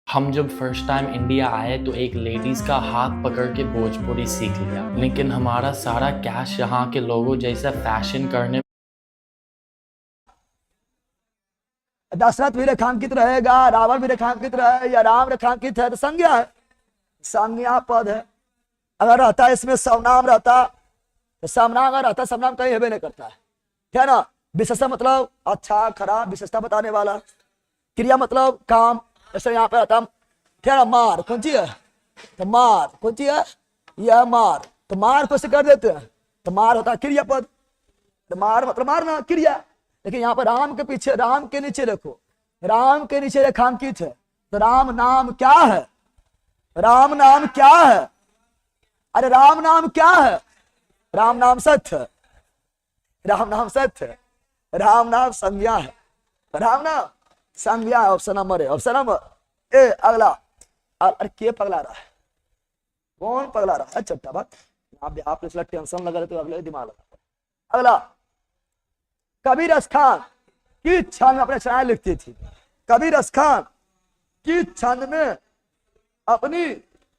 हम जब फर्स्ट टाइम इंडिया आए तो एक लेडीज का हाथ पकड़ के भोजपुरी सीख लिया, लेकिन हमारा सारा कैश यहाँ के लोगों जैसा फैशन करने। दशरथ भी रेखांकित रहेगा, रावण भी रेखांकित रहे या राम रेखांकित है तो संज्ञा है, संज्ञा पद है। अगर रहता है इसमें सर्वनाम रहता तो सर्वनाम अगर रहता, सर्वनाम कहीं हेबे नहीं करता है ना। विशेषता मतलब अच्छा खराब विशेषता बताने वाला, क्रिया मतलब काम, जैसे यहाँ पे आता ठीक है ना। मार कौन सी है? तो मार कौन सी है? यह मार, तो मार को से कर देते हैं तो मार होता है क्रिया पद, तो मार मतलब मारना क्रिया। लेकिन यहाँ पर राम के पीछे, राम के नीचे देखो, राम के नीचे रेखांकित है, तो राम नाम क्या है? राम नाम क्या है? अरे राम नाम क्या है? राम नाम सत्य है, राम नाम सत्य है, राम नाम संज्ञा है, राम नाम संज्ञा है। ऑप्शन नंबर है, ऑप्शन नंबर ए। अगला, अरे के पगला रहा है? कौन पगला रहा है? चट्टा बात आप इसलिए टेंशन लगा रहे तो अगले दिमाग लगा। अगला, कबीर खान की छंद में अपने रचनाएं लिखती थी। कबीर खान की छंद में अपनी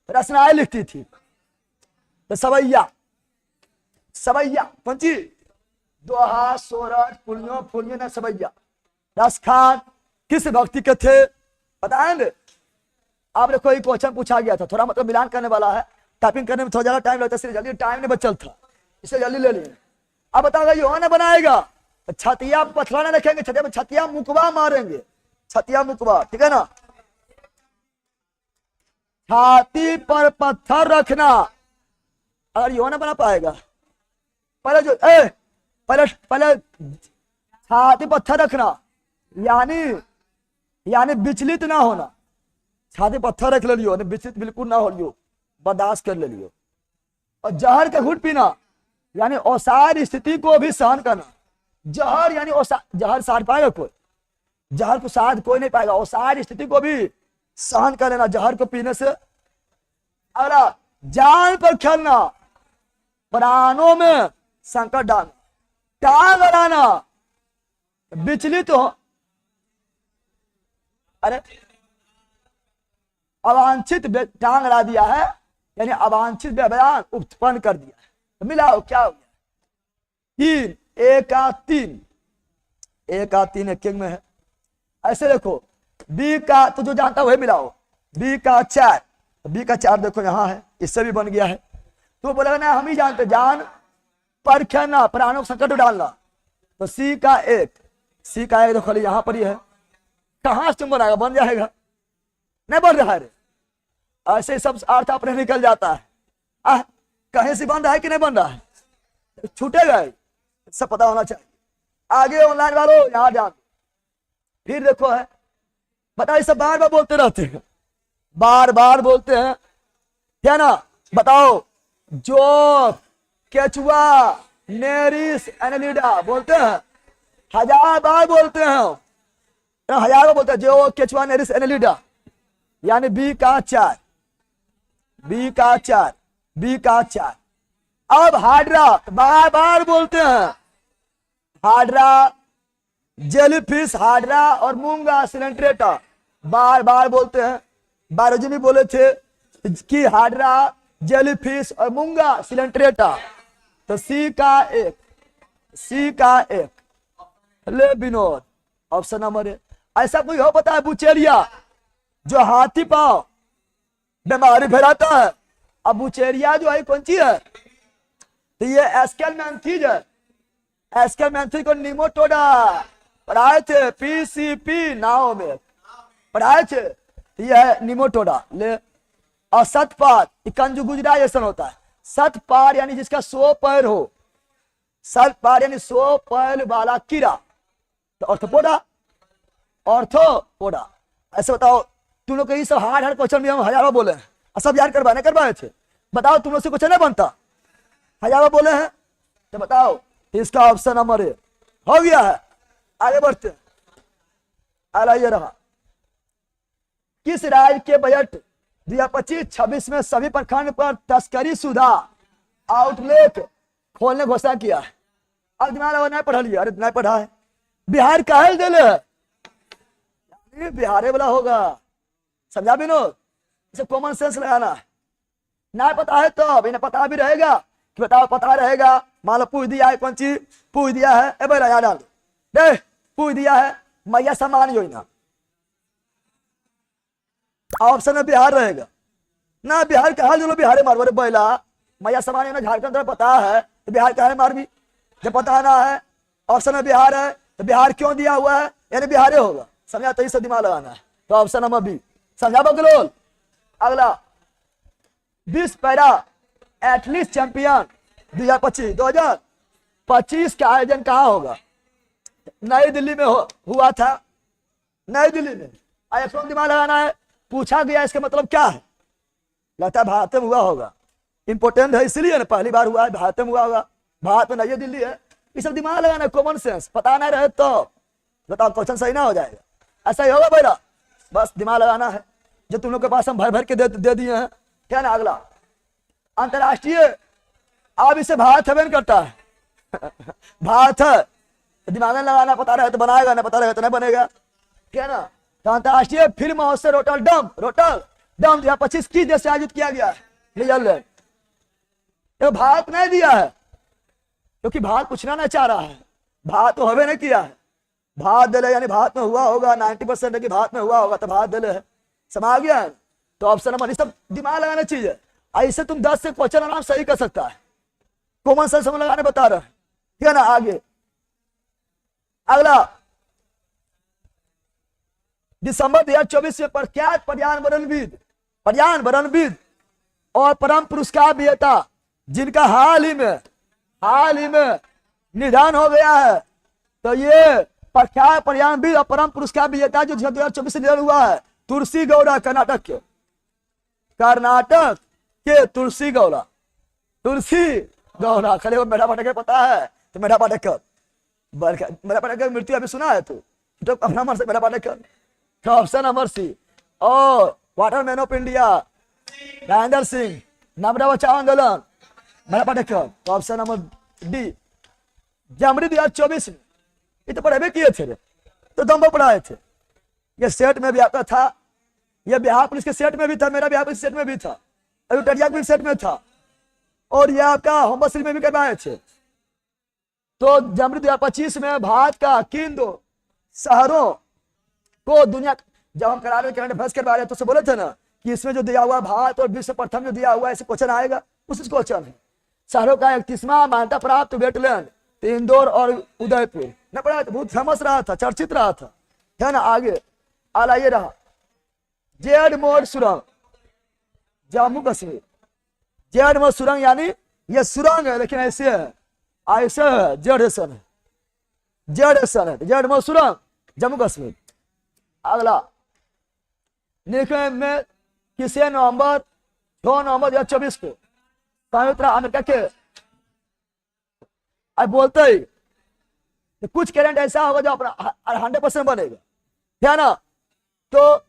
रचनाएं लिखती थी। तो सवैया कौन सी? दोहा, सोरठ, पुलियों ने सवैया। रस खान किस भक्ति के थे बताएंगे? आप देखो एक क्वेश्चन पूछा गया था, थोड़ा मतलब मिलान करने वाला है, टाइपिंग करने में थोड़ा ज्यादा टाइम लगता है, इसलिए जल्दी टाइम नहीं बचल था, इसे जल्दी ले लिए। अब बताओ योना बनाएगा तो छतिया पथरा नहीं रखेंगे, छतिया में छतिया मुकवा मारेंगे, छतिया मुकवा, ठीक है ना। छाती पर पत्थर रखना, अगर योना बना पाएगा पहले जो पहले छाती पत्थर रखना यानी विचलित ना होना। छाती पत्थर रख ले लियो, विचलित बिल्कुल ना हो लियो, बर्दाश्त कर ले लियो। और जहर का घूट पीना यानी औसार स्थिति को भी सहन करना। जहर यानी जहर साध पाएगा कोई? जहर को साध कोई नहीं पाएगा, औसार स्थिति को भी सहन कर लेना जहर को पीने से। अगला, जान पर खेलना, प्राणों में संकट डालना, टांग अड़ाना, विचलित हो, अरे अवांछित टांग अड़ा दिया है यानी अवांछित व्यवधान उत्पन्न कर दिया है। तो मिलाओ क्या हो गया? 3 एक का तीन एक में है। ऐसे देखो बी का तो जो जानता वही मिलाओ, बी का 4, बी का 4 देखो यहाँ है, इससे भी बन गया है। तो बोलेगा ना हम ही जानते, जान पर खेलना, प्राणों संकट डालना। तो सी का 1 देखो खाली यहाँ पर ही है, कहां से तुम बनाएगा? बन जाएगा, नहीं बन रहा है। ऐसे सब अर्थ अपने निकल जाता है। कहीं से बन रहा है कि नहीं बन रहा है? छूटेगा, सब पता होना चाहिए। आगे ऑनलाइन वालों यहाँ जान, फिर देखो है बताओ, सब बार बार बोलते रहते हैं, बार बार बोलते हैं, क्या ना? बताओ, जो केचुआ नेरिस एनेलिडा बोलते हैं, 1000 बार बोलते हैं, 1000 बार बोलते हैं, जो केचुआ नेरिस एनेलिडा यानी बी का 4। अब हाड्रा बार बार बोलते हैं, हाड्रा, जेलीफिश, हाड्रा और मूंगा सिलेंट्रेटा बार बार बोलते हैं। बायोलॉजी में बोले थे कि हाड्रा, जेलीफिश और मूंगा सिलेंट्रेटा। तो सी का 1 ले विनोद, ऑप्शन नंबर है। ऐसा कोई हो पता है बुचेरिया जो हाथी पांव बीमारी फैलाता है? अब बुचेरिया जो है कौन सी है? तो ये एस्केलमैंथिस है, एस्केलमैंथिस को निमोटोडा पढ़ाए थे पीसीपी नाव में, पढ़ाए थे। यह है निमोटोडा ले। और सतपार कंजुगुजराइजेशन होता है। सतपार यानी जिसका 100 पैर हो, सतपार यानी 100 पैर वाला कीड़ा, तो ऑर्थोपोडा, ऑर्थोपोडा। ऐसे बताओ, तुम लोग ये सब हार्ड क्वेश्चन भी हम हजारों बोले हैं और सब याद करवाए थे। बताओ तुम लोग से क्वेश्चन नहीं बनता, हजारों बोले हैं, तो बताओ इसका ऑप्शन नंबर ए हो गया है। आगे बढ़ते हैं। अगला ये रहा, किस राज्य के बजट 2025-26 में सभी प्रखंड पर तस्करी शुदा आउटलेट खोलने घोषणा किया है। अब दिमाग लगा, नहीं पढ़ा लिया, अरे नहीं पढ़ा है। बिहार काहे दिले है, बिहारे वाला होगा, समझा विनोद? इसे कॉमन सेंस लगाना है। ना पता है तो अब इन्हें पता भी रहेगा कि बताओ, पता रहेगा। मान लो पूछ दिया है, कौन चीज पूछ दिया है, ए भाई याद डाल दे, पूछ दिया है मैया सम्मान योजना, ऑप्शन में बिहार रहेगा ना। बिहार का हाल जो बिहार मार, अरे बैला मैया सम्मान योजना झारखंड में पता है तो बिहार का है मार भी, जब पता ना है ऑप्शन में बिहार है तो बिहार क्यों दिया हुआ है, यानी बिहार होगा। समझा? तो इसे दिमाग लगाना है, तो ऑप्शन नंबर बी। समझा बगलोल? अगला, विश्व पैरा एथलीट चैंपियन 2025 का आयोजन कहाँ होगा? नई दिल्ली में हुआ था, नई दिल्ली में। आया कौन दिमाग लगाना है, पूछा गया, इसका मतलब क्या है? लगता है भारत में हुआ होगा, इंपोर्टेंट है इसलिए ना, पहली बार हुआ है, भारत में हुआ होगा, भारत में नई दिल्ली है। ये सब दिमाग लगाना है, कॉमन सेंस। पता नहीं रहे तो बताओ क्वेश्चन सही ना हो जाएगा, ऐसा ही होगा बेटा। बस दिमाग लगाना है, जो तुम लोग के पास हम भर भर के दे दिए हैं, क्या ना। अगला, अंतरराष्ट्रीय, अब इसे भारत हमें करता है भारत है, तो दिमाग में लगाना, पता रहे तो बनाएगा, ना पता रहे तो नहीं बनेगा, क्या ना। तो अंतरराष्ट्रीय फिल्म महोत्सव रोटरडम 2025 किस देश से आयोजित किया गया है? नीदरलैंड। तो भारत नहीं दिया है क्योंकि भारत पूछना नहीं चाह रहा है, भारत तो हवे नहीं किया है। भारत दिले यानी भारत में हुआ होगा, 90% कि भारत में हुआ होगा, तो भारत दिले है। समझ गया है? तो ऑप्शन नंबर, सब दिमाग लगाना चाहिए। ऐसे तुम 10 से क्वेश्चन आराम सही कर सकता है, कॉमन सेंस हम लगाने बता रहे हैं, ठीक है ना। आगे अगला, दिसंबर 2024 में प्रख्यात पर्यावरणविद और परम पुरस्कार विजेता जिनका हाल ही में निधन हो गया है, तो ये प्रख्यात पर्यावरणविद और परम पुरस्कार विजेता जो 2024 से निधन हुआ है, तुलसी गौड़ा, कर्नाटक के तुलसी गौड़ा खड़े हो। मेधा पाटेकर पता है तो मेधा पाटेकर मृत्यु अभी सुना है तो अपना मन से मेधा पाटेकर। तो ऑप्शन नंबर सी। और waterman of India Rajendra Singh, Narmada Bachao Andolan, मेधा पाटेकर। तो ऑप्शन नंबर डी। जनवरी 2024 में, ये तो पढ़े किए थे, तो दम पढ़ाए थे। ये सेट में भी आता था, ये बिहार पुलिस के सेट में भी था, मेरा बिहार पुलिस सेट में भी था, अभी टरिया पुलिस सेट में था, और ये आपका होमबसिल में भी करवाए थे। तो जनवरी 2025 में भारत का किन 2 शहरों को दुनिया, जब हम करा रहे करंट अफेयर्स करवा रहे तो बोले थे ना कि इसमें जो दिया हुआ भारत और विश्व प्रथम जो दिया हुआ ऐसे क्वेश्चन आएगा, उसी क्वेश्चन है। शहरों का 31वां मान्यता प्राप्त वेटलैंड तो इंदौर और उदयपुर न पड़ा, तो बहुत फेमस रहा था, चर्चित रहा था, है ना। आगे आला ये रहा, जेड मोड सुरंग जम्मू कश्मीर। जेड मोड सुरंग यानी ये सुरंग है लेकिन ऐसे है, ऐसे है, जेड एसन है, जेड मोड सुरंग जम्मू कश्मीर। अगला, निकले में किसी नवंबर 2 नवंबर 2024 को संयुक्त अमेरिका के, अब बोलते ही तो कुछ करंट ऐसा होगा जो अपना 100% बनेगा, है ना। तो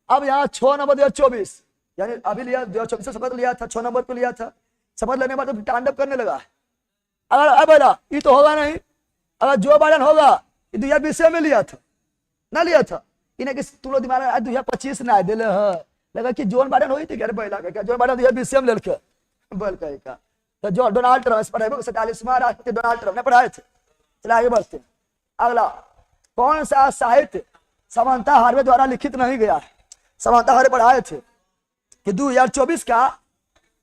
अब यहाँ 6 नवंबर 2024 यानी अभी लिया, 2024 से शपथ लिया था, 6 नवंबर को लिया था। शपथ लेने के बाद तो तांडव करने लगा। अगर अब ये तो होगा नहीं, अगर जो बाइडेन होगा, ये 2020 में लिया था ना, लिया था इन्हें कि तुम लोग दिमाग 2025 ना दिले है, लगा कि जोन बाइडेन हुई थी, क्या जोन बाइडेन 2020 में लेके बोल का, तो जो डोनाल्ड ट्रम्प पढ़े 47वां राष्ट्रपति डोनाल्ड ट्रम्प ने पढ़ाए थे। चलिए आगे बढ़ते हैं। अगला, कौन सा साहित्य समानता हार्वे द्वारा लिखित नहीं गया है? समानता हार्वे पढ़ाए थे कि 2024 का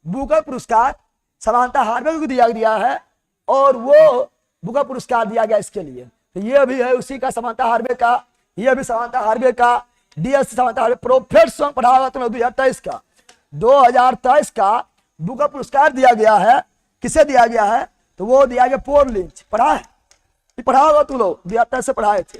बुकर पुरस्कार समानता हार्वे को दिया है, और वो बुकर पुरस्कार दिया गया इसके लिए। तो ये भी है उसी का समानता हार्वे का, ये भी समानता हार्वे का, डीएस समानता हार्वे। प्रोफेट सॉन्ग पढ़ा हुआ तुमने 2023 का, 2023 का बुक का पुरस्कार दिया गया है। किसे दिया गया है? तो वो दिया गया पॉल लिंच। पढ़ा है? ये पढ़ा होगा तुम लोग, 2023 से पढ़ाए थे।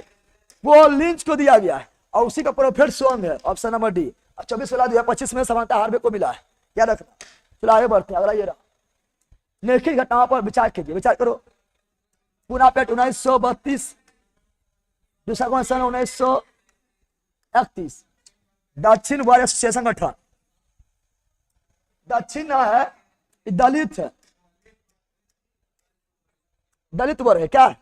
पॉल लिंच को दिया गया है और उसी का प्रोफेट सॉन्ग है, ऑप्शन नंबर डी। 24/16/2025 में समानता हार्वे को मिला है, याद रखना। चलो आगे बढ़ते हैं, अगला ये रहा। निम्नलिखित घटनाओं पर विचार कीजिए, विचार करो। पूना पेट 1932, दूसरा क्वेश्चन 1931। दक्षिण वर्ग एसोसिएशन गठन, दक्षिण है दलित है, दलित वर्ग है क्या?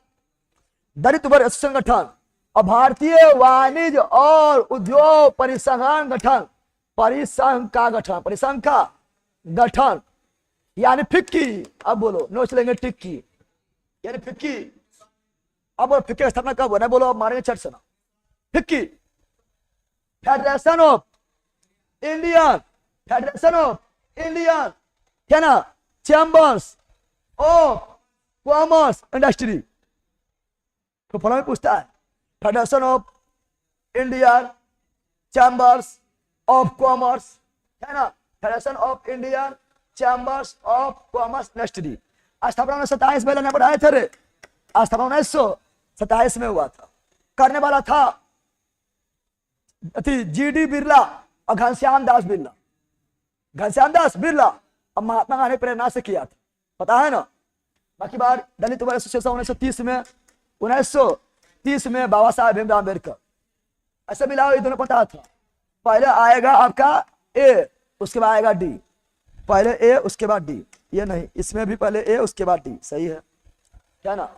दलित वर्ग एसोसिएशन गठन और भारतीय वाणिज्य और उद्योग परिसंघ गठन, परिसंघ का गठन, परिसंघ का गठन यानी फिक्की। अब बोलो, नोच लेंगे टिक्की यानी फिक्की। अब बोलो फिक्की की स्थापना कब हुआ? बोलो, अब मारेंगे चट से ना। FICCI federation of Indian, federation of Indian क्या ना, चैम्बर्स ऑफ कॉमर्स इंडस्ट्री। तो फॉलो में पूछता है federation of Indian chambers of commerce है ना, federation of Indian chambers of commerce industry. स्थापना 1927 में पढ़ाए थे रे, स्थापना 1927 में हुआ था। करने वाला था जीडी बिरला और घनश्याम दास बिरला। घनश्याम दास बिरला अब महात्मा गांधी प्रेरणा से किया था, पता है ना। बाकी बार दलित वर्ग एसोसिएशन 1930 में बाबा साहब भीमराव अम्बेडकर। ऐसे मिलाओ, ये दोनों पता था। पहले आएगा आपका ए, उसके बाद आएगा डी। पहले ए उसके बाद डी, ये नहीं, इसमें भी पहले ए उसके बाद डी, सही है क्या ना।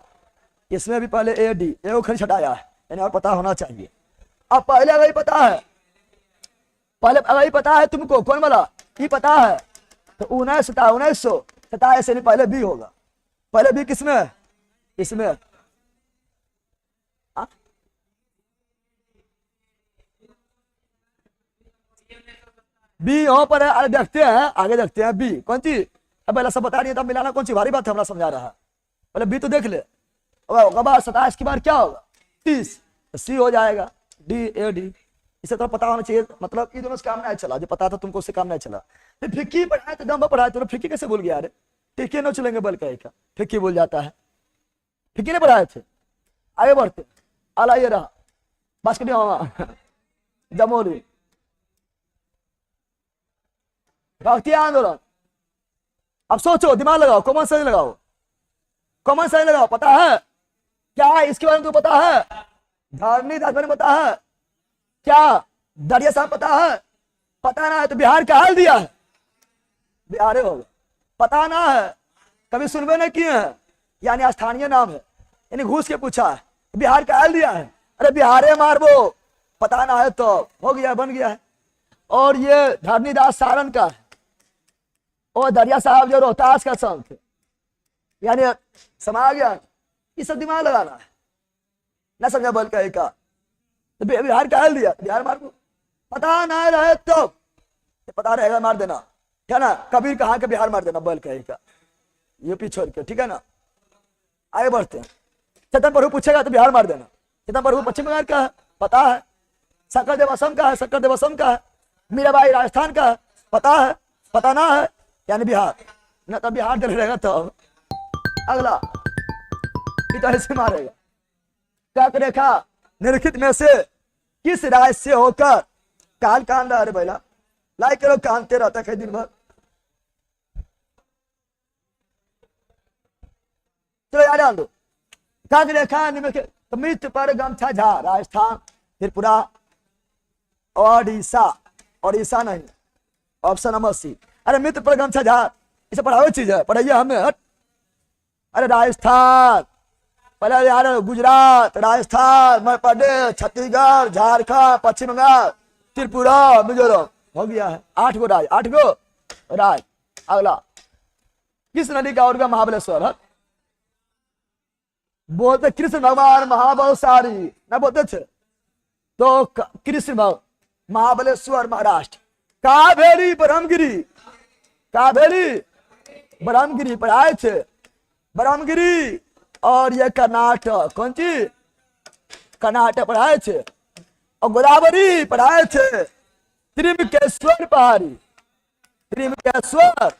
इसमें भी पहले ए डी, ए को खड़ी छटाया है, यानी और पता होना चाहिए। अब पहले अगर पता है, पहले अगर पता है तुमको कौन वाला ये पता है, तो 1927 यानी पहले बी होगा। पहले बी किसमें है? इसमें बी यहाँ पर है। अरे देखते हैं, आगे देखते हैं बी कौन सी। अब पहले सब बता रही है, तब मिलाना कौन सी भारी बात है, हमरा समझा रहा है। पहले बी तो देख ले, अब 27 की बार क्या होगा? 30, सी हो जाएगा, डी ए डी। इसे तो पता होना चाहिए, मतलब ये दोनों से काम नहीं चला, जो पता था तुमको उससे काम नहीं चला। फिक्की पढ़ाए तो दम पढ़ाए तो फिक्की कैसे भूल गया? अरे टिक्की न चलेंगे बल का फिक्की भूल जाता है। फिक्की नहीं पढ़ाए थे। आगे बढ़ते, अला ये रहा बास्केट जमोरी भक्ति आंदोलन। अब सोचो, दिमाग लगाओ, कॉमन सेंस लगाओ, कॉमन सेंस लगाओ। पता है क्या इसके बारे में? तो पता है धरनी दास ने पता है क्या? दरिया साहब पता है? पता ना है तो बिहार का हाल दिया है, बिहार होगा। पता ना है, कभी सुनबे नहीं किए हैं, यानी स्थानीय नाम है, यानी घूस के पूछा है, बिहार का हाल दिया है। अरे बिहारे मारबो, पता ना है तो हो गया, बन गया है। और ये धरनी दास सारण का है, और दरिया साहब जो रोहतास का संत है, यानी समा गया। ये सब दिमाग लगाना है ना, समझा बल का। तो बिहार का हाल दिया, बिहार मार को पता ना रहे तो पता रहेगा, मार देना क्या ना। कबीर कहाँ के बिहार मार देना, बल का यूपी छोड़ के, ठीक है ना। आगे बढ़ते हैं। चेतन प्रभु पूछेगा तो बिहार मार देना। चेतन प्रभु पश्चिम बंगाल का है, पता है। शंकर देव असम का है, शंकर देव असम का है। मीराबाई राजस्थान का है, पता है। पता ना है यानी बिहार ना, तो बिहार दल रहेगा। तो अगला तो ऐसे मारेगा। क्या रेखा निम्नलिखित में से किस राज्य से होकर कान कान रहा? अरे भैया लाइक करो, कानते रहता है कई दिन भर। चलो याद डाल दो। कांग रेखा निम्नलिखित, तो मृत्यु पर गमछा झा, राजस्थान, त्रिपुरा, ओडिशा। ओडिशा नहीं, ऑप्शन नंबर सी। अरे मित्र पर गमछा झा, इसे पढ़ावे चीज है, पढ़ाइए हमें। हट, अरे राजस्थान पहले यार, गुजरात, राजस्थान, मध्य प्रदेश, छत्तीसगढ़, झारखंड, पश्चिम बंगाल, त्रिपुरा, मिजोरम, हो गया है 8 गो राज्य, 8 गो राज्य। अगला किस नदी का उद्गम महाबलेश्वर है? बोलते कृष्ण भगवान महाबलशाली ना बोलते थे, तो कृष्ण भगवान महाबलेश्वर महाराष्ट्र। कावेरी ब्रह्मगिरी, कावेरी ब्रह्मगिरी पढ़ाए थे, ब्रह्मगिरी। और ये कर्नाटक, कौन सी? कर्नाटक पढ़ाए थे और गोदावरी पढ़ाए थे, त्रिमकेश्वर पहाड़ी, त्रिमकेश्वर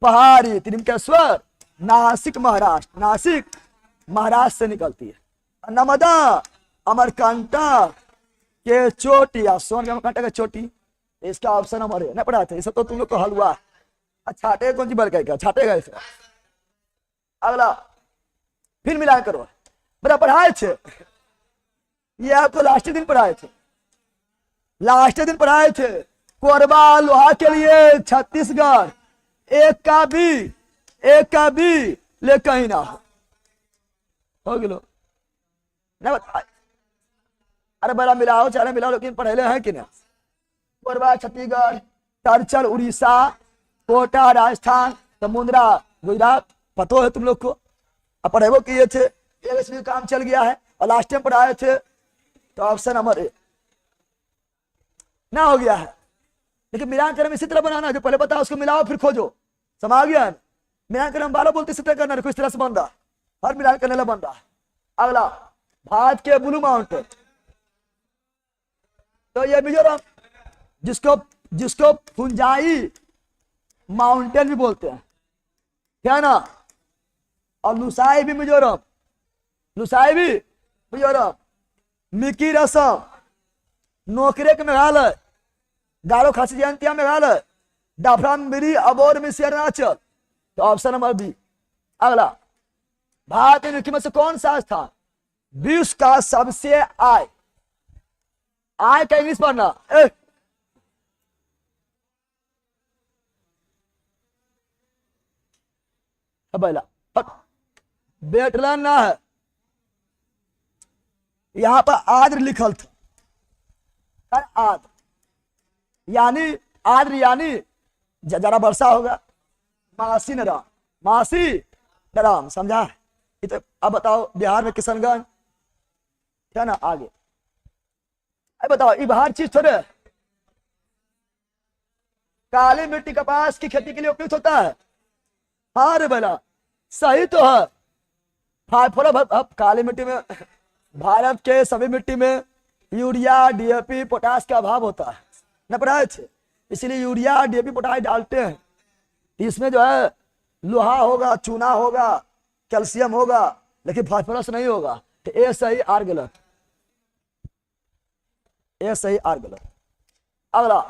पहाड़ी, त्रिमकेश्वर नासिक महाराष्ट्र, नासिक महाराष्ट्र से निकलती है। नर्मदा अमरकंटक के चोटी, सोन अमरकंटक के चोटी, इसका ऑप्शन नंबर है। नहीं पढ़ा थे, इसे तो तुम लोग को हलवा छाटे कौन सी बल का छाटेगा इसे। अगला फिर मिलान करो, बड़ा पढ़ाए थे, ये आपको लास्ट दिन पढ़ाए थे, लास्ट दिन पढ़ाए थे। कोरबा लोहा के लिए छत्तीसगढ़, एक का भी ले कहीं ना हो गिलो नहीं बता। अरे बड़ा मिलाओ चाहे मिलाओ, लेकिन पढ़ेले हैं कि नहीं। कोरबा छत्तीसगढ़, तरचल उड़ीसा, कोटा राजस्थान, समुद्रा गुजरात, पतो है तुम लोग को। अब पढ़ेबो किए थे, इसमें काम चल गया है और लास्ट टाइम पढ़ाए थे, तो ऑप्शन नंबर ए ना हो गया है। लेकिन मिलान क्रम इसी तरह बनाना, जो पहले बताओ उसको मिलाओ फिर खोजो, समझ गया है। मिलान क्रम 12 बोलते इसी तरह करना, इस तरह से बन रहा, हर मिलान करने वाला बन रहा। अगला भारत के ब्लू माउंटेन, तो ये मिजोरम, जिसको फुंजाई माउंटेन भी बोलते हैं, क्या ना। और लुसाई भी मिजोरम, लुसाई भी मिजोरम, मिकी रसम नोकरेक मेघालय, गारो खासी जयंतिया मेघालय, डाफरामबिरी अबोर मिसी अरुणाचल, तो ऑप्शन नंबर बी। अगला भारत में से कौन सा स्थान विश्व का सबसे आय का इंग्लिश पढ़ना पहला बेटलन ना है, यहां पर आद्र लिखल था, आद्र यानी जरा वर्षा होगा, मासी न राम, मासी न राम, समझा। तो अब बताओ बिहार में किशनगंज, क्या ना आगे। अब बताओ ये बाहर चीज थोड़े, काली मिट्टी कपास की खेती के लिए उपयुक्त होता है। हाँ रे बेला सही तो है। अब काली मिट्टी में, भारत के सभी मिट्टी में यूरिया डीएपी पोटास का अभाव होता है, न पढ़ाए थे, इसलिए यूरिया डीएपी पोटास डालते हैं। इसमें जो है लोहा होगा, चूना होगा, कैल्शियम होगा, लेकिन फास्फोरस नहीं होगा। तो ए सही आर गलत, ए सही आर गलत। अगला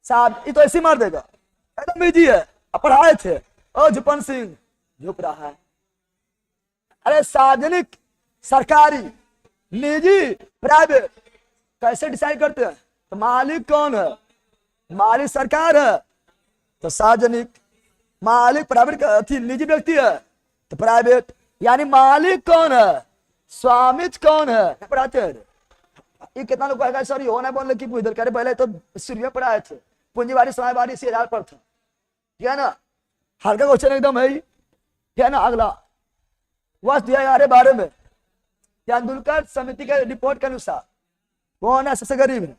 साहब ये तो ऐसे मार देगा, एकदम इजी है, पढ़ाए थे। ओ जुपन सिंह झुक रहा है। अरे सार्वजनिक, सरकारी, निजी, प्राइवेट कैसे डिसाइड करते हैं? तो मालिक कौन है? मालिक सरकार है तो सार्वजनिक, मालिक प्राइवेट निजी व्यक्ति है तो प्राइवेट। यानी मालिक कौन है, स्वामित्व कौन है, पढ़ाते हैं। ये कितना लोग कहेगा सर ये ना बोल कि इधर करे, पहले तो शुरू में पढ़ाए थे, पूंजीवादी समाजवादी से आधार पर था, ठीक है ना। हल्का क्वेश्चन एकदम है, ठीक है ना। अगला वर्ष 2012 में तेंदुलकर समिति के रिपोर्ट के अनुसार कौन है सबसे गरीब है?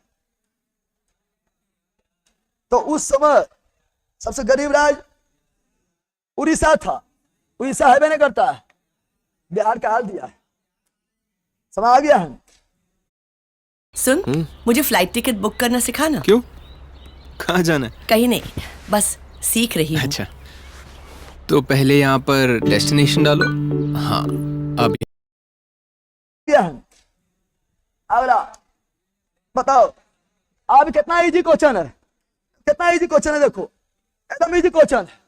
तो उस समय सबसे गरीब राज्य उड़ीसा था। उड़ीसा है नहीं करता है, बिहार का हाल दिया है, समझ आ गया है। सुन, मुझे फ्लाइट टिकट बुक करना सिखाना। क्यों, कहाँ जाना है? कहीं नहीं, बस सीख रही हूँ। अच्छा, तो पहले यहाँ पर डेस्टिनेशन डालो। हाँ अब अगला बताओ, अब कितना इजी क्वेश्चन है, कितना इजी क्वेश्चन है। देखो एकदम इजी क्वेश्चन है,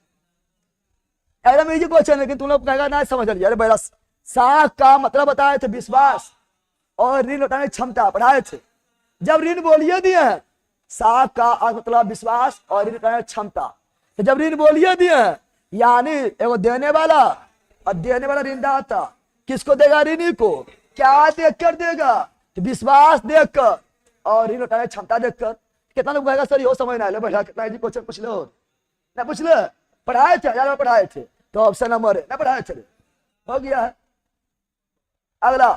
एकदम इजी क्वेश्चन है। लेकिन तुम लोग कहेगा ना समझ लिया। अरे बेटा साख का मतलब बताए थे विश्वास और ऋण लौटाने की क्षमता, पढ़ाए थे। जब ऋण बोलिए दिए हैं, साख का मतलब विश्वास और ऋण लौटाने की क्षमता। तो जब ऋण बोलिए दिए हैं यानी एगो देने वाला और देने वाला ऋणदाता किसको देगा? ऋणी को। क्या देखकर देगा? तो विश्वास देखकर और ऋण लौटाने की क्षमता देखकर। कितना लोग कहेगा सर ये समझ ना ले बैठा, कितना इजी क्वेश्चन पूछ लो ना, पूछ ले। पढ़ाए थे, हजार पढ़ाए थे, तो ऑप्शन नंबर है ना, पढ़ाए थे, हो गया है। अगला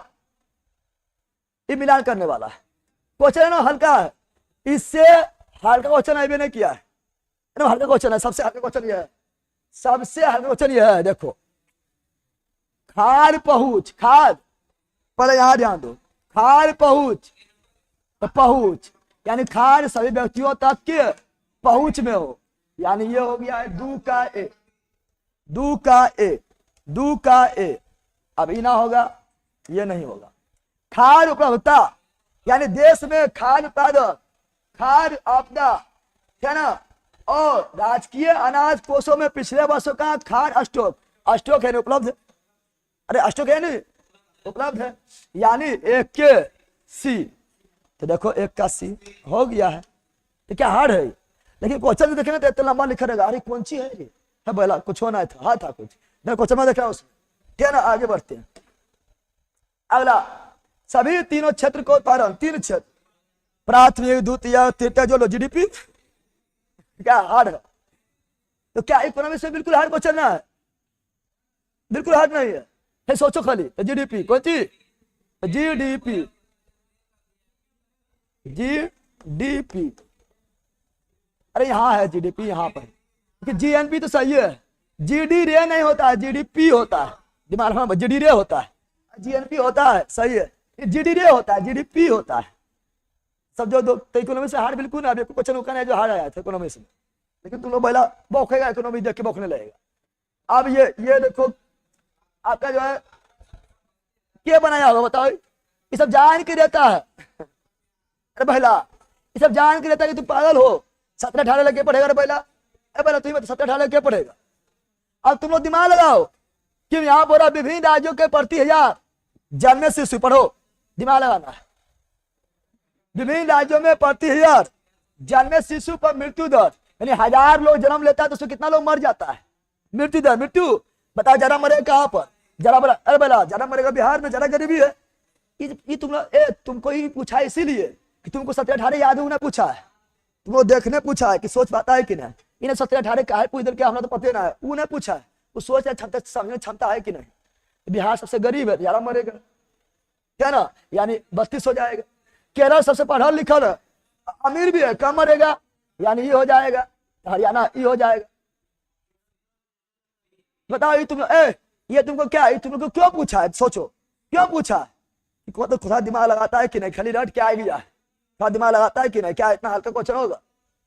ये मिलान करने वाला है क्वेश्चन है ना, हल्का है, इससे हल्का क्वेश्चन अभी नहीं किया है ना। हल्का क्वेश्चन है, सबसे हल्का क्वेश्चन ये है, सबसे हल्का क्वेश्चन ये है। देखो खाद पहुंच, खाद पहले यहां ध्यान दो, खार पहुंच, तो पहुंच यानी खार सभी व्यक्तियों तक के पहुंच में हो, यानी ये हो गया है दू का ए, दू का ए, दू का ए। अब ई ना होगा, ये नहीं होगा। खार उपलब्धता यानी देश में खाद्य उत्पादन, खाद्य आपदा है ना, और राजकीय अनाज कोषों में पिछले वर्षों का खाद्य स्टॉक, स्टॉक है ना उपलब्ध, अरे स्टॉक है नहीं उपलब्ध है, यानी एक के सी। तो देखो एक का सी हो गया है। तो क्या हार्ड है, लेकिन क्वेश्चन देखे ना तो इतना लंबा लिखा रहेगा, अरे कौन सी है ये, है बोला कुछ होना था, हाँ था कुछ, क्वेश्चन में देख रहा हूं उसमें, ठीक है ना। आगे बढ़ते हैं। अगला, सभी तीनों क्षेत्र को उत्पादन, तीन क्षेत्र, प्राथमिक, द्वितीय, तृतीय, जो लो जीडीपी, क्या हार्ड है। तो क्या इकोनॉमिक्स में बिल्कुल हार्ड क्वेश्चन ना है, बिल्कुल हार्ड नहीं है। फिर सोचो खाली, तो जीडीपी कौन सी, जीडीपी, जीडीपी, अरे यहाँ है जीडीपी यहाँ पर, जीएनपी तो सही है, जीडी रे नहीं होता है, जीडीपी होता है, दिमाग में जीडी रे होता है, जीएनपी होता है, सही है, जीडी रे होता है, जीडीपी होता है। सब जो दो तो इकोनॉमी से हार्ड बिल्कुल ना, क्वेश्चन होगा है जो हार्ड आया था इकोनॉमी से, लेकिन तुम लोग पहला बौखेगा, इकोनॉमी देख के बौखने लगेगा। अब ये देखो आपका जो है क्या बनाया होगा बताओ, ये सब जान के रहता है, अरे पहला ये सब जान के रहता है कि तुम पागल हो, 17-18 लग के पढ़ेगा, अरे पहला तुम्हें 17-18 लग के पढ़ेगा। अब तुम लोग दिमाग लगाओ कि यहाँ बोला विभिन्न राज्यों के प्रति 1000 जन्म शिशु, पढ़ो, दिमाग लगाना है। विभिन्न राज्यों में प्रति 1000 जन्म शिशु पर मृत्यु दर, यानी 1000 लोग जन्म लेता है तो उसमें कितना लोग मर जाता है, मृत्यु दर, मृत्यु बताओ जरा मरेगा कहाँ पर, जरा बड़ा, अरे बोला जरा मरेगा बिहार में, जरा गरीबी है। ये तुम लोग तुमको ही पूछा इसीलिए कि तुमको 17-18 याद होना पूछा है, तुमको देखने पूछा है कि सोच पाता है कि नहीं, इन्हें 17-18 का पूछ दे, हमें तो पता ना है, उन्हें पूछा है वो सोच क्षमता समझने क्षमता है कि नहीं। बिहार सबसे गरीब है, ज्यादा मरेगा, क्या ना, यानी 32 हो जाएगा। केरल सबसे पढ़ा लिखा है, अमीर भी है, कम मरेगा, यानी ये हो जाएगा, हरियाणा ये हो जाएगा। बताओ ये तुमको क्या, ये तुमको क्यों पूछा है, सोचो क्यों पूछा है, तो थोड़ा दिमाग लगाता है कि नहीं, खाली रट क्या आ गया है, थोड़ा दिमाग लगाता है कि नहीं, क्या इतना हल्का क्वेश्चन होगा,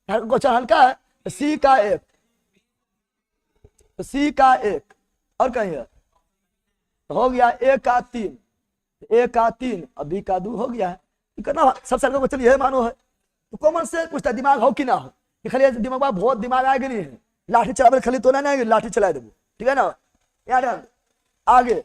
क्वेश्चन हल्का है। सी का एक, सी का एक और कहीं है, तो हो गया ए का 3, ए का 3 और बी का 2 हो गया है। कितना सबसे हल्का क्वेश्चन यही मानो है, तो कॉमन से पूछता दिमाग हो कि ना हो, कि खाली दिमाग में बहुत दिमाग आएगा नहीं है, लाठी चला खाली तो नहीं आएगी, लाठी चला देबो, ठीक है ना। याद आगे